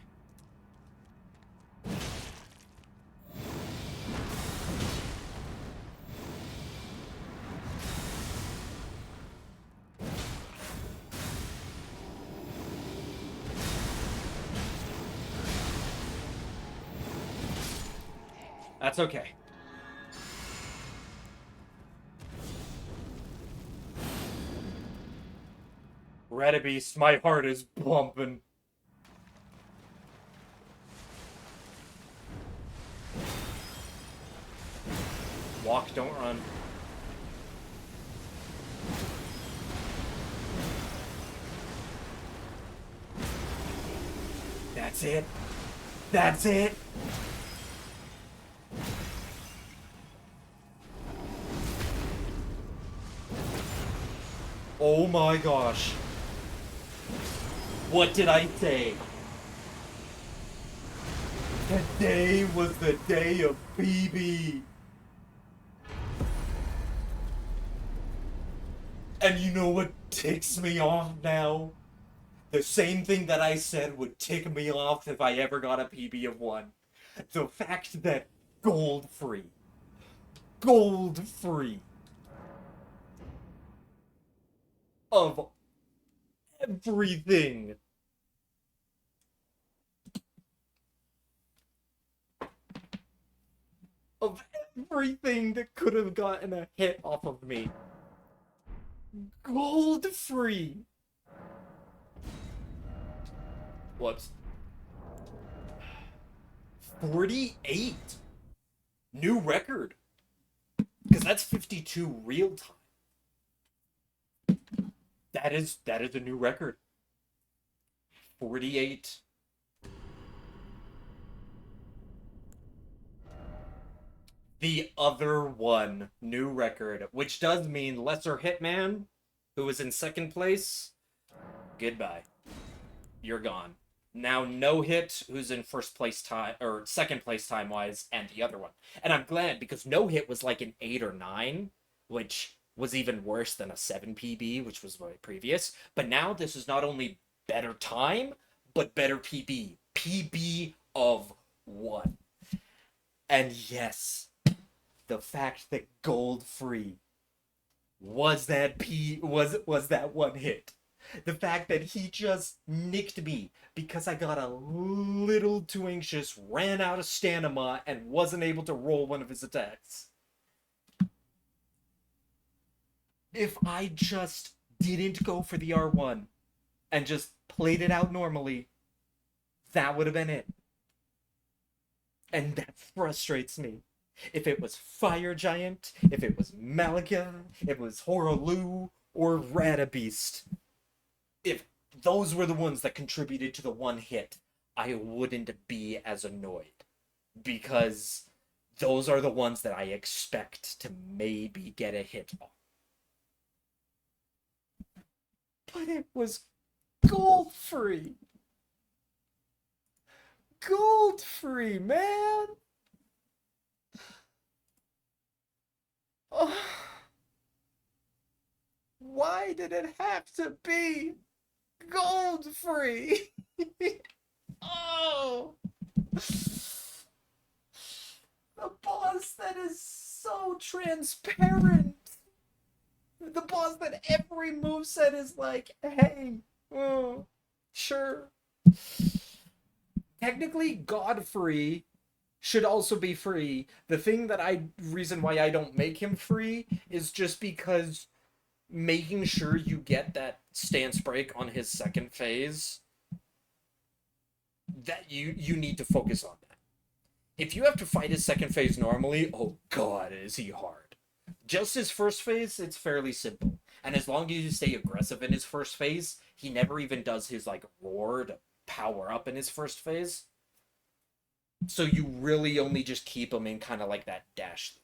That's okay. Redabeast, my heart is pumping. Walk, don't run. That's it. That's it. Oh my gosh. What did I say? Today was the day of PB. And you know what ticks me off now? The same thing that I said would tick me off if I ever got a PB of 1. The fact that gold free of everything that could have gotten a hit off of me, gold free. Whoops. 48 new record, because that's 52 real time. That is a new record. 48. The other one, new record, which does mean Lesser Hitman, who was in second place, goodbye. You're gone. Now No Hit, who's in first place time, or second place time-wise, and the other one. And I'm glad, because No Hit was like an 8 or 9, which was even worse than a 7 PB, which was my previous. But now this is not only better time, but better PB. PB of 1. And yes, the fact that gold free was that one hit. The fact that he just nicked me because I got a little too anxious, ran out of stamina, and wasn't able to roll one of his attacks. If I just didn't go for the R1 and just played it out normally, that would have been it. And that frustrates me. If it was Fire Giant, if it was Malika, if it was Horaloo, or Radabeast, if those were the ones that contributed to the one hit, I wouldn't be as annoyed. Because those are the ones that I expect to maybe get a hit on. But it was gold free. Gold free, man. Oh. Why did it have to be gold free? Oh. The boss that is so transparent. The boss that every moveset is like, hey, oh, sure. Technically, Godfrey should also be free. The reason why I don't make him free is just because making sure you get that stance break on his second phase, that you need to focus on that. If you have to fight his second phase normally, oh god, is he hard. Just his first phase, it's fairly simple. And as long as you stay aggressive in his first phase, he never even does his like roar to power up in his first phase. So you really only just keep him in kind of like that dash loop.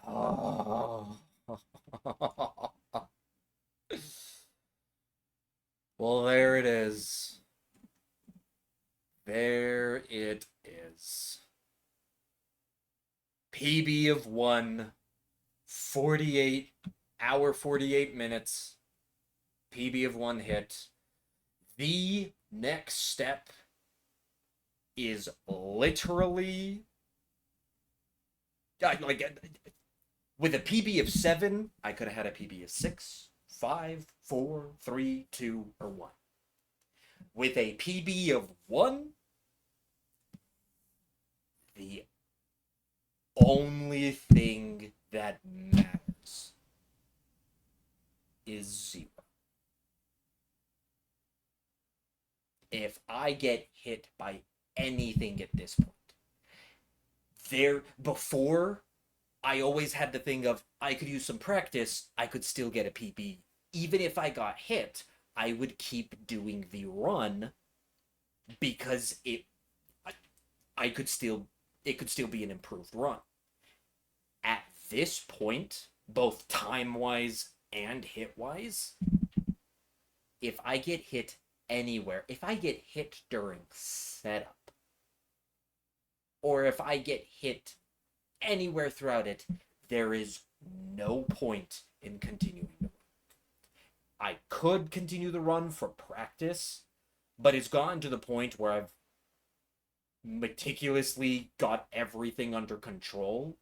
Oh. Well, there it is. There it is. PB of 1, 48 hour 48 minutes. PB of 1 hit. The next step is literally with a PB of 7, I could have had a PB of 6, 5, 4, 3, 2, or 1. With a PB of 1, the only thing that matters is 0. If I get hit by anything at this point, before, I always had the thing of, I could use some practice, I could still get a PB. Even if I got hit, I would keep doing the run because it could still be an improved run. At this point, both time-wise and hit-wise, if I get hit anywhere, if I get hit during setup, or if I get hit anywhere throughout it, there is no point in continuing the run. I could continue the run for practice, but it's gotten to the point where I've meticulously got everything under control,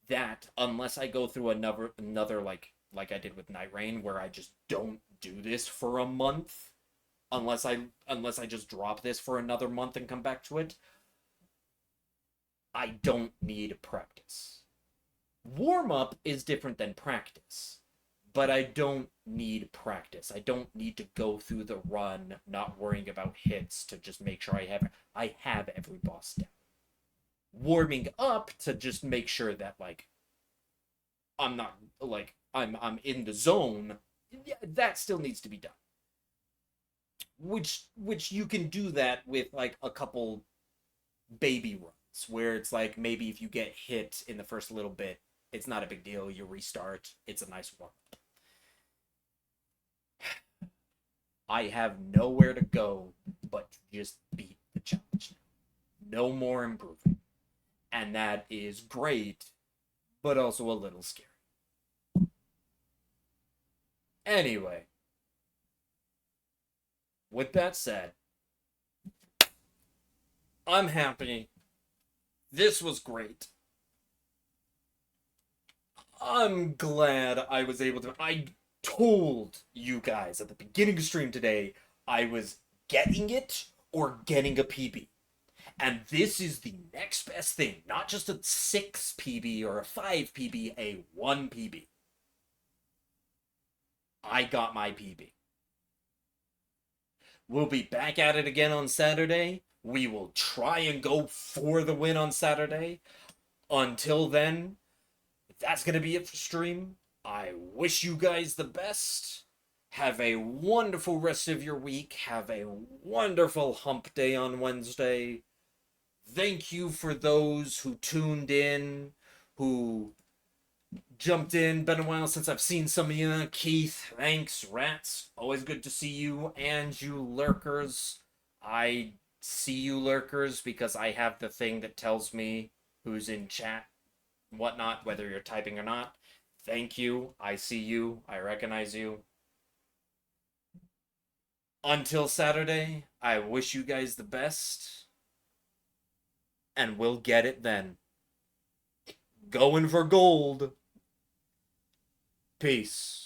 that unless I go through another like I did with Night Rain, where I just don't do this for a month, unless I just drop this for another month and come back to it, I don't need practice. Warm-up is different than practice, but I don't need practice. I don't need to go through the run not worrying about hits to just make sure I have every boss down. Warming up to just make sure that like I'm not like I'm in the zone, yeah, that still needs to be done. Which you can do that with like a couple baby runs where it's like maybe if you get hit in the first little bit, it's not a big deal, you restart, it's a nice warm up. I have nowhere to go but to just beat the challenge. No more improving. And that is great, but also a little scary. Anyway, with that said, I'm happy. This was great. I'm glad I was able to. I told you guys at the beginning of stream today I was getting it or getting a PB. And this is the next best thing. Not just a 6 PB or a 5 PB, a 1 PB. I got my PB. We'll be back at it again on Saturday. We will try and go for the win on Saturday. Until then, that's going to be it for stream. I wish you guys the best. Have a wonderful rest of your week. Have a wonderful hump day on Wednesday. Thank you for those who tuned in, who jumped in. Been a while since I've seen some of you. Keith, thanks. Rats, always good to see you. And you lurkers. I see you lurkers because I have the thing that tells me who's in chat and whatnot, whether you're typing or not. Thank you. I see you. I recognize you. Until Saturday, I wish you guys the best. And we'll get it then. Going for gold. Peace.